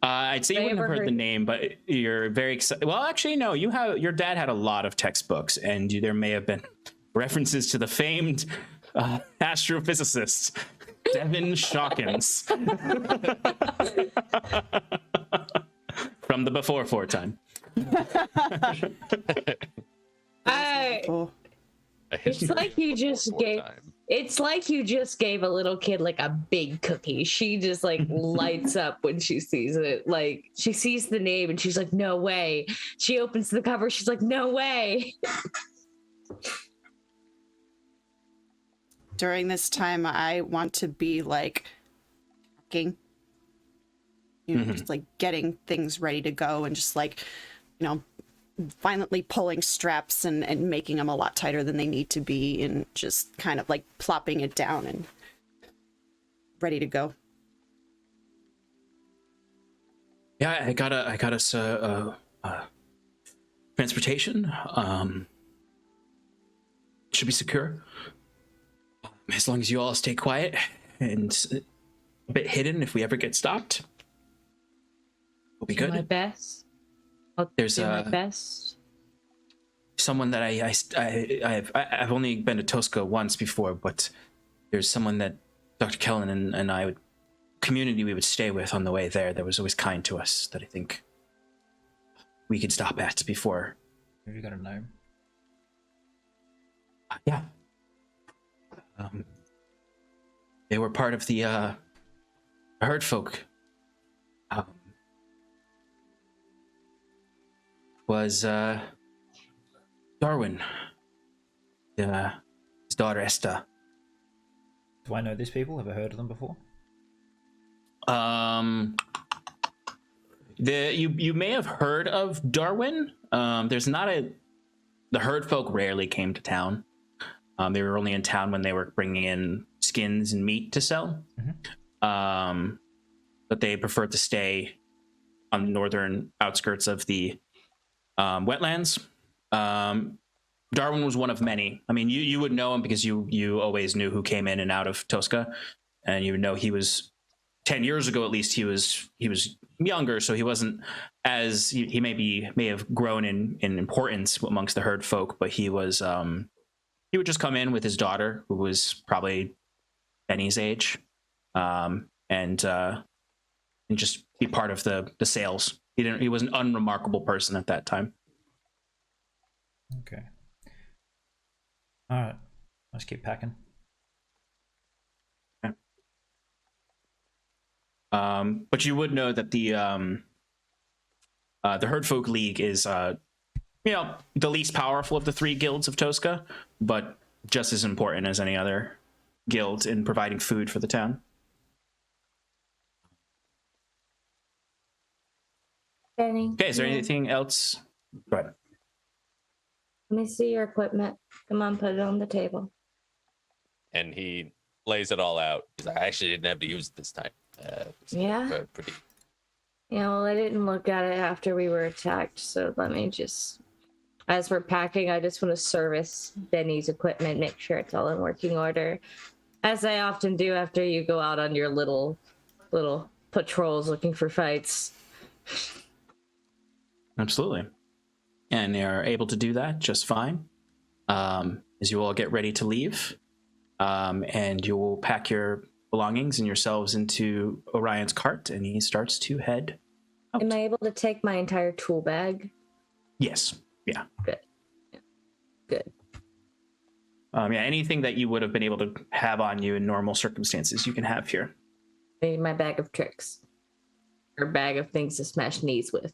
I'd say you wouldn't have heard the name, but you're very excited. Well, actually, no. Your dad had a lot of textbooks, and there may have been references to the famed astrophysicist Devin Shawkins from the before time. It's like you just gave. It's like you just gave a little kid like a big cookie. She just like lights up when she sees it. Like she sees the name and she's like, no way. She opens the cover. She's like, no way. During this time, I want to be like packing, just like getting things ready to go and just like, violently pulling straps and making them a lot tighter than they need to be and just kind of like plopping it down and ready to go. Yeah, I got us transportation. Should be secure. As long as you all stay quiet and a bit hidden if we ever get stopped. We'll be Do good. my best. I'll There's do my best. someone that I've only been to Tosca once before, but there's someone that Dr. Kellen and I would community we would stay with on the way there that was always kind to us that I think we could stop at before. Have you got a gnome? Yeah. They were part of the herd folk. Was Darwin, his daughter Esther. Do I know these people? Have I heard of them before? You may have heard of Darwin. There's not the herd folk rarely came to town. They were only in town when they were bringing in skins and meat to sell. But they preferred to stay on the northern outskirts of the wetlands. Darwin was one of many. I mean, you would know him because you always knew who came in and out of Tosca, and you would know he was 10 years ago at least. He was younger, so he wasn't as he may have grown in importance amongst the herd folk, but he was he would just come in with his daughter, who was probably Benny's age, and just be part of the sales. He was an unremarkable person at that time. Okay. All right. Let's keep packing. Okay. But you would know that the Herd Folk League is the least powerful of the three guilds of Tosca, but just as important as any other guild in providing food for the town. Benny. Okay, is there anything else? Go ahead. Let me see your equipment. Come on, put it on the table. And he lays it all out. He's like, I actually didn't have to use it this time. Yeah? Pretty. Yeah, well, I didn't look at it after we were attacked, so let me just... As we're packing, I just want to service Benny's equipment, make sure it's all in working order. As I often do after you go out on your little patrols looking for fights. Absolutely. And they're able to do that just fine. As you all get ready to leave, and you will pack your belongings and yourselves into Orion's cart, and he starts to head out. Am I able to take my entire tool bag? Yes. Yeah. Good. Yeah. Good. Anything that you would have been able to have on you in normal circumstances, you can have here. Maybe my bag of tricks. Or bag of things to smash knees with.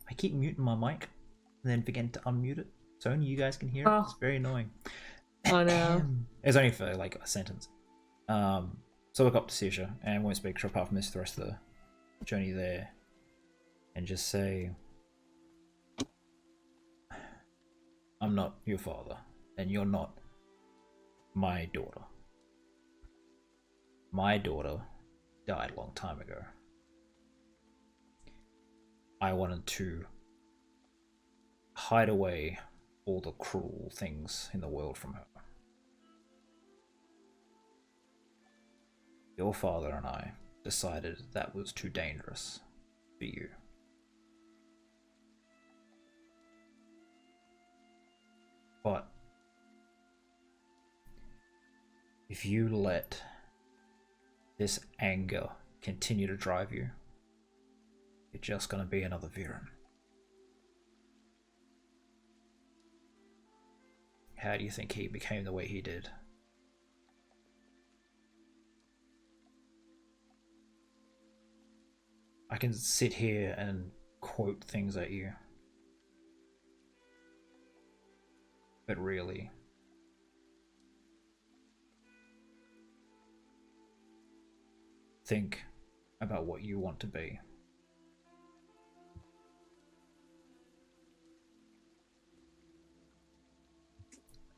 I keep muting my mic and then forgetting to unmute it, so only you guys can hear it. Oh. It's very annoying. Oh no. It's only for like a sentence. So look up to Sisha and won't speak to her apart from this for the rest of the journey there, and just say, I'm not your father, and you're not my daughter. My daughter died a long time ago. I wanted to hide away all the cruel things in the world from her. Your father and I decided that was too dangerous for you. But If you let this anger continue to drive you, you're just gonna be another Viren. How do you think he became the way he did? I can sit here and quote things at you, but really, think about what you want to be.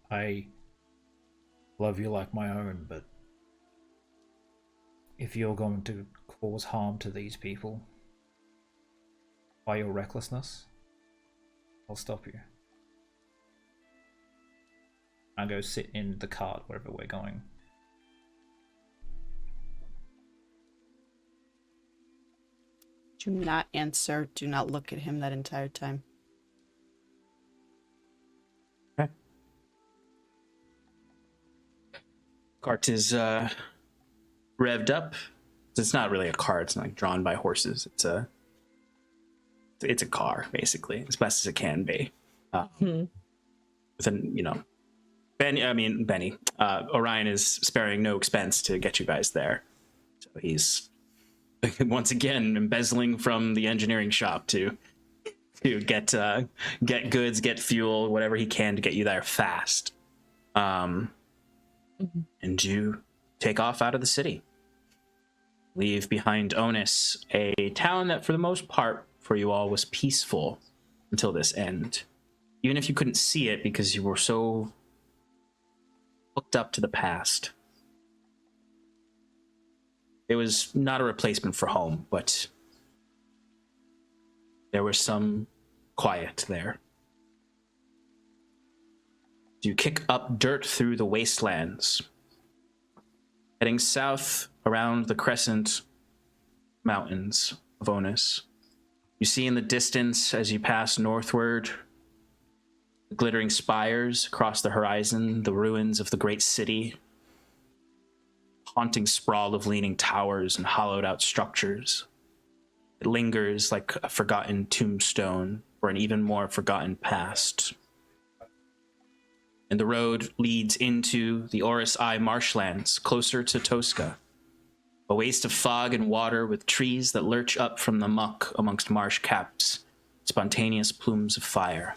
I love you like my own, but if you're going to cause harm to these people by your recklessness, I'll stop you. I'll go sit in the cart wherever we're going. Do not answer. Do not look at him that entire time. Cart is revved up. It's not really a cart. It's not like drawn by horses. It's a car, basically, as best as it can be. With an, Benny. Orion is sparing no expense to get you guys there. So he's once again embezzling from the engineering shop to get goods, get fuel, whatever he can to get you there fast. And you take off out of the city. Leave behind Onus, a town that for the most part for you all was peaceful until this end. Even if you couldn't see it because you were so hooked up to the past. It was not a replacement for home, but there was some quiet there. You kick up dirt through the wastelands, heading south around the crescent mountains of Onus. You see in the distance as you pass northward, the glittering spires across the horizon, the ruins of the great city, haunting sprawl of leaning towers and hollowed out structures. It lingers like a forgotten tombstone for an even more forgotten past. And the road leads into the Oris Eye marshlands, closer to Tosca. A waste of fog and water with trees that lurch up from the muck amongst marsh caps, spontaneous plumes of fire.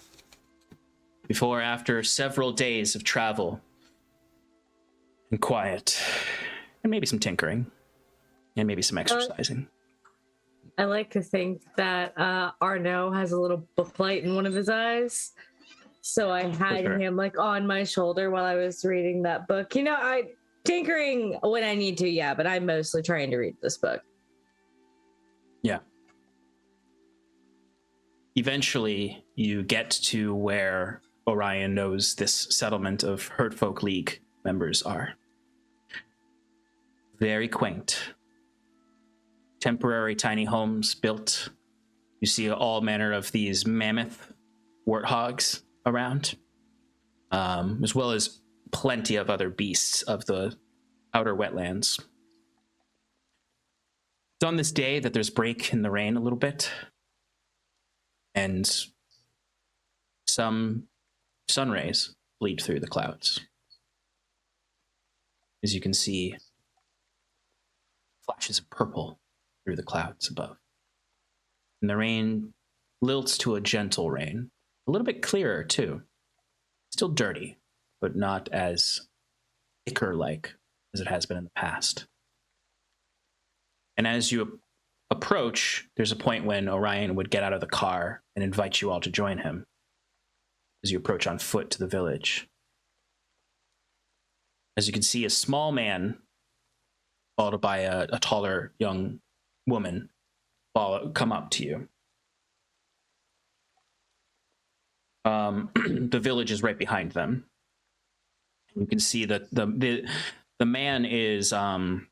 Before, after several days of travel and quiet, and maybe some tinkering, and maybe some exercising. I like to think that Arnaud has a little booklight in one of his eyes. So I had him like on my shoulder while I was reading that book. You know, I tinkering when I need to, yeah, but I'm mostly trying to read this book. Yeah. Eventually, you get to where Orion knows this settlement of Herdfolk League members are. Very quaint. Temporary tiny homes built. You see all manner of these mammoth warthogs around, as well as plenty of other beasts of the outer wetlands. It's on this day that there's break in the rain a little bit, and some sun rays bleed through the clouds. As you can see, flashes of purple through the clouds above. And the rain lilts to a gentle rain. A little bit clearer, too. Still dirty, but not as ichor-like as it has been in the past. And as you approach, there's a point when Orion would get out of the car and invite you all to join him as you approach on foot to the village. As you can see, a small man, followed by a taller young woman, come up to you. The village is right behind them. You can see that the man is the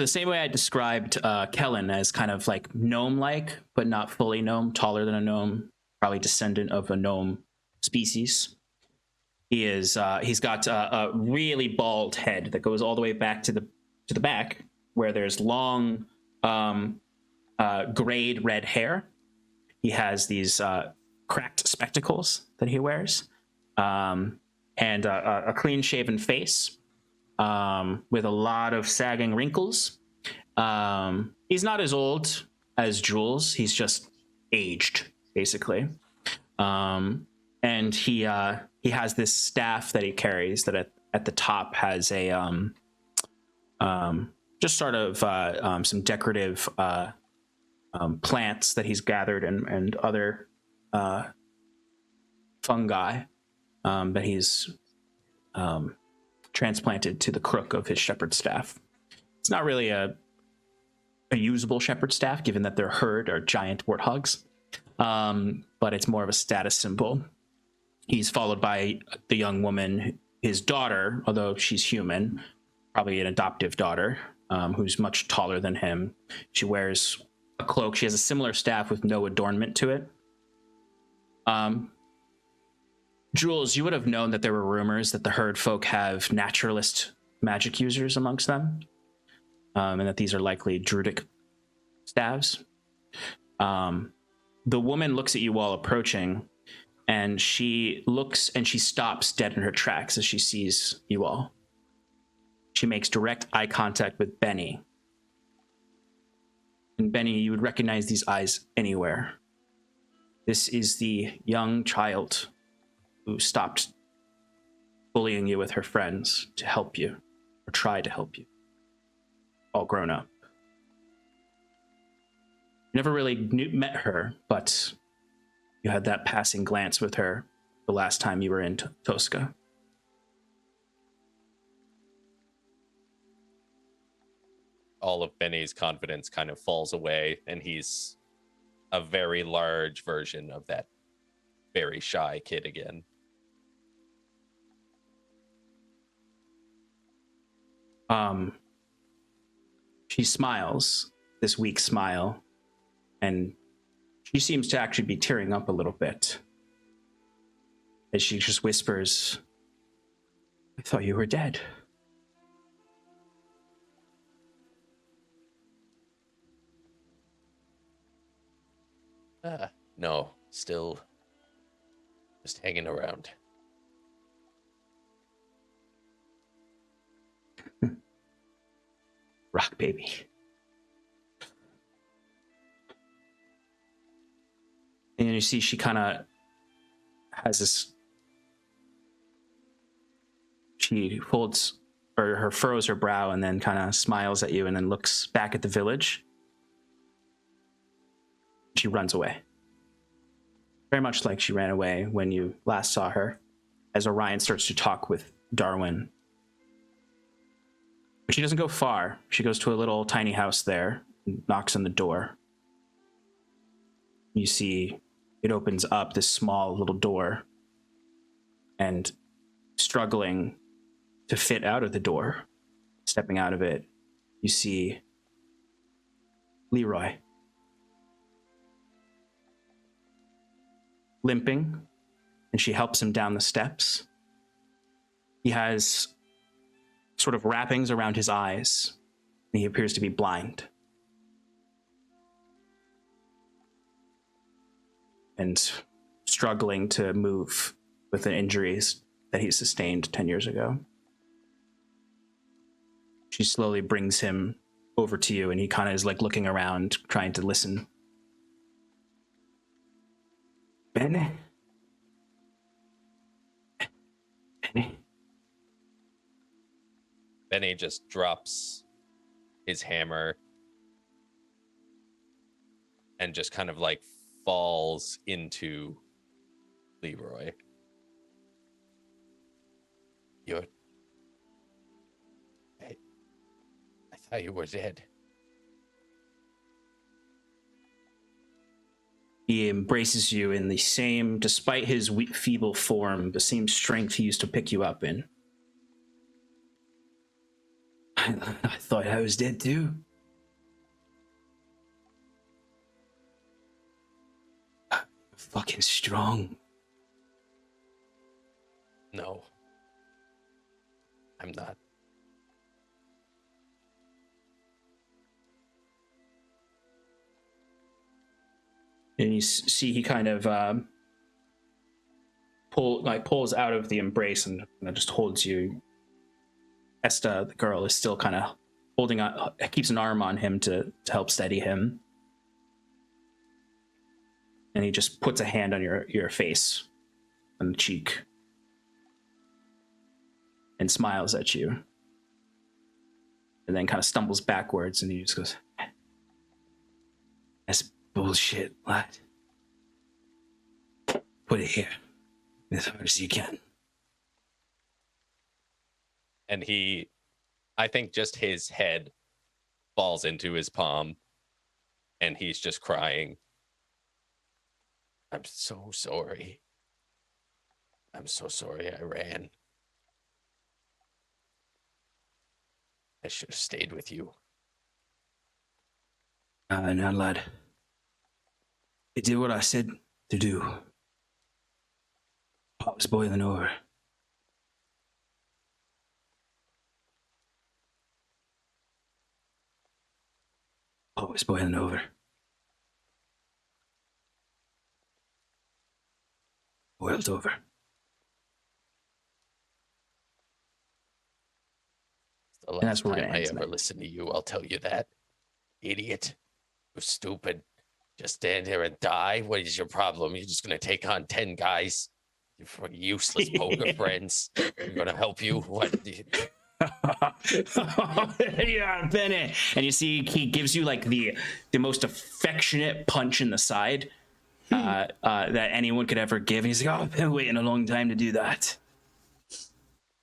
same way I described Kellen, as kind of like gnome-like, but not fully gnome, taller than a gnome, probably descendant of a gnome species. He's got a really bald head that goes all the way back to the back, where there's long grayed red hair. He has these cracked spectacles that he wears, and a clean shaven face with a lot of sagging wrinkles. He's not as old as Jules. He's just aged, basically. And he has this staff that he carries that at the top has a just sort of some decorative plants that he's gathered and other fungi that he's transplanted to the crook of his shepherd staff. It's not really a usable shepherd staff, given that their herd are giant warthogs, but it's more of a status symbol. He's followed by the young woman, his daughter, although she's human, probably an adoptive daughter, who's much taller than him. She wears a cloak. She has a similar staff with no adornment to it. Jules, you would have known that there were rumors that the herd folk have naturalist magic users amongst them, and that these are likely druidic staves. The woman looks at you while approaching, and she looks and she stops dead in her tracks as she sees you all. She makes direct eye contact with Benny. And Benny, you would recognize these eyes anywhere. This is the young child who stopped bullying you with her friends to help you, or try to help you. All grown up. You never really met her, but you had that passing glance with her the last time you were in Tosca. All of Benny's confidence kind of falls away, and he's a very large version of that very shy kid again. She smiles, this weak smile, and she seems to actually be tearing up a little bit as she just whispers, "I thought you were dead." No, still just hanging around. Rock baby. And you see she kind of has this, she folds, or her furrows her brow and then kind of smiles at you and then looks back at the village. She runs away. Very much like she ran away when you last saw her, as Orion starts to talk with Darwin. But she doesn't go far. She goes to a little tiny house there, and knocks on the door. You see it opens up, this small little door, and struggling to fit out of the door, stepping out of it, you see Leroy. Limping, and she helps him down the steps. He has sort of wrappings around his eyes, and he appears to be blind. And struggling to move with the injuries that he sustained 10 years ago. She slowly brings him over to you, and he kind of is like looking around, trying to listen. Benny? Benny? Benny just drops his hammer and just kind of like falls into Leroy. I thought you were dead. He embraces you in the same, despite his weak, feeble form, the same strength he used to pick you up in. I thought I was dead too. Fucking strong. No. I'm not. And you see he kind of pulls out of the embrace and just holds you. Esta, the girl, is still kind of holding on, keeps an arm on him to help steady him. And he just puts a hand on your face, on the cheek, and smiles at you. And then kind of stumbles backwards, and he just goes, "That's bullshit, lad. Put it here as hard as you can." And I think just his head falls into his palm, and he's just crying. I'm so sorry. I'm so sorry I ran. I should have stayed with you. Now, lad. I did what I said to do. Pot was boiling over. Pot was boiling over. Boiled over. The last that's where we're time gonna I end ever tonight. listen to you, I'll tell you that. Idiot. You're stupid. Just stand here and die? What is your problem? You're just going to take on 10 guys? Your useless poker friends. You're going to help you? What? Yeah, Bennett. And you see he gives you like the most affectionate punch in the side that anyone could ever give. And he's like, "Oh, I've been waiting a long time to do that."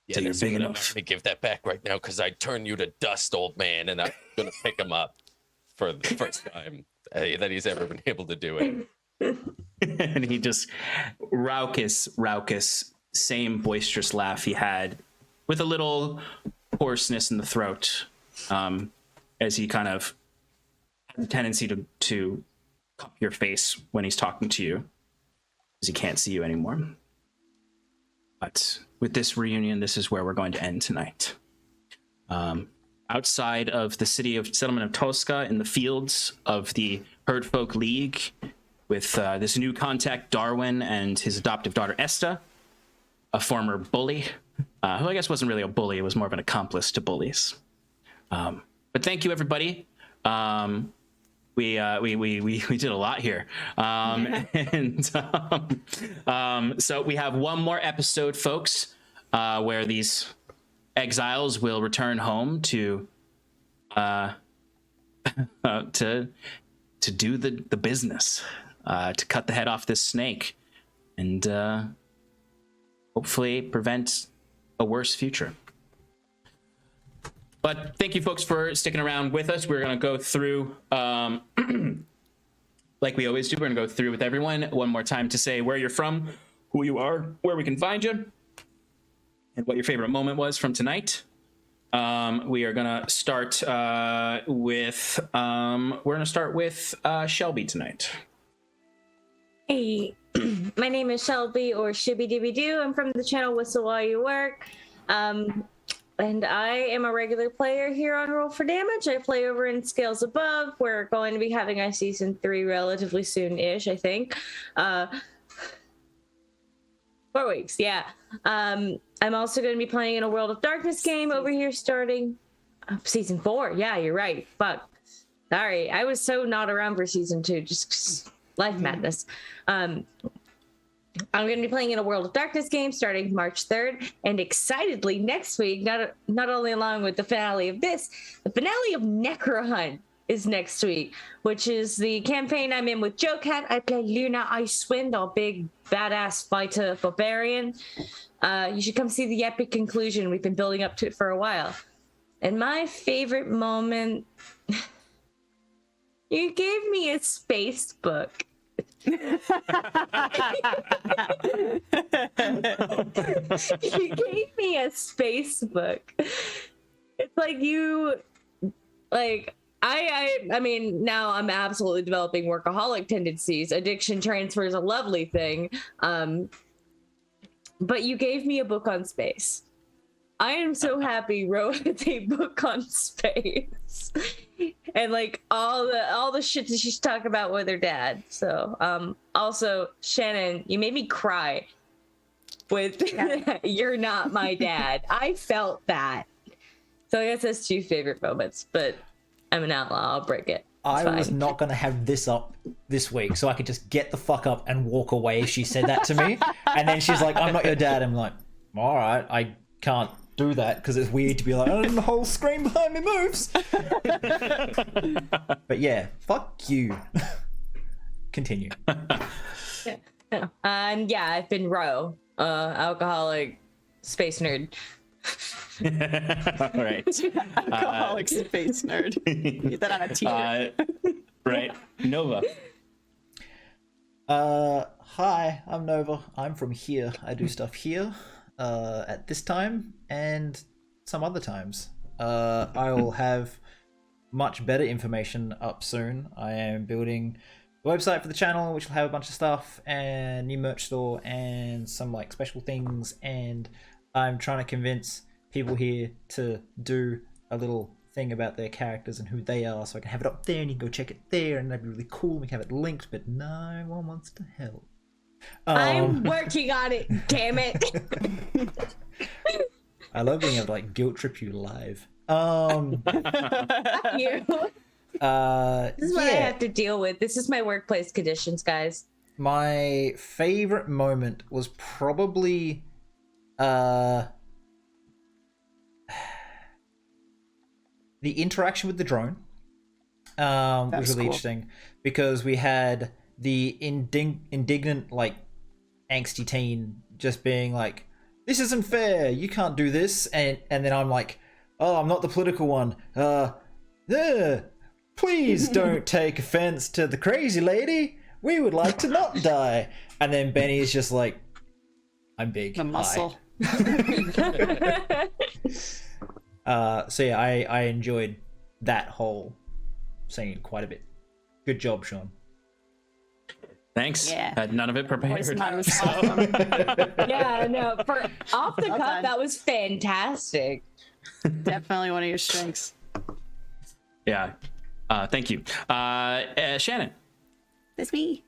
Yeah, So you're that's big what enough. I'm going to give that back right now because I turn you to dust, old man, and I'm going to pick him up for the first time that he's ever been able to do it. And he just raucous, same boisterous laugh he had with a little hoarseness in the throat, as he kind of has a tendency to cup your face when he's talking to you, because he can't see you anymore. But with this reunion, this is where we're going to end tonight. Outside of the settlement of Tosca, in the fields of the Herdfolk League, with this new contact, Darwin, and his adoptive daughter, Esta, a former bully, who I guess wasn't really a bully, it was more of an accomplice to bullies. But thank you, everybody. We did a lot here. So we have one more episode, folks, where these exiles will return home to do the business, to cut the head off this snake, and hopefully prevent a worse future. But thank you, folks, for sticking around with us. We're going to go through, like we always do, we're going to go through with everyone one more time to say where you're from, who you are, where we can find you, and what your favorite moment was from tonight. We are going to start with Shelby tonight. Hey, my name is Shelby, or Shibby Dibby Doo. I'm from the channel Whistle While You Work. And I am a regular player here on Roll for Damage. I play over in Scales Above. We're going to be having a season 3 relatively soon-ish, I think. 4 weeks, yeah. I'm also going to be playing in a World of Darkness game over here starting season 4. Yeah, you're right. Fuck. Sorry, I was so not around for season 2. Just life madness. I'm going to be playing in a World of Darkness game starting March 3rd, and excitedly next week, not only along with the finale of this, the finale of Necrohunt is next week, which is the campaign I'm in with Joe Cat. I play Luna Icewind, our big badass fighter barbarian. You should come see the epic conclusion. We've been building up to it for a while. And my favorite moment, you gave me a space book. You gave me a space book. It's like I mean, now I'm absolutely developing workaholic tendencies. Addiction transfer is a lovely thing. But you gave me a book on space. I am so happy Ro has a book on space. And like all the shit that she's talking about with her dad. So also Shannon, you made me cry with You're Not My Dad. I felt that. So I guess that's 2 favorite moments, but I'm an outlaw, I'll break it. I was not going to have this up this week, so I could just get the fuck up and walk away if she said that to me. And then she's like, I'm not your dad. I'm like, all right, I can't do that because it's weird to be like, oh, the whole screen behind me moves. But yeah, fuck you. Continue. Yeah. And yeah, I've been Ro, alcoholic space nerd. All right. Alcoholic space nerd. Get that on a t-shirt. Right. Nova. Hi, I'm Nova. I'm from here. I do stuff here at this time and some other times. I will have much better information up soon. I am building a website for the channel, which will have a bunch of stuff and new merch store and some like special things, and I'm trying to convince people here to do a little thing about their characters and who they are, so I can have it up there and you can go check it there, and that'd be really cool. We can have it linked, but no one wants to help. I'm working on it, damn it. I love being able to like guilt trip you live. You. This is what I yeah. have to deal with. This is my workplace conditions, guys. My favorite moment was probably the interaction with the drone. Was really cool. interesting because we had the indignant, like, angsty teen just being like, "This isn't fair. You can't do this," and then I'm like, "Oh, I'm not the political one. Please don't take offense to the crazy lady. We would like to not die." And then Benny is just like, "I'm big. The muscle. So yeah, I enjoyed that whole scene quite a bit. Good job, Sean. Thanks. Yeah. Had none of it prepared. Voice mine was awesome. Yeah, no, for off the Well cuff, done. that was fantastic. Definitely one of your strengths. Yeah. Thank you. Shannon. That's me.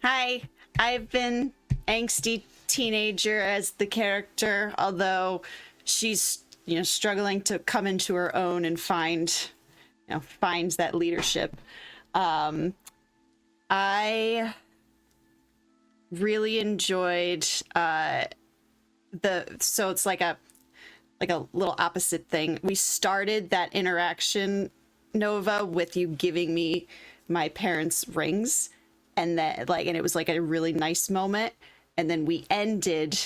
Hi. I've been angsty teenager as the character, although she's, struggling to come into her own and finds that leadership. I really enjoyed so it's like a little opposite thing. We started that interaction, Nova, with you giving me my parents' rings, and it was like a really nice moment, and then we ended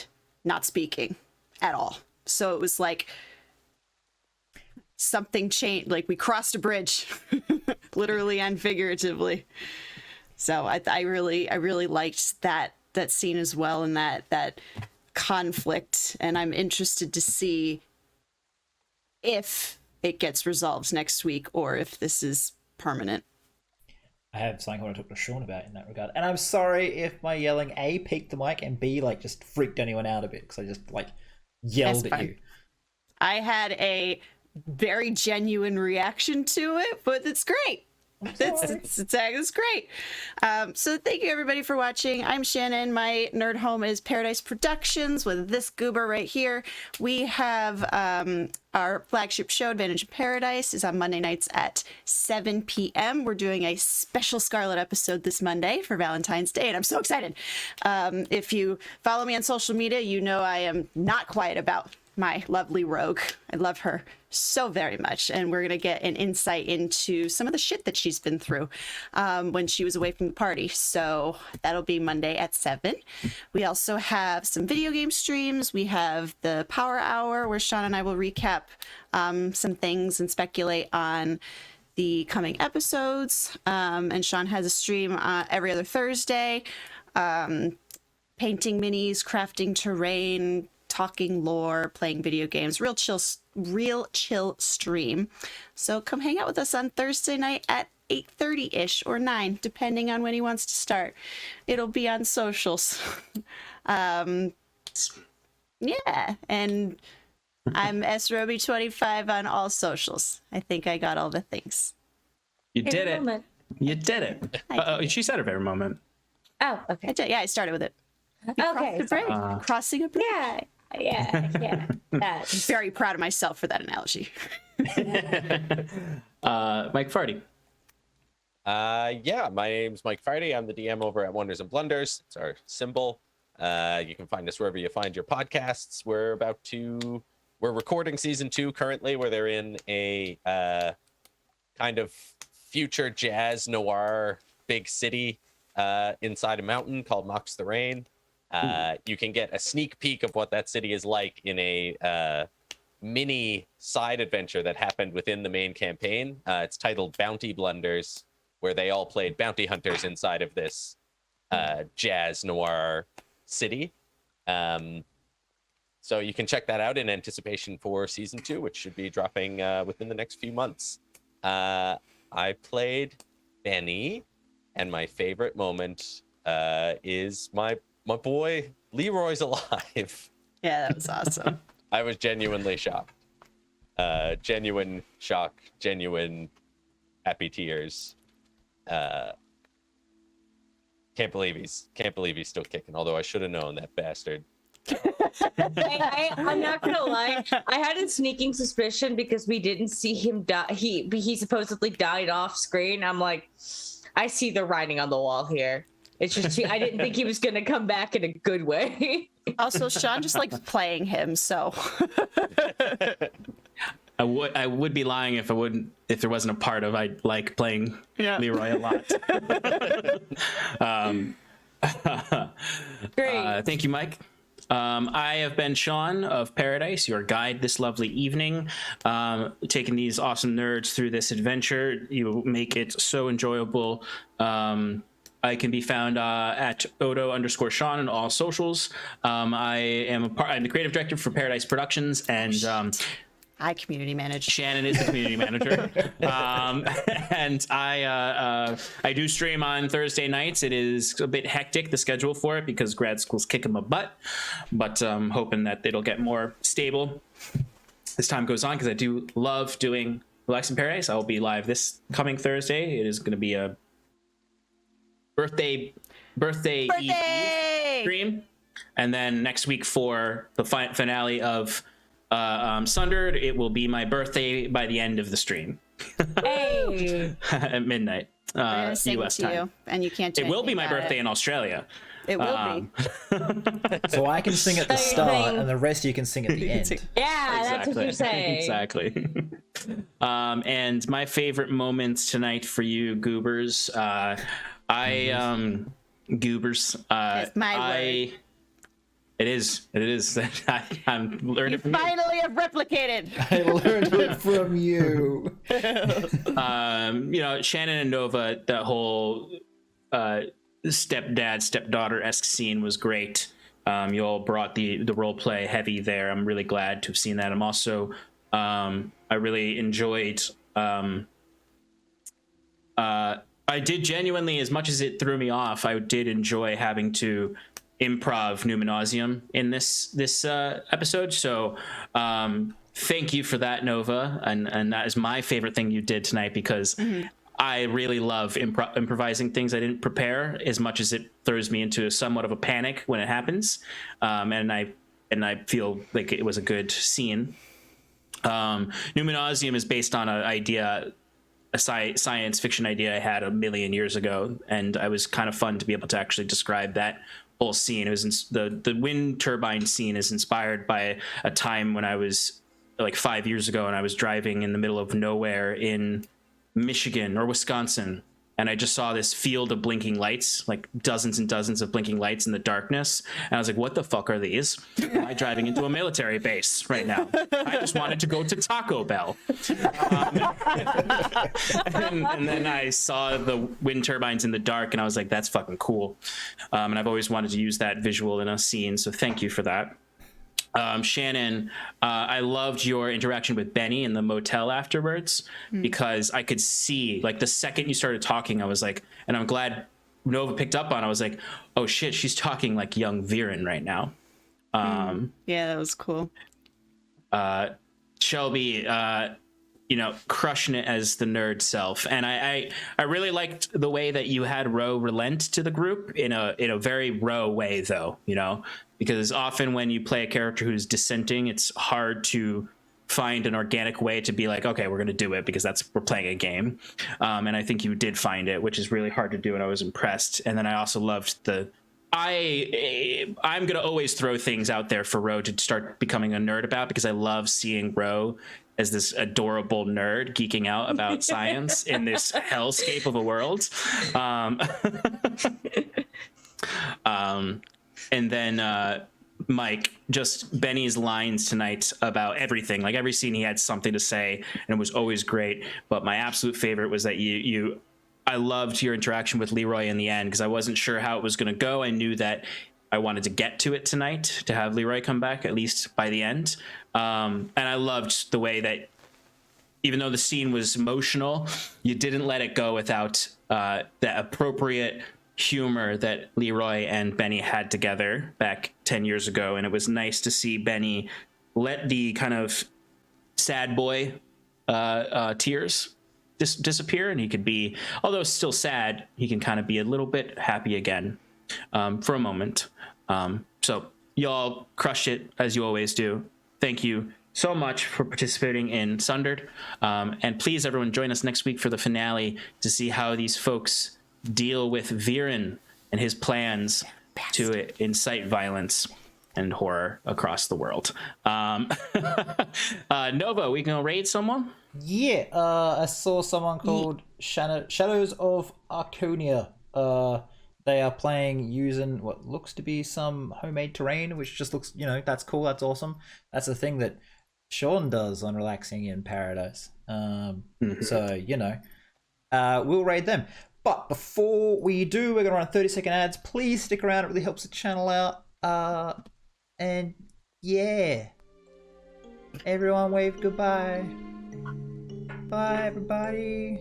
not speaking at all. So it was like something changed, like we crossed a bridge, literally and figuratively. So I really liked that scene as well, and that conflict, and I'm interested to see if it gets resolved next week or if this is permanent. I have something I want to talk to Sean about in that regard. And I'm sorry if my yelling A peaked the mic and B just freaked anyone out a bit, because I just yelled That's at fine. you. I had a very genuine reaction to it, but it's great. It's great. So thank you everybody for watching. I'm Shannon. My nerd home is Paradise Productions with this goober right here. We have our flagship show, Advantage in Paradise, is on Monday nights at 7 p.m. We're doing a special Scarlet episode this Monday for Valentine's Day, and I'm so excited. If you follow me on social media, you know I am not quiet about my lovely rogue. I love her so very much, and we're gonna get an insight into some of the shit that she's been through when she was away from the party. So that'll be Monday at 7. We also have some video game streams. We have the Power Hour where Sean and I will recap some things and speculate on the coming episodes. And Sean has a stream every other Thursday, painting minis, crafting terrain, talking lore, playing video games, real chill stream. So come hang out with us on Thursday night at 8:30-ish or 9, depending on when he wants to start. It'll be on socials. Yeah, and I'm sroby25 on all socials. I think I got all the things. You did it. Moment. You did it. She said her favorite moment. Oh, okay. I did. Yeah, I started with it. Okay. The bridge. Crossing a bridge. Yeah. I'm very proud of myself for that analogy. Mike Farty. Yeah, my name's Mike Friday. I'm the DM over at Wonders and Blunders. It's our symbol. You can find us wherever you find your podcasts. We're recording season 2 currently, where they're in a kind of future jazz noir big city inside a mountain called Mox the Rain. You can get a sneak peek of what that city is like in a mini side adventure that happened within the main campaign. It's titled Bounty Blunders, where they all played bounty hunters inside of this jazz noir city. So you can check that out in anticipation for season 2, which should be dropping within the next few months. I played Benny, and my favorite moment is my boy Leroy's alive. Yeah, that was awesome. I was genuinely shocked. Genuine shock, genuine happy tears. Can't believe he's still kicking, although I should have known, that bastard. I'm not gonna lie. I had a sneaking suspicion because we didn't see him die. He supposedly died off screen. I'm like, I see the writing on the wall here. It's just I didn't think he was gonna come back in a good way. Also, Sean just likes playing him, so. I would be lying if there wasn't a part of I like playing Leroy a lot. Great. Thank you, Mike. I have been Sean of Paradise, your guide this lovely evening. Taking these awesome nerds through this adventure, you make it so enjoyable. I can be found at Odo_Sean on all socials. I'm the creative director for Paradise Productions, and I community manage. Shannon is the community manager. And I do stream on Thursday nights. It is a bit hectic, the schedule for it, because grad school's kicking my butt, but I'm hoping that it'll get more stable as time goes on, because I do love doing Relax in Paradise. I will be live this coming Thursday. It is going to be a birthday Eve stream, and then next week for the finale of Sundered, it will be my birthday by the end of the stream. Hey. At midnight US time. You, and you can't do it will be my about birthday in Australia. It will be. So I can sing at the start, and the rest you can sing at the end. Yeah, that's what you're saying. Exactly. And my favorite moments tonight for you, goobers. Goobers. It's my word. It is. I'm learning from you. Finally have replicated. I learned it from you. Shannon and Nova, that whole stepdaughter-esque scene was great. You all brought the role play heavy there. I'm really glad to have seen that. I'm also I really enjoyed I did genuinely, as much as it threw me off, I did enjoy having to improv Numenosium in this episode. So thank you for that, Nova, and that is my favorite thing you did tonight, because I really love improvising things I didn't prepare, as much as it throws me into somewhat of a panic when it happens, and I feel like it was a good scene. Numenosium is based on a science fiction idea I had a million years ago, and it was kind of fun to be able to actually describe that whole scene. It was the wind turbine scene is inspired by a time when I was like 5 years ago, and I was driving in the middle of nowhere in Michigan or Wisconsin, and I just saw this field of blinking lights, like dozens and dozens of blinking lights in the darkness, and I was like, what the fuck are these? Am I driving into a military base right now? I just wanted to go to Taco Bell. And then I saw the wind turbines in the dark, and I was like, that's fucking cool. And I've always wanted to use that visual in a scene, so thank you for that. Shannon, I loved your interaction with Benny in the motel afterwards, because I could see, like, the second you started talking, I was like, and I'm glad Nova picked up on, I was like, oh shit, she's talking like young Viren right now. Yeah, that was cool. Shelby, crushing it as the nerd self. And I really liked the way that you had Ro relent to the group in a very Ro way, though, because often when you play a character who's dissenting, it's hard to find an organic way to be like, okay, we're going to do it because we're playing a game. And I think you did find it, which is really hard to do. And I was impressed. And then I also loved I'm going to always throw things out there for Ro to start becoming a nerd about, because I love seeing Ro as this adorable nerd geeking out about science in this hellscape of a world. And then Mike, just Benny's lines tonight about everything. Like every scene he had something to say, and it was always great. But my absolute favorite was that I loved your interaction with Leroy in the end, because I wasn't sure how it was going to go. I knew that I wanted to get to it tonight, to have Leroy come back, at least by the end. And I loved the way that, even though the scene was emotional, you didn't let it go without that appropriate humor that Leroy and Benny had together back 10 years ago. And it was nice to see Benny let the kind of sad boy tears disappear, and he could be, although still sad, he can kind of be a little bit happy again for a moment. So y'all crushed it as you always do. Thank you so much for participating in Sundered. And please, everyone, join us next week for the finale to see how these folks deal with Viren and his plans to incite violence and horror across the world. Nova, we can raid someone? Yeah, I saw someone called Shannon, Shadows of Arconia. They are playing using what looks to be some homemade terrain, which just looks, that's cool, that's awesome. That's the thing that Sean does on Relaxing in Paradise. So, we'll raid them. But before we do, we're going to run 30-second ads. Please stick around, it really helps the channel out. And yeah, everyone wave goodbye. Bye, everybody.